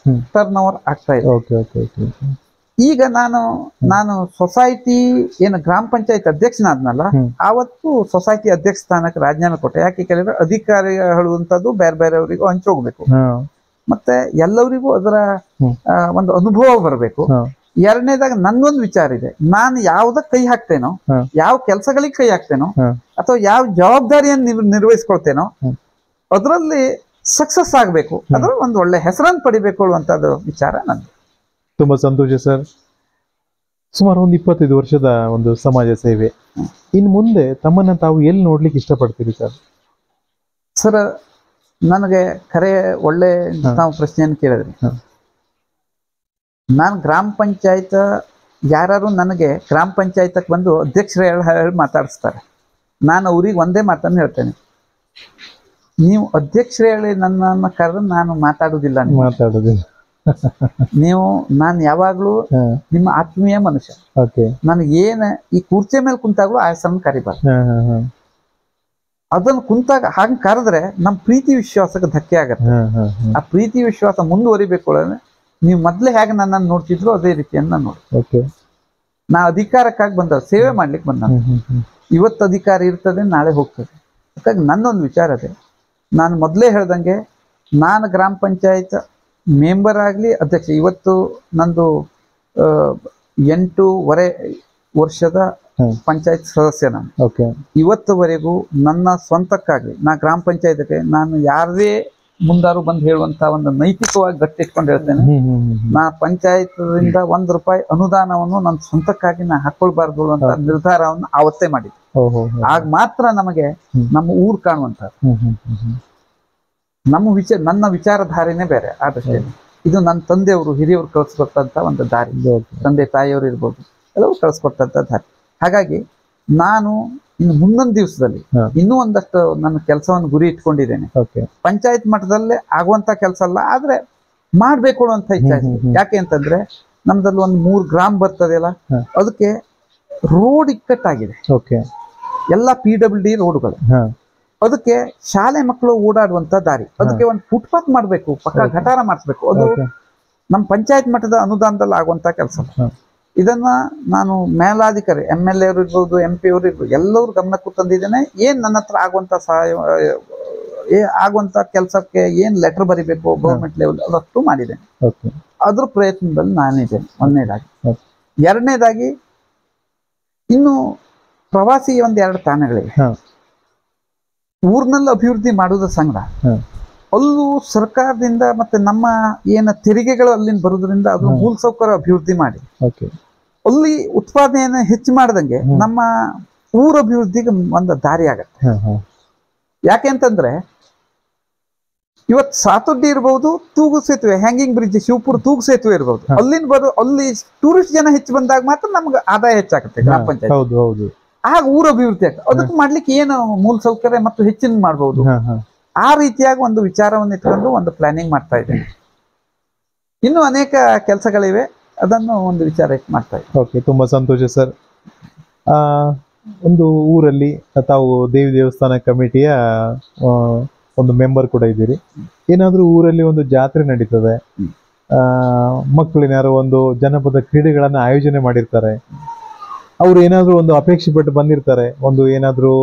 ಟರ್ನ್ ಓವರ್ ಆಗ್ತಾ ಇದೆ. ಈಗ ನಾನು ಸೊಸೈಟಿ ಏನು ಗ್ರಾಮ ಪಂಚಾಯತ್ ಅಧ್ಯಕ್ಷನಾದ್ನಲ್ಲ, ಆವತ್ತು ಸೊಸೈಟಿ ಅಧ್ಯಕ್ಷ ಸ್ಥಾನಕ್ಕೆ ರಾಜೀನಾಮೆ ಕೊಟ್ಟೆ. ಯಾಕೆ ಕೇಳಿದ್ರೆ, ಅಧಿಕಾರಿಗಳು ಅಂತದ್ದು ಬೇರೆ ಬೇರೆಯವರಿಗೂ ಹಂಚೋಗ್ಬೇಕು, ಮತ್ತೆ ಎಲ್ಲರಿಗೂ ಅದರ ಒಂದು ಅನುಭವ ಬರಬೇಕು. ಎರಡನೇದಾಗ ನನ್ನೊಂದು ವಿಚಾರ ಇದೆ, ನಾನು ಯಾವ್ದಕ್ಕೆ ಕೈ ಹಾಕ್ತೇನೋ, ಯಾವ ಕೆಲಸಗಳಿಗೆ ಕೈ ಹಾಕ್ತೇನೋ, ಅಥವಾ ಯಾವ ಜವಾಬ್ದಾರಿಯನ್ನು ನಿರ್ವಹಿಸ್ಕೊಳ್ತೇನೋ ಅದರಲ್ಲಿ ಸಕ್ಸಸ್ ಆಗ್ಬೇಕು, ಅದರ ಒಂದು ಒಳ್ಳೆ ಹೆಸರನ್ನು ಪಡಿಬೇಕು ಅನ್ನುವಂಥದ್ದು ವಿಚಾರ ನಂದು. ತುಂಬಾ ಸಂತೋಷ ಸರ್. ಸುಮಾರು ಒಂದು 25 ವರ್ಷದ ಒಂದು ಸಮಾಜ ಸೇವೆ. ಇನ್ನು ಮುಂದೆ ತಮ್ಮನ್ನ ತಾವು ಎಲ್ಲಿ ನೋಡ್ಲಿಕ್ಕೆ ಇಷ್ಟಪಡ್ತೀರಿ ಸರ್? ಸರ್, ನನಗೆ ಒಳ್ಳೆ ತಾವು ಪ್ರಶ್ನೆಯನ್ನು ಕೇಳಿದ್ರಿ. ನಾನು ಗ್ರಾಮ ಪಂಚಾಯತ್ ಯಾರು ನನಗೆ ಗ್ರಾಮ ಪಂಚಾಯತಕ್ಕೆ ಬಂದು ಅಧ್ಯಕ್ಷರು ಹೇಳಿ ಮಾತಾಡಿಸ್ತಾರೆ. ನಾನು ಅವ್ರಿಗೆ ಒಂದೇ ಮಾತನ್ನು ಹೇಳ್ತೇನೆ, ನೀವು ಅಧ್ಯಕ್ಷರು ಹೇಳಿ ನನ್ನನ್ನು ಕರೆದು ನಾನು ಮಾತಾಡೋದಿಲ್ಲ. ನೀವು ನಾನು ಯಾವಾಗಲೂ ನಿಮ್ಮ ಆತ್ಮೀಯ ಮನುಷ್ಯ. ನನಗೆ ಏನು ಈ ಕುರ್ಚಿ ಮೇಲೆ ಕುಂತಾಗಲೂ ಆಯಸನ್ನು ಕರಿಬಾರ್ದು. ಅದನ್ನು ಕುಂತಾಗ ಹಾಗೆ ಕರೆದ್ರೆ ನಮ್ಮ ಪ್ರೀತಿ ವಿಶ್ವಾಸಕ್ಕೆ ಧಕ್ಕೆ ಆಗತ್ತೆ. ಆ ಪ್ರೀತಿ ವಿಶ್ವಾಸ ಮುಂದುವರಿಬೇಕು ಅಂದ್ರೆ ನೀವು ಮೊದ್ಲೇ ಹೇಗೆ ನನ್ನನ್ನು ನೋಡ್ತಿದ್ರು ಅದೇ ರೀತಿಯನ್ನ ನೋಡಿ. ನಾ ಅಧಿಕಾರಕ್ಕಾಗಿ ಬಂದ ಸೇವೆ ಮಾಡ್ಲಿಕ್ಕೆ ಬಂದ. ಇವತ್ತು ಅಧಿಕಾರ ಇರ್ತದೆ, ನಾಳೆ ಹೋಗ್ತದೆ. ಹಾಗಾಗಿ ನನ್ನೊಂದು ವಿಚಾರ ಇದೆ, ನಾನು ಮೊದಲೇ ಹೇಳ್ದಂಗೆ ನಾನು ಗ್ರಾಮ ಪಂಚಾಯತ್ ಮೆಂಬರ್ ಆಗಲಿ ಅಧ್ಯಕ್ಷ, ಇವತ್ತು ನಂದು 8.5 ವರ್ಷದ ಪಂಚಾಯತ್ ಸದಸ್ಯ ನಾನು. ಇವತ್ತುವರೆಗೂ ನನ್ನ ಸ್ವಂತಕ್ಕಾಗಿ ನಾ ಗ್ರಾಮ ಪಂಚಾಯತ್ಗೆ ನಾನು ಯಾರದೇ ಮುಂದಾರು ಬಂದು ಹೇಳುವಂತ ಒಂದು ನೈತಿಕವಾಗಿ ಗಟ್ಟಿಟ್ಕೊಂಡು ಹೇಳ್ತೇನೆ. ನಾ ಪಂಚಾಯತ್ದಿಂದ ₹1 ಅನುದಾನವನ್ನು ನನ್ನ ಸ್ವಂತಕ್ಕಾಗಿ ನಾ ಹಾಕೊಳ್ಬಾರ್ದು ಅಂತ ನಿರ್ಧಾರವನ್ನು ಆವತ್ತೇ ಮಾಡಿದ್ದೆ. ಆಗ ಮಾತ್ರ ನಮಗೆ ನಮ್ಮ ಊರು ಕಾಣುವಂತ ನನ್ನ ವಿಚಾರಧಾರೆನೇ ಬೇರೆ. ಆ ದೃಷ್ಟಿಯಲ್ಲಿ ಇದು ನನ್ನ ತಂದೆಯವರು ಹಿರಿಯವರು ಕಳಿಸ್ಕೊಟ್ಟಂತ ಒಂದು ದಾರಿ, ತಂದೆ ತಾಯಿಯವರು ಇರ್ಬೋದು, ಎಲ್ಲರೂ ಕಳಿಸ್ಕೊಟ್ಟಂತ ದಾರಿ. ಹಾಗಾಗಿ ನಾನು ಇನ್ನು ಮುಂದೊಂದು ದಿವಸದಲ್ಲಿ ಇನ್ನೂ ಒಂದಷ್ಟು ನನ್ನ ಕೆಲಸವನ್ನು ಗುರಿ ಇಟ್ಕೊಂಡಿದ್ದೇನೆ. ಪಂಚಾಯತ್ ಮಟ್ಟದಲ್ಲೇ ಆಗುವಂತ ಕೆಲಸ ಅಲ್ಲ, ಆದ್ರೆ ಮಾಡ್ಬೇಕು ಅಂತ ಇಚ್ಛೆ ಇದೆ. ಯಾಕೆ ಅಂತಂದ್ರೆ ನಮ್ದಲ್ಲಿ ಒಂದು 3 ಗ್ರಾಮ ಬರ್ತದೆಯಲ್ಲ, ಅದಕ್ಕೆ ರೋಡ್ ಇಕ್ಕಟ್ಟಾಗಿದೆ. ಎಲ್ಲ PWD ರೋಡ್ಗಳು. ಅದಕ್ಕೆ ಶಾಲೆ ಮಕ್ಕಳು ಓಡಾಡುವಂತ ದಾರಿ, ಅದಕ್ಕೆ ಒಂದು ಫುಟ್ಪಾತ್ ಮಾಡ್ಬೇಕು, ಪಕ್ಕ ಗಟಾರ ಮಾಡಿಸ್ಬೇಕು. ಅದು ನಮ್ಮ ಪಂಚಾಯತ್ ಮಟ್ಟದ ಅನುದಾನದಲ್ಲಿ ಆಗುವಂತ ಕೆಲಸ. ಇದನ್ನ ನಾನು ಮೇಲಾಧಿಕಾರಿ MLA ಅವರು ಇರ್ಬೋದು, MP ಅವರು ಇರ್ಬೋದು, ಎಲ್ಲರೂ ಗಮನಕ್ಕೂ ತಂದಿದ್ದೇನೆ. ಏನ್ ನನ್ನ ಹತ್ರ ಆಗುವಂತ ಸಹಾಯ ಆಗುವಂತ ಕೆಲಸಕ್ಕೆ ಏನ್ ಲೆಟರ್ ಬರಿಬೇಕು ಗೌರ್ಮೆಂಟ್ ಲೆವೆಲ್ ಅದಷ್ಟು ಮಾಡಿದ್ದೇನೆ. ಅದ್ರ ಪ್ರಯತ್ನದಲ್ಲಿ ನಾನಿದ್ದೇನೆ. ಒಂದನೇದಾಗಿ. ಎರಡನೇದಾಗಿ ಇನ್ನು ಪ್ರವಾಸಿ 1-2 ತಾಣಗಳಿವೆ. ಊರ್ನಲ್ಲಿ ಅಭಿವೃದ್ಧಿ ಮಾಡುವುದ ಸಂಘ ಅಲ್ಲೂ ಸರ್ಕಾರದಿಂದ ಮತ್ತೆ ನಮ್ಮ ಏನ ತೆರಿಗೆಗಳು ಅಲ್ಲಿಂದ ಬರೋದ್ರಿಂದ ಅದ್ರ ಮೂಲಸೌಕರ್ಯ ಅಭಿವೃದ್ಧಿ ಮಾಡಿ ಅಲ್ಲಿ ಉತ್ಪಾದನೆಯನ್ನು ಹೆಚ್ಚು ಮಾಡ್ದಂಗೆ ನಮ್ಮ ಊರ ಅಭಿವೃದ್ಧಿಗೆ ಒಂದು ದಾರಿ ಆಗತ್ತೆ. ಯಾಕೆ ಅಂತಂದ್ರೆ ಇವತ್ತು ಸಾತೊಡ್ಡಿ ಇರ್ಬೋದು, ತೂಗು ಸೇತುವೆ, ಹ್ಯಾಂಗಿಂಗ್ ಬ್ರಿಡ್ಜ್, ಶಿವಪುರ ತೂಗು ಸೇತುವೆ ಇರ್ಬೋದು, ಅಲ್ಲಿಂದ ಅಲ್ಲಿ ಟೂರಿಸ್ಟ್ ಜನ ಹೆಚ್ಚು ಬಂದಾಗ ಮಾತ್ರ ನಮ್ಗೆ ಆದಾಯ ಹೆಚ್ಚಾಗುತ್ತೆ ಗ್ರಾಮ ಪಂಚಾಯತ್. ಆಗ ಊರ ಅಭಿವೃದ್ಧಿ ಆಗ್ತದೆ. ಅದಕ್ಕೆ ಮಾಡ್ಲಿಕ್ಕೆ ಏನು ಮೂಲಸೌಕರ್ಯ ಮತ್ತು ಹೆಚ್ಚಿನ ಮಾಡ್ಬೋದು. ಆ ರೀತಿಯಾಗಿ ಒಂದು ವಿಚಾರವನ್ನು ಇಟ್ಕೊಂಡು ಒಂದು ಪ್ಲಾನಿಂಗ್ ಮಾಡ್ತಾ ಇದ್ದೇನೆ. ಇನ್ನು ಅನೇಕ ಕೆಲಸಗಳಿವೆ, ಅದನ್ನು ಒಂದು ವಿಚಾರ ಮಾಡ್ತಾ ಇದ್ದೇನೆ. ತುಂಬಾ ಸಂತೋಷ ಸರ್. ಒಂದು ಊರಲ್ಲಿ ತಾವು ದೇವಿ ದೇವಸ್ಥಾನ ಕಮಿಟಿಯ ಒಂದು ಮೆಂಬರ್ ಕೂಡ ಇದ್ದೀರಿ. ಏನಾದ್ರೂ ಊರಲ್ಲಿ ಒಂದು ಜಾತ್ರೆ ನಡೀತದೆ, ಮಕ್ಕಳೇನಾದ್ರು ಒಂದು ಜನಪದ ಕ್ರೀಡೆಗಳನ್ನ ಆಯೋಜನೆ ಮಾಡಿರ್ತಾರೆ, ಅವ್ರು ಏನಾದ್ರು ಒಂದು ಅಪೇಕ್ಷೆ ಪಟ್ಟು ಬಂದಿರ್ತಾರೆ, ಒಂದು ಏನಾದ್ರು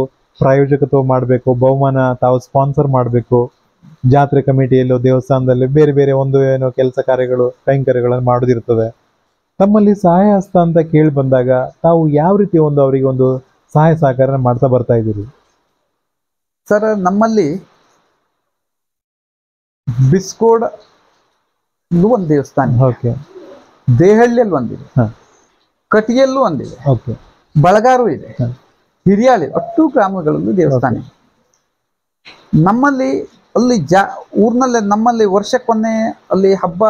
ಪ್ರಾಯೋಜಕತ್ವ ಮಾಡಬೇಕು, ಬಹುಮಾನ ತಾವು ಸ್ಪಾನ್ಸರ್ ಮಾಡಬೇಕು, ಜಾತ್ರೆ ಕಮಿಟಿಯಲ್ಲೋ ದೇವಸ್ಥಾನದಲ್ಲಿ ಬೇರೆ ಬೇರೆ ಒಂದು ಏನೋ ಕೆಲಸ ಕಾರ್ಯಗಳು ಕೈಂಕರ್ಯಗಳನ್ನು ಮಾಡೋದಿರ್ತದೆ. ತಮ್ಮಲ್ಲಿ ಸಹಾಯ ಹಸ್ತ ಅಂತ ಕೇಳಿ ಬಂದಾಗ ತಾವು ಯಾವ ರೀತಿ ಒಂದು ಅವರಿಗೆ ಒಂದು ಸಹಾಯ ಸಹಕಾರ ಮಾಡ್ತಾ ಬರ್ತಾ ಇದ್ದೀರಿ ಸರ್? ನಮ್ಮಲ್ಲಿ ಬಿಸ್ಕೋಡ್ ಒಂದು ದೇವಸ್ಥಾನ, ದೇಹಳ್ಳಿಯಲ್ಲಿ ಒಂದಿದೆ, ಕಟಿಯಲ್ಲೂ ಒಂದಿದೆ, ಬಳಗಾರು ಇದೆ, ಹಿರಿಯಾಳಿ, 10 ಗ್ರಾಮಗಳಲ್ಲೂ ದೇವಸ್ಥಾನ ಇದೆ. ನಮ್ಮಲ್ಲಿ ಅಲ್ಲಿ ಊರ್ನಲ್ಲೇ ನಮ್ಮಲ್ಲಿ ವರ್ಷಕ್ಕೊನ್ನೆ ಅಲ್ಲಿ ಹಬ್ಬ,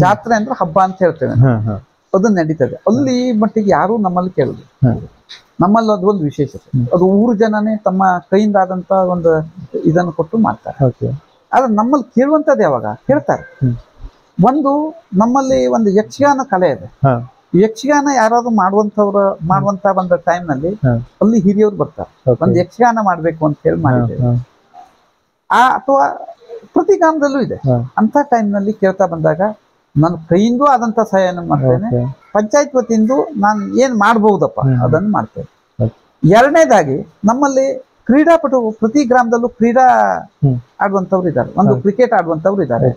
ಜಾತ್ರೆ ಅಂದ್ರೆ ಹಬ್ಬ ಅಂತ ಹೇಳ್ತೇವೆ, ಅದು ನಡೀತದೆ. ಅಲ್ಲಿ ಮಟ್ಟಿಗೆ ಯಾರು ನಮ್ಮಲ್ಲಿ ಕೇಳುದು. ನಮ್ಮಲ್ಲಿ ಅದೊಂದು ವಿಶೇಷತೆ. ಅದು ಊರು ಜನನೇ ತಮ್ಮ ಕೈಯಿಂದ ಆದಂತ ಒಂದು ಇದನ್ನು ಕೊಟ್ಟು ಮಾಡ್ತಾರೆ. ಆದ್ರೆ ನಮ್ಮಲ್ಲಿ ಕೇಳುವಂತದ್ದು ಯಾವಾಗ ಹೇಳ್ತಾರೆ, ಒಂದು ನಮ್ಮಲ್ಲಿ ಒಂದು ಯಕ್ಷಗಾನ ಕಲೆ ಇದೆ. ಯಕ್ಷಗಾನ ಯಾರಾದ್ರೂ ಮಾಡುವಂತ ಒಂದು ಟೈಮ್ ನಲ್ಲಿ ಅಲ್ಲಿ ಹಿರಿಯವರು ಬರ್ತಾರೆ, ಒಂದು ಯಕ್ಷಗಾನ ಮಾಡ್ಬೇಕು ಅಂತ ಹೇಳಿ ಮಾಡಿದ್ದೇವೆ. ಅಥವಾ ಪ್ರತಿ ಗ್ರಾಮದಲ್ಲೂ ಇದೆ. ಅಂತ ಟೈಮ್ ನಲ್ಲಿ ಕೇಳ್ತಾ ಬಂದಾಗ ನಾನು ಕೈಯಿಂದೂ ಆದಂತ ಸಹಾಯನ ಮಾಡ್ತೇನೆ, ಪಂಚಾಯತ್ ವತಿಯಿಂದ ನಾನು ಏನ್ ಮಾಡ್ಬಹುದಪ್ಪ ಅದನ್ನು ಮಾಡ್ತೇನೆ. ಎರಡನೇದಾಗಿ ನಮ್ಮಲ್ಲಿ ಕ್ರೀಡಾಪಟು ಪ್ರತಿ ಗ್ರಾಮದಲ್ಲೂ ಕ್ರೀಡಾ ಆಡುವಂತವ್ರು ಇದ್ದಾರೆ. ಒಂದು ಕ್ರಿಕೆಟ್ ಆಡುವಂತವ್ರು ಇದ್ದಾರೆ,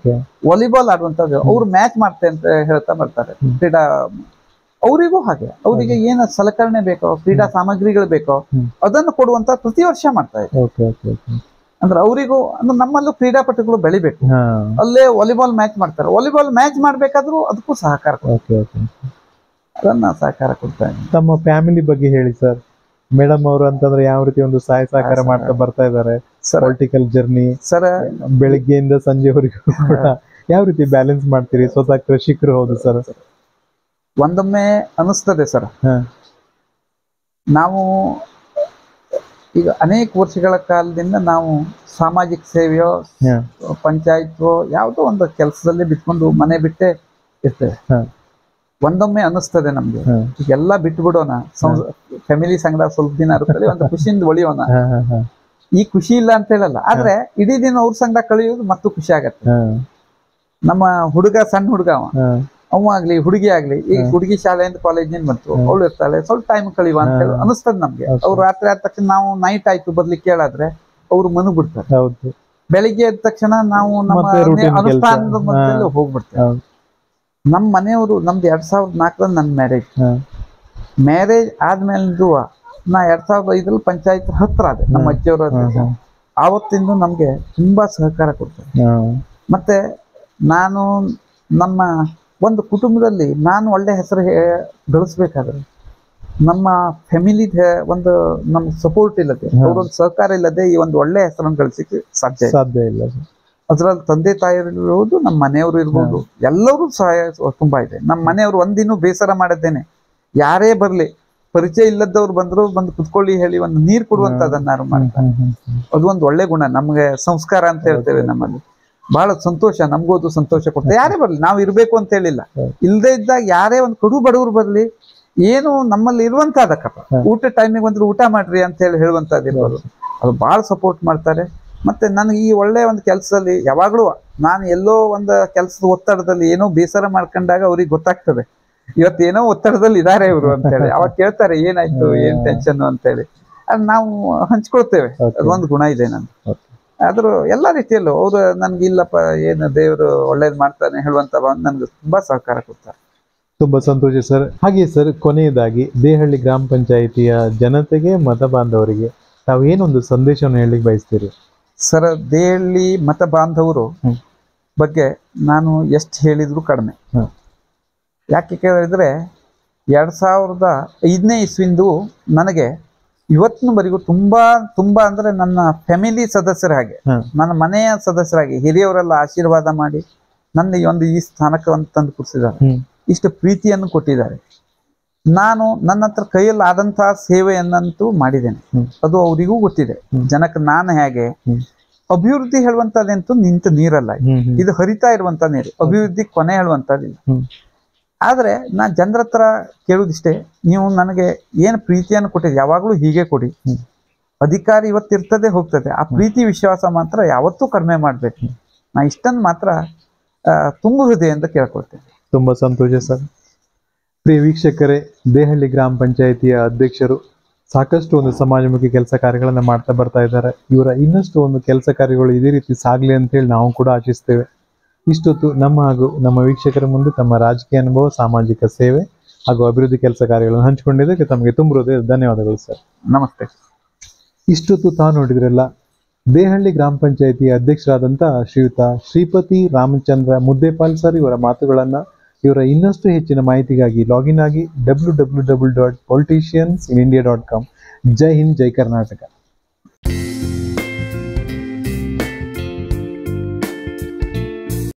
ವಾಲಿಬಾಲ್ ಆಡುವಂತವ್ರು, ಅವ್ರು ಮ್ಯಾಚ್ ಮಾಡ್ತೇವೆ ಅಂತ ಹೇಳ್ತಾ ಬರ್ತಾರೆ. ಕ್ರೀಡಾ ಅವರಿಗೂ ಹಾಗೆ ಅವರಿಗೆ ಏನು ಸಲಕರಣೆ ಬೇಕೋ, ಕ್ರೀಡಾ ಸಾಮಗ್ರಿಗಳು ಬೇಕೋ ಅದನ್ನು ಕೊಡುವಂತ ಪ್ರತಿ ವರ್ಷ ಮಾಡ್ತಾ ಇದ್ದಾರೆ. ಅಂದ್ರೆ ಅವರಿಗೂ ಅಂದ್ರೆ ನಮ್ಮಲ್ಲೂ ಕ್ರೀಡಾಪಟುಗಳು ಬೆಳಿಬೇಕು. ಅಲ್ಲೇ ವಾಲಿಬಾಲ್ ಮ್ಯಾಚ್ ಮಾಡ್ತಾರೆ, ವಾಲಿಬಾಲ್ ಮ್ಯಾಚ್ ಮಾಡ್ಬೇಕಾದ್ರೂ ಅದಕ್ಕೂ ಸಹಕಾರ ಅದನ್ನ ಸಹಕಾರ ಕೊಡ್ತಾ ಇದ್ದಾರೆ. ತಮ್ಮ ಫ್ಯಾಮಿಲಿ ಬಗ್ಗೆ ಹೇಳಿ ಸರ್. ಮೇಡಮ್ ಅವರು ಅಂತಂದ್ರೆ ಯಾವ ರೀತಿ ಒಂದು ಸಹಾಯ ಸಹಕಾರ ಮಾಡ್ತಾ ಬರ್ತಾ ಇದ್ದಾರೆ? ಪೊಲಿಟಿಕಲ್ ಜರ್ನಿ ಸರ್, ಬೆಳಿಗ್ಗೆಯಿಂದ ಸಂಜೆವರೆಗೂ ಕೂಡ ಯಾವ ರೀತಿ ಬ್ಯಾಲೆನ್ಸ್ ಮಾಡ್ತೀರಿ? ಸ್ವತಃ ಕೃಷಿಕರು ಹೌದು ಸರ್. ಒಂದೊಮ್ಮೆ ಅನಿಸ್ತದೆ ಸರ್, ನಾವು ಈಗ ಅನೇಕ ವರ್ಷಗಳ ಕಾಲದಿಂದ ನಾವು ಸಾಮಾಜಿಕ ಸೇವೆಯೋ ಪಂಚಾಯತ್ವೋ ಯಾವುದೋ ಒಂದು ಕೆಲಸದಲ್ಲಿ ಬಿಟ್ಕೊಂಡು ಮನೆ ಬಿಟ್ಟೆ ಇರ್ತೇವೆ. ಒಂದೊಮ್ಮೆ ಅನಿಸ್ತದೆ ನಮ್ಗೆ ಎಲ್ಲ ಬಿಟ್ಟು ಬಿಡೋಣ, ಫ್ಯಾಮಿಲಿ ಸಂಗಡ ಸ್ವಲ್ಪ ದಿನ ಇರುತ್ತಲ್ಲಿ ಒಂದು ಖುಷಿಯಿಂದ ಒಳಿಯೋಣ. ಈ ಖುಷಿ ಇಲ್ಲ ಅಂತ ಹೇಳಲ್ಲ, ಆದ್ರೆ ಇಡೀ ದಿನ ಅವ್ರ ಸಂಗಡ ಕಳೆಯೋದು ಮತ್ತು ಖುಷಿ ಆಗತ್ತೆ. ನಮ್ಮ ಹುಡುಗ, ಸಣ್ಣ ಹುಡುಗ ಅವ ಆಗ್ಲಿ ಹುಡುಗಿ ಆಗ್ಲಿ, ಈಗ ಹುಡುಗಿ ಶಾಲೆಯಿಂದ ಕಾಲೇಜಿನಿಂದ ಬಂತು, ಅವಳು ಇರ್ತಾಳೆ, ಸ್ವಲ್ಪ ಟೈಮ್ ಕಳಿಯುವ ಅಂತ ಹೇಳಿ ಅನಿಸ್ತದೆ ನಮ್ಗೆ. ಅವ್ರು ರಾತ್ರಿ ಆದ ತಕ್ಷಣ ನಾವು ನೈಟ್ ಆಯ್ತು ಬರ್ಲಿಕ್ಕೆ ಕೇಳಿದ್ರೆ ಅವ್ರು ಮನು ಬಿಡ್ತಾರೆ. ಬೆಳಿಗ್ಗೆ ಎದ್ದ ತಕ್ಷಣ ನಾವು ನಮ್ಮ ಅನುಷ್ಠಾನದ ಮಧ್ಯದಲ್ಲಿ ಹೋಗ್ಬಿಡ್ತೇವೆ. ನಮ್ಮ ಮನೆಯವರು, ನಮ್ದು 2004 ನನ್ನ ಮ್ಯಾರೇಜ್ ಆದ್ಮೇಲಿಂದು ನಾ 2005 ಪಂಚಾಯತ್ ಹತ್ರ ಆದೆ. ನಮ್ಮ ಅಜ್ಜಿಯವರು ಆವತ್ತಿಂದ ನಮ್ಗೆ ತುಂಬಾ ಸಹಕಾರ ಕೊಡ್ತಾರೆ. ಮತ್ತೆ ನಾನು ನಮ್ಮ ಒಂದು ಕುಟುಂಬದಲ್ಲಿ ನಾನು ಒಳ್ಳೆ ಹೆಸರು ಗಳಿಸ್ಬೇಕಾದ್ರೆ ನಮ್ಮ ಫ್ಯಾಮಿಲಿ ಒಂದು ನಮ್ಗೆ ಸಪೋರ್ಟ್ ಇಲ್ಲದೆ, ಅವರೊಂದು ಸಹಕಾರ ಇಲ್ಲದೆ ಈ ಒಂದು ಒಳ್ಳೆ ಹೆಸರನ್ನು ಗಳಿಸಲಿಕ್ಕೆ ಸಾಧ್ಯ ಇಲ್ಲ. ಅದ್ರಲ್ಲಿ ತಂದೆ ತಾಯಿರು, ನಮ್ಮ ಮನೆಯವರು ಇರ್ಬೋದು, ಎಲ್ಲರೂ ಸಹಾಯ ತುಂಬಾ ಇದೆ. ನಮ್ಮ ಮನೆಯವರು ಒಂದಿನೂ ಬೇಸರ ಮಾಡದ್ದೇನೆ, ಯಾರೇ ಬರ್ಲಿ, ಪರಿಚಯ ಇಲ್ಲದವ್ರು ಬಂದ್ರು ಬಂದು ಕುತ್ಕೊಳ್ಳಿ ಹೇಳಿ ಒಂದು ನೀರು ಕೊಡುವಂತದನ್ನಾರು ಮಾಡ್ತಾರೆ. ಅದು ಒಂದು ಒಳ್ಳೆ ಗುಣ, ನಮ್ಗೆ ಸಂಸ್ಕಾರ ಅಂತ ಹೇಳ್ತೇವೆ ನಮ್ಮಲ್ಲಿ. ಬಹಳ ಸಂತೋಷ, ನಮ್ಗೋದು ಸಂತೋಷ ಕೊಡ್ತಾರೆ. ಯಾರೇ ಬರ್ಲಿ, ನಾವು ಇರ್ಬೇಕು ಅಂತ ಹೇಳಿಲ್ಲ, ಇಲ್ಲದೆ ಇದ್ದಾಗ ಯಾರೇ ಒಂದು ಕಡು ಬಡವರು ಬರ್ಲಿ, ಏನು ನಮ್ಮಲ್ಲಿ ಇರುವಂತದಕ್ಕಪ್ಪ, ಊಟ ಟೈಮಿಗೆ ಬಂದ್ರೆ ಊಟ ಮಾಡ್ರಿ ಅಂತ ಹೇಳಿ ಹೇಳುವಂತದ್ದು ಇರ್ಬೋದು. ಅದು ಬಹಳ ಸಪೋರ್ಟ್ ಮಾಡ್ತಾರೆ. ಮತ್ತೆ ನನಗೆ ಈ ಒಳ್ಳೆ ಒಂದು ಕೆಲಸದಲ್ಲಿ ಯಾವಾಗ್ಲೂ ನಾನು ಎಲ್ಲೋ ಒಂದು ಕೆಲಸದ ಒತ್ತಡದಲ್ಲಿ ಏನೋ ಬೇಸರ ಮಾಡ್ಕೊಂಡಾಗ ಅವ್ರಿಗೆ ಗೊತ್ತಾಗ್ತದೆ, ಇವತ್ತೇನೋ ಒತ್ತಡದಲ್ಲಿ ಇದಾರೆ ಇವರು ಅಂತ ಹೇಳಿ. ಅವಾಗ ಕೇಳ್ತಾರೆ ಏನಾಯ್ತು, ಏನ್ ಟೆನ್ಷನ್ ಅಂತ ಹೇಳಿ. ಅದು ನಾವು ಹಂಚ್ಕೊಳ್ತೇವೆ. ಅದೊಂದು ಗುಣ ಇದೆ ನಂದು. ಆದ್ರೂ ಎಲ್ಲಾ ರೀತಿಯಲ್ಲೂ ಅವ್ರು ನನ್ಗೆ ಇಲ್ಲಪ್ಪ, ಏನು ದೇವರು ಒಳ್ಳೇದ್ ಮಾಡ್ತಾನೆ ಹೇಳುವಂತ ನನ್ಗೆ ತುಂಬಾ ಸಹಕಾರ ಕೊಡ್ತಾರೆ. ತುಂಬಾ ಸಂತೋಷ ಸರ್. ಹಾಗೆ ಸರ್, ಕೊನೆಯದಾಗಿ ದೇಹಳ್ಳಿ ಗ್ರಾಮ ಪಂಚಾಯಿತಿಯ ಜನತೆಗೆ, ಮತ ಬಾಂಧವರಿಗೆ ತಾವು ಏನೊಂದು ಸಂದೇಶವನ್ನು ಹೇಳಲಿಕ್ಕೆ ಬಯಸ್ತೀರಿ? ಸರ್, ದೇಹಳ್ಳಿ ಮತ ಬಾಂಧವರು ಬಗ್ಗೆ ನಾನು ಎಷ್ಟು ಹೇಳಿದ್ರು ಕಡಿಮೆ. ಯಾಕೆ ಕೇಳಿದ್ರೆ 2005ನೇ ಇಸ್ವಿಂದು ನನಗೆ ಇವತ್ತಿನವರೆಗೂ ತುಂಬಾ ಅಂದ್ರೆ ನನ್ನ ಫ್ಯಾಮಿಲಿ ಸದಸ್ಯರ ಹಾಗೆ, ನನ್ನ ಮನೆಯ ಸದಸ್ಯರಾಗಿ ಹಿರಿಯವರೆಲ್ಲ ಆಶೀರ್ವಾದ ಮಾಡಿ ನನ್ನ ಈ ಸ್ಥಾನಕ್ಕೆ ತಂದು ಕೂರಿಸಿದ್ದಾರೆ. ಇಷ್ಟು ಪ್ರೀತಿಯನ್ನು ಕೊಟ್ಟಿದ್ದಾರೆ. ನಾನು ನನ್ನ ಹತ್ರ ಕೈಯಲ್ಲಿ ಆದಂತಹ ಸೇವೆಯನ್ನಂತೂ ಮಾಡಿದ್ದೇನೆ. ಅದು ಅವರಿಗೂ ಗೊತ್ತಿದೆ. ಜನಕ್ಕೆ ನಾನು ಹೇಗೆ ಅಭಿವೃದ್ಧಿ ಹೇಳುವಂತದಂತೂ ನಿಂತು ನೀರಲ್ಲ, ಇದು ಹರಿತಾ ಇರುವಂತ ನೀರು. ಅಭಿವೃದ್ಧಿ ಕೊನೆ ಹೇಳುವಂತದಿಲ್ಲ. ಆದ್ರೆ ನಾನ್ ಜನರ ಹತ್ರ ಕೇಳುದಿಷ್ಟೇ, ನೀವು ನನಗೆ ಏನು ಪ್ರೀತಿಯನ್ನು ಕೊಟ್ಟಿದೆ ಯಾವಾಗ್ಲೂ ಹೀಗೆ ಕೊಡಿ. ಅಧಿಕಾರ ಇವತ್ತಿರ್ತದೆ ಹೋಗ್ತದೆ, ಆ ಪ್ರೀತಿ ವಿಶ್ವಾಸ ಮಾತ್ರ ಯಾವತ್ತೂ ಕಡಿಮೆ ಮಾಡ್ಬೇಕು. ನಾ ಇಷ್ಟನ್ನು ಮಾತ್ರ ತುಂಬ ಹೃದಯದಿಂದ ಕೇಳ್ಕೊಳ್ತೇನೆ. ತುಂಬಾ ಸಂತೋಷ ಸರ್. ಪ್ರಿಯ ವೀಕ್ಷಕರೇ, ದೇಹಳ್ಳಿ ಗ್ರಾಮ ಪಂಚಾಯಿತಿಯ ಅಧ್ಯಕ್ಷರು ಸಾಕಷ್ಟು ಒಂದು ಸಮಾಜಮುಖಿ ಕೆಲಸ ಕಾರ್ಯಗಳನ್ನ ಮಾಡ್ತಾ ಬರ್ತಾ ಇದ್ದಾರೆ. ಇವರ ಇನ್ನಷ್ಟು ಒಂದು ಕೆಲಸ ಕಾರ್ಯಗಳು ಇದೇ ರೀತಿ ಸಾಗ್ಲಿ ಅಂತ ಹೇಳಿ ನಾವು ಕೂಡ ಆಶಿಸ್ತೇವೆ. ಇಷ್ಟೊತ್ತು ನಮ್ಮ ಹಾಗೂ ನಮ್ಮ ವೀಕ್ಷಕರ ಮುಂದೆ ತಮ್ಮ ರಾಜಕೀಯ ಅನುಭವ, ಸಾಮಾಜಿಕ ಸೇವೆ ಹಾಗೂ ಅಭಿವೃದ್ಧಿ ಕೆಲಸ ಕಾರ್ಯಗಳನ್ನು ಹಂಚಿಕೊಂಡಿದ್ದಕ್ಕೆ ತಮಗೆ ತುಂಬ ಹೃದಯದ ಧನ್ಯವಾದಗಳು ಸರ್. ನಮಸ್ತೆ. ಇಷ್ಟೊತ್ತು ತಾವು ನೋಡಿದ್ರಲ್ಲ, ದೇಹಳ್ಳಿ ಗ್ರಾಮ ಪಂಚಾಯಿತಿಯ ಅಧ್ಯಕ್ಷರಾದಂಥ ಶ್ರೀಯುತ ಶ್ರೀಪತಿ ರಾಮಚಂದ್ರ ಮುದ್ದೇಪಾಲ್ ಸರ್ ಇವರ ಮಾತುಗಳನ್ನು, ಇವರ ಇನ್ನಷ್ಟು ಹೆಚ್ಚಿನ ಮಾಹಿತಿಗಾಗಿ ಲಾಗಿನ್ ಆಗಿ www.politiciansinIndia.com. ಜೈ ಹಿಂದ್, ಜೈ ಕರ್ನಾಟಕ.